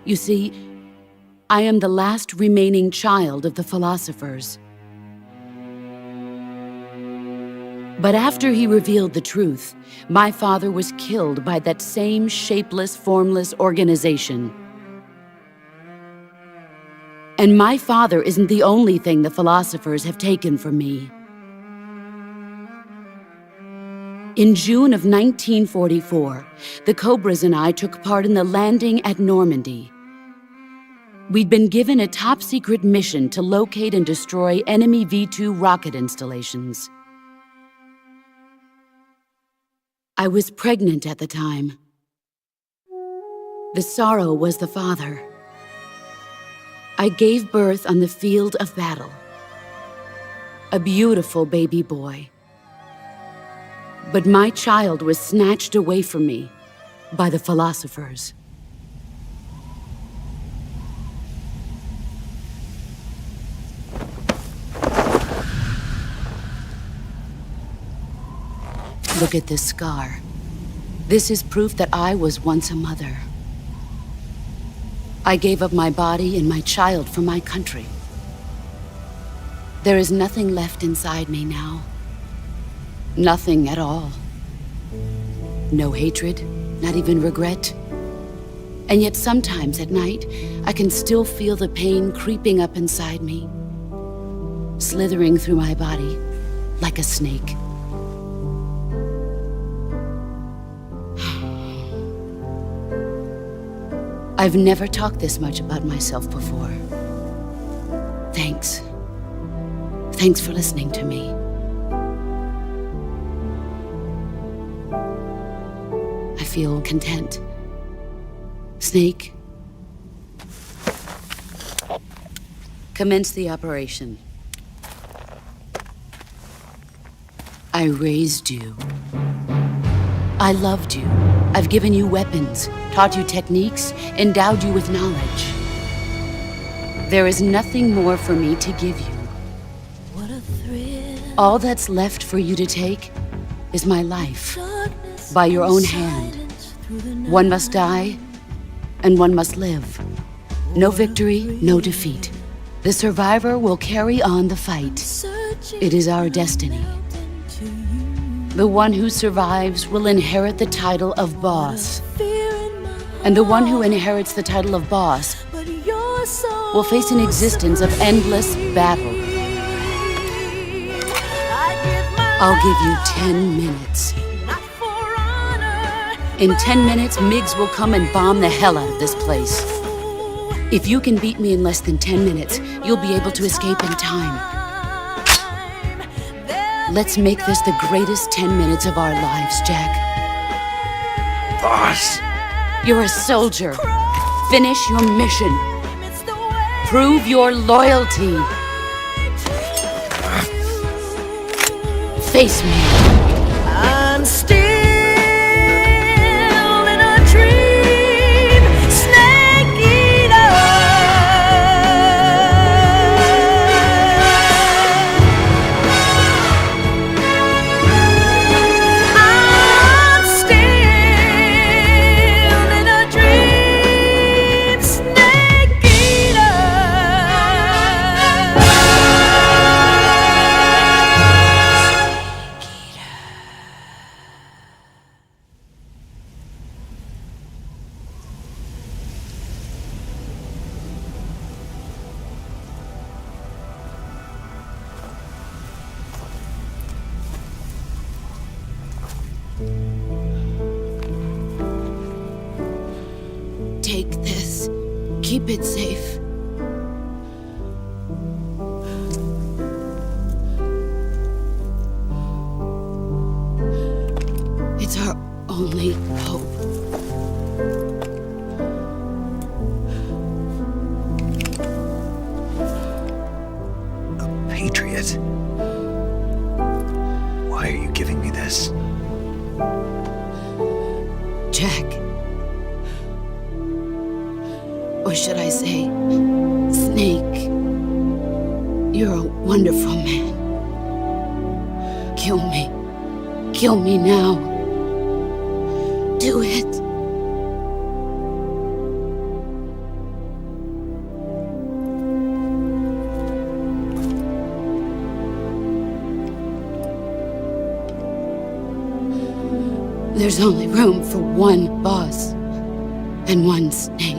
You see, I am the last remaining child of the philosophers. But after he revealed the truth, my father was killed by that same shapeless, formless organization. And my father isn't the only thing the philosophers have taken from me. In June of 1944, the Cobras and I took part in the landing at Normandy. We'd been given a top-secret mission to locate and destroy enemy V-2 rocket installations. I was pregnant at the time. The sorrow was the father. I gave birth on the field of battle. A beautiful baby boy. But my child was snatched away from me by the philosophers. Look at this scar. This is proof that I was once a mother. I gave up my body and my child for my country. There is nothing left inside me now. Nothing at all. No hatred, not even regret. And yet sometimes at night, I can still feel the pain creeping up inside me, slithering through my body like a snake. I've never talked this much about myself before. Thanks. Thanks for listening to me. I feel content. Snake, commence the operation. I raised you. I loved you. I've given you weapons, taught you techniques, endowed you with knowledge. There is nothing more for me to give you. All that's left for you to take is my life, by your own hand. One must die, and one must live. No victory, no defeat. The survivor will carry on the fight. It is our destiny. The one who survives will inherit the title of boss. And the one who inherits the title of boss will face an existence of endless battle. I'll give you 10 minutes. In 10 minutes, Miggs will come and bomb the hell out of this place. If you can beat me in less than 10 minutes, you'll be able to escape in time. Let's make this the greatest 10 minutes of our lives, Jack. Boss! You're a soldier. Finish your mission. Prove your loyalty. Face me. I'm still in a dream, snake eater. I'm still in a dream, snake eater. Take this. Keep it safe. It's our only hope. Patriot? Why are you giving me this? Jack. Or should I say, Snake? You're a wonderful man. Kill me. Kill me now. Do it. There's only room for one boss and one snake.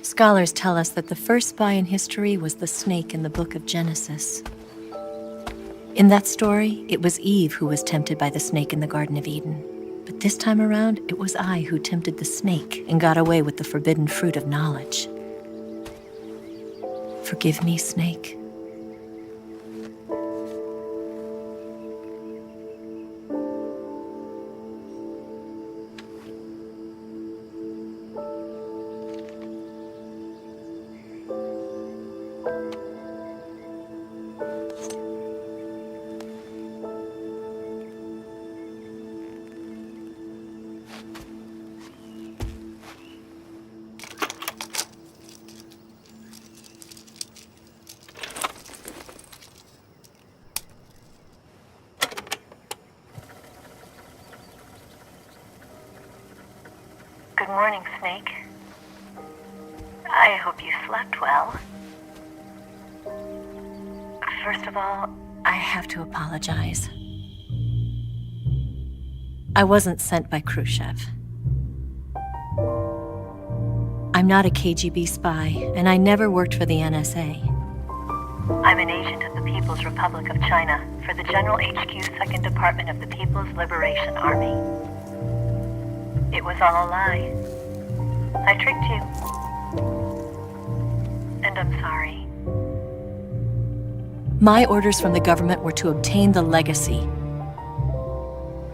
Scholars tell us that the first spy in history was the snake in the book of Genesis. In that story, it was Eve who was tempted by the snake in the Garden of Eden. But this time around, it was I who tempted the snake and got away with the forbidden fruit of knowledge. Forgive me, Snake. Good morning, Snake. I hope you slept well. First of all, I have to apologize. I wasn't sent by Khrushchev. I'm not a KGB spy, and I never worked for the NSA. I'm an agent of the People's Republic of China for the General HQ 2nd Department of the People's Liberation Army. It was all a lie. I tricked you. And I'm sorry. My orders from the government were to obtain the legacy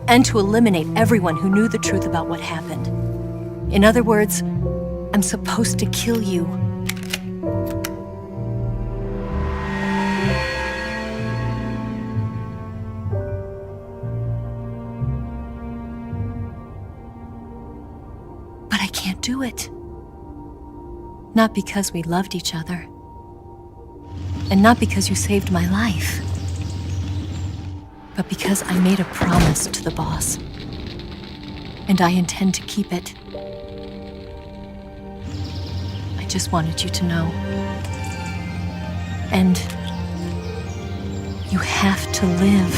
and to eliminate everyone who knew the truth about what happened. In other words, I'm supposed to kill you. But I can't do it. Not because we loved each other. And not because you saved my life. But because I made a promise to the boss. And I intend to keep it. I just wanted you to know. And you have to live.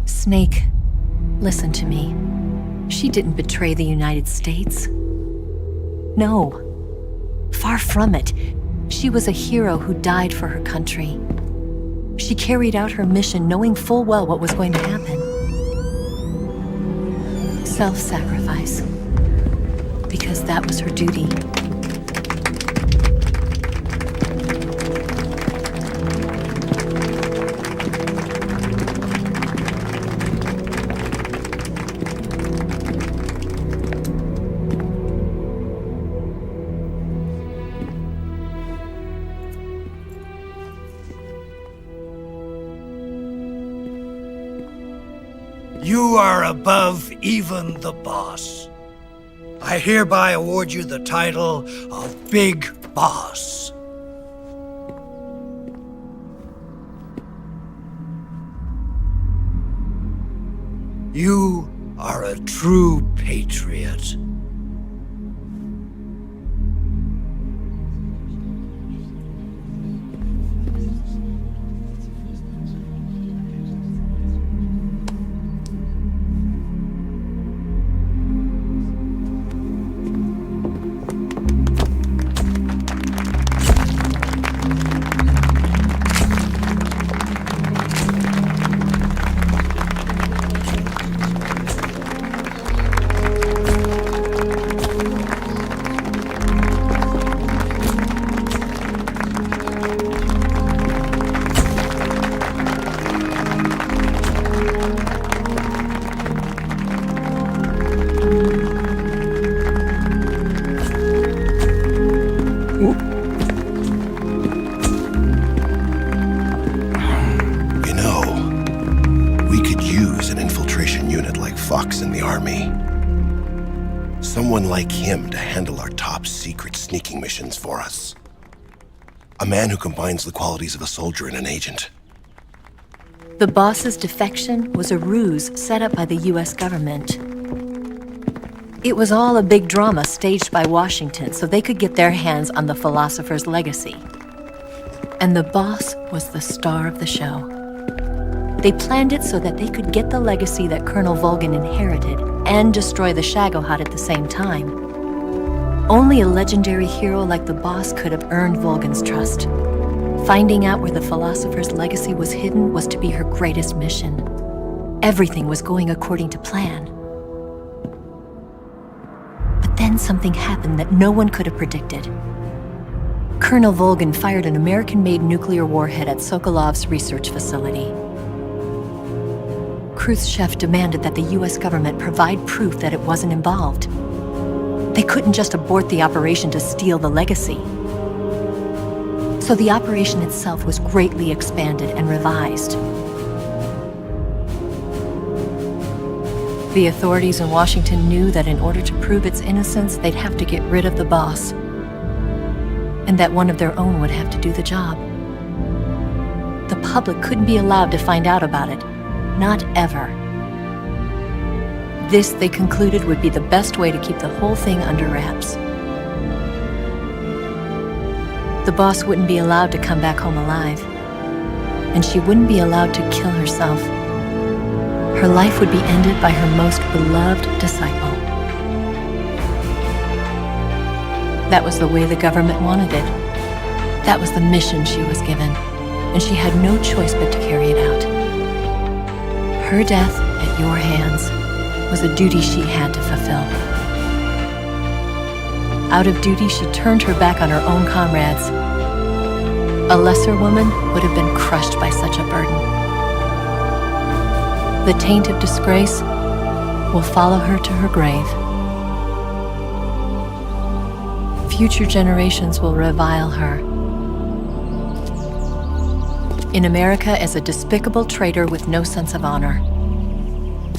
Snake, listen to me. She didn't betray the United States. No. Far from it. She was a hero who died for her country. She carried out her mission knowing full well what was going to happen. Self-sacrifice. Because that was her duty. You are above even the boss. I hereby award you the title of Big Boss. You are a true patriot. In the army. Someone like him to handle our top secret sneaking missions for us. A man who combines the qualities of a soldier and an agent. The boss's defection was a ruse set up by the US government. It was all a big drama staged by Washington so they could get their hands on the philosopher's legacy. And the boss was the star of the show. They planned it so that they could get the legacy that Colonel Volgin inherited and destroy the Shagohod at the same time. Only a legendary hero like the boss could have earned Volgin's trust. Finding out where the philosopher's legacy was hidden was to be her greatest mission. Everything was going according to plan. But then something happened that no one could have predicted. Colonel Volgin fired an American-made nuclear warhead at Sokolov's research facility. Khrushchev demanded that the US government provide proof that it wasn't involved. They couldn't just abort the operation to steal the legacy. So the operation itself was greatly expanded and revised. The authorities in Washington knew that in order to prove its innocence, they'd have to get rid of the boss, and that one of their own would have to do the job. The public couldn't be allowed to find out about it, not ever. This, they concluded, would be the best way to keep the whole thing under wraps. The boss wouldn't be allowed to come back home alive, and she wouldn't be allowed to kill herself. Her life would be ended by her most beloved disciple. That was the way the government wanted it. That was the mission she was given, and she had no choice but to carry it out. Her death at your hands was a duty she had to fulfill. Out of duty, she turned her back on her own comrades. A lesser woman would have been crushed by such a burden. The taint of disgrace will follow her to her grave. Future generations will revile her. In America as a despicable traitor with no sense of honor.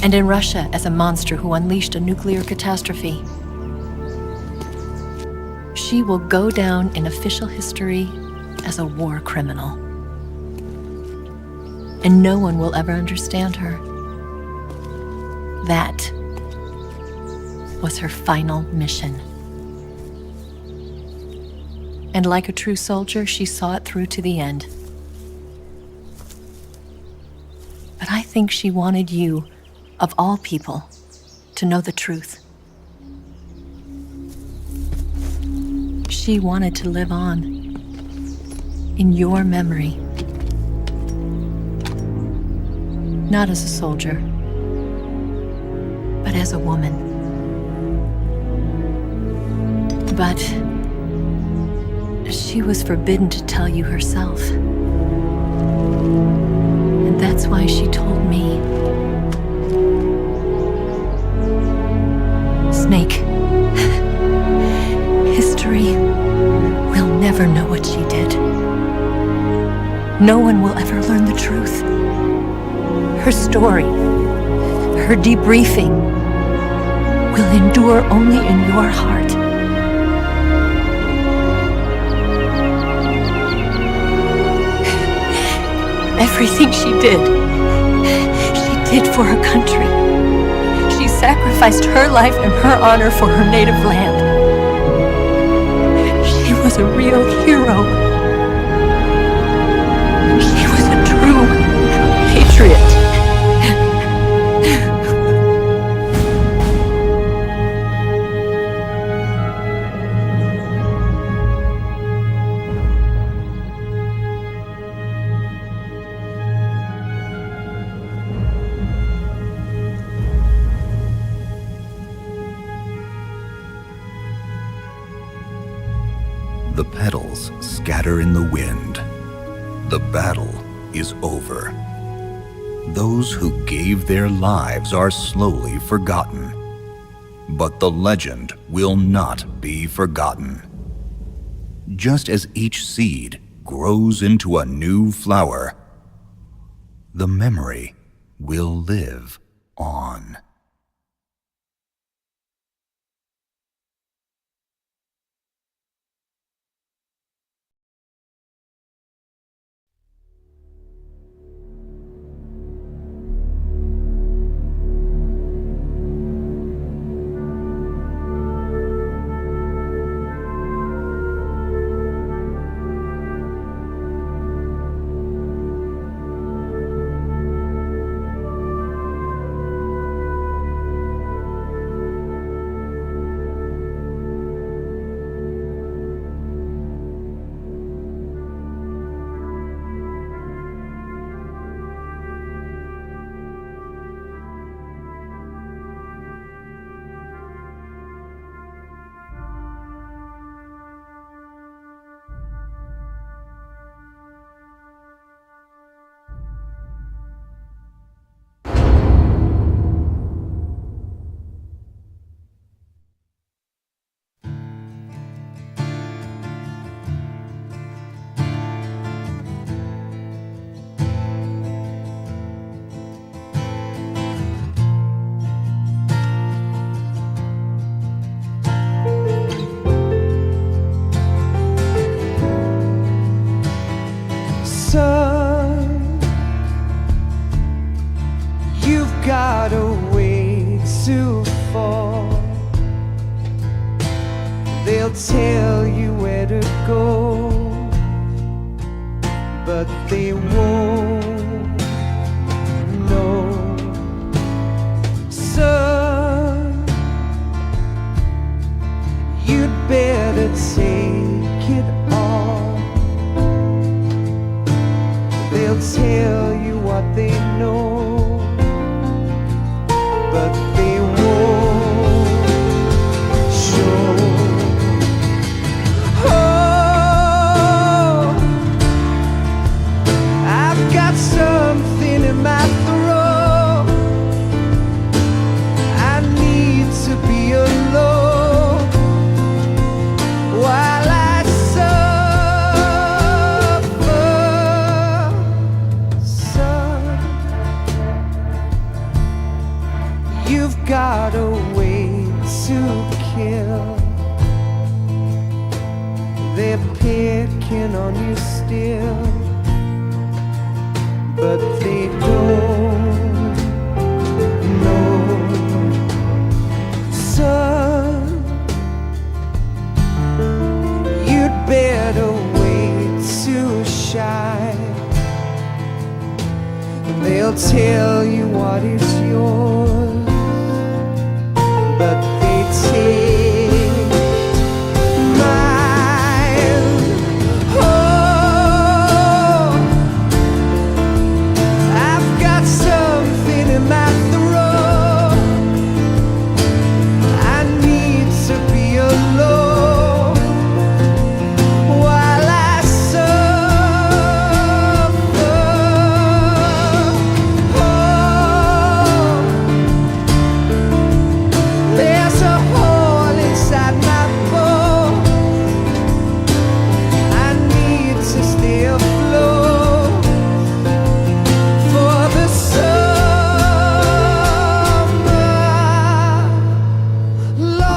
And in Russia as a monster who unleashed a nuclear catastrophe. She will go down in official history as a war criminal. And no one will ever understand her. That was her final mission. And like a true soldier, she saw it through to the end. But I think she wanted you, of all people, to know the truth. She wanted to live on, in your memory. Not as a soldier, but as a woman. But she was forbidden to tell you herself. And that's why she told me. Snake, history will never know what she did. No one will ever learn the truth. Her story, her debriefing, will endure only in your heart. Everything she did for her country. She sacrificed her life and her honor for her native land. She was a real hero. She was a true patriot. The petals scatter in the wind. The battle is over. Those who gave their lives are slowly forgotten. But the legend will not be forgotten. Just as each seed grows into a new flower, the memory will live on. Son, you've got a way to fall. They'll tell you where to go, but they won't know. Son, you'd better take it all. They'll tell you what they know, but they won't show. Oh, I've got something in my throat. I need to be alone while I suffer. Son, you've got a way to kill. They're picking on you still, but they don't know. Son, you'd better wait to shine. They'll tell you what is yours, but they take mine. Oh, I've got something in my throat. I need to be alone while I suffer. Oh, there's a hole inside my bones. I need to stay afloat for the summer, Lord.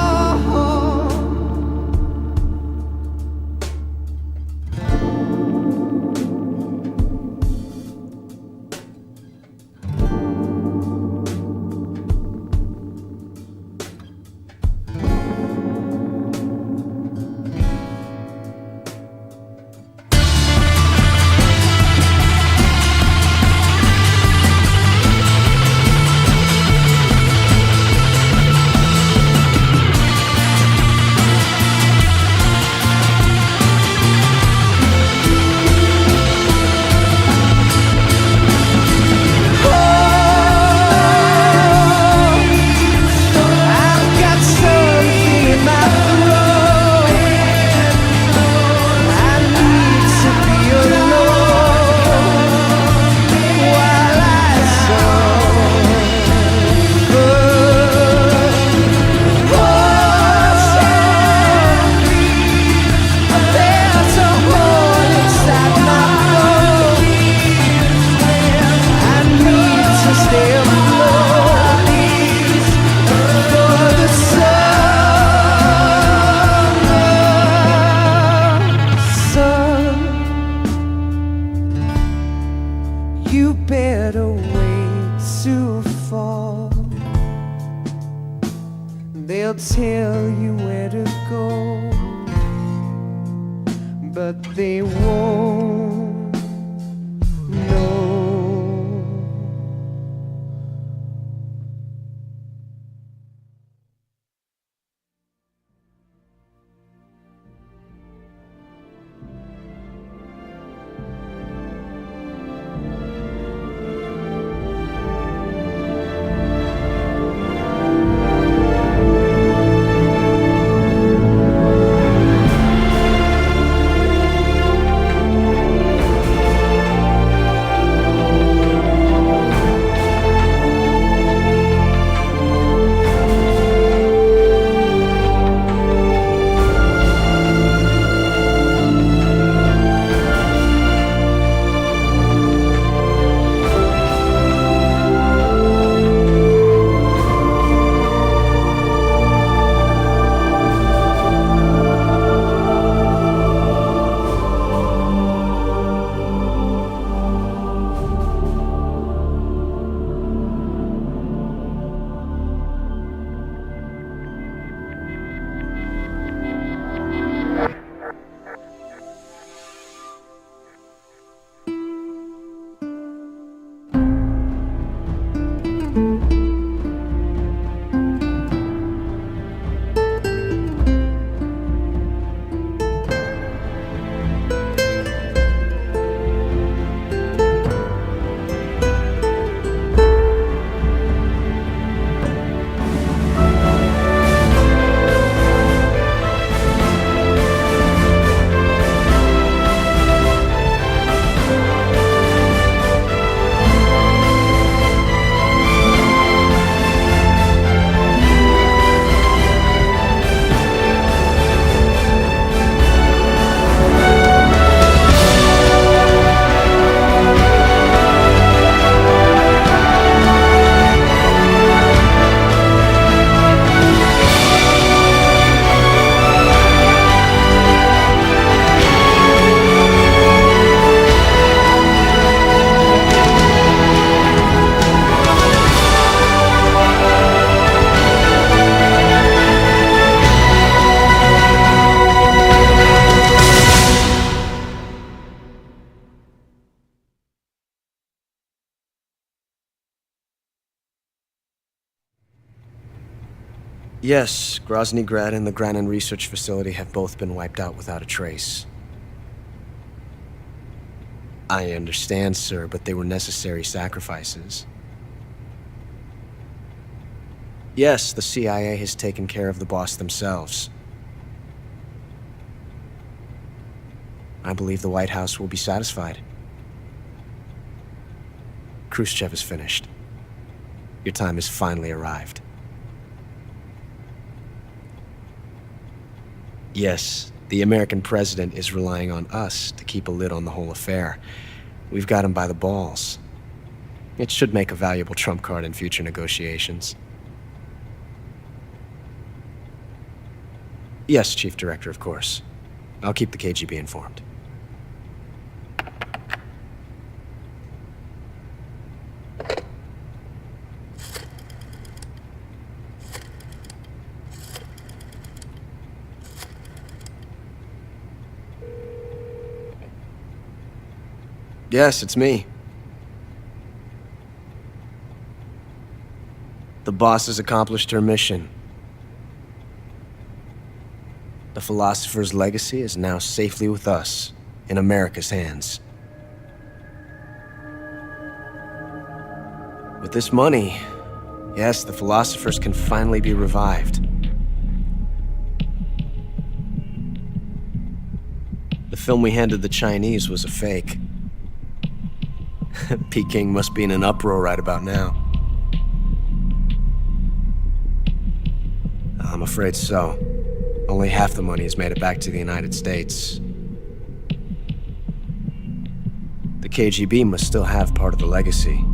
I've got something in my throat. I need to be alone while I suffer. There's a hole inside my bones. I need to stay afloat for the summer. Son, you better wait to fall. They'll tell you where to go, but they won't know. Yes, Grozny Grad and the Granin Research Facility have both been wiped out without a trace. I understand, sir, but they were necessary sacrifices. Yes, the CIA has taken care of the boss themselves. I believe the White House will be satisfied. Khrushchev is finished. Your time has finally arrived. Yes, the American president is relying on us to keep a lid on the whole affair. We've got him by the balls. It should make a valuable trump card in future negotiations. Yes, Chief Director, of course. I'll keep the KGB informed. Yes, it's me. The boss has accomplished her mission. The philosopher's legacy is now safely with us, in America's hands. With this money, yes, the philosophers can finally be revived. The film we handed the Chinese was a fake. Peking must be in an uproar right about now. I'm afraid so. Only half the money has made it back to the United States. The KGB must still have part of the legacy.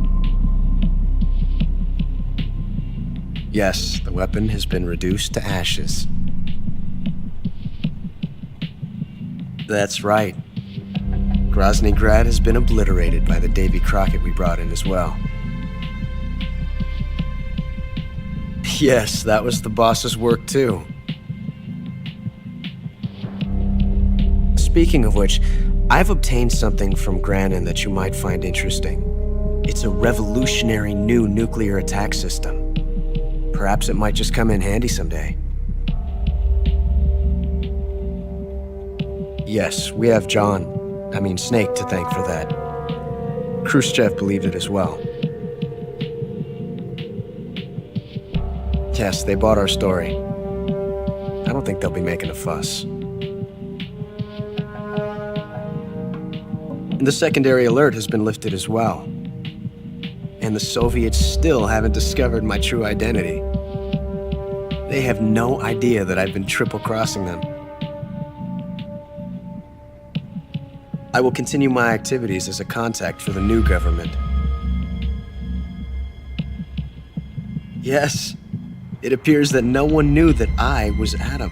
Yes, the weapon has been reduced to ashes. That's right. Grozny Grad has been obliterated by the Davy Crockett we brought in as well. Yes, that was the boss's work too. Speaking of which, I've obtained something from Granin that you might find interesting. It's a revolutionary new nuclear attack system. Perhaps it might just come in handy someday. Yes, we have Snake to thank for that. Khrushchev believed it as well. Yes, they bought our story. I don't think they'll be making a fuss. And the secondary alert has been lifted as well. And the Soviets still haven't discovered my true identity. They have no idea that I've been triple-crossing them. I will continue my activities as a contact for the new government. Yes, it appears that no one knew that I was Adam.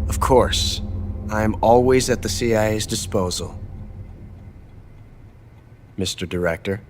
Of course, I am always at the CIA's disposal, Mr. Director.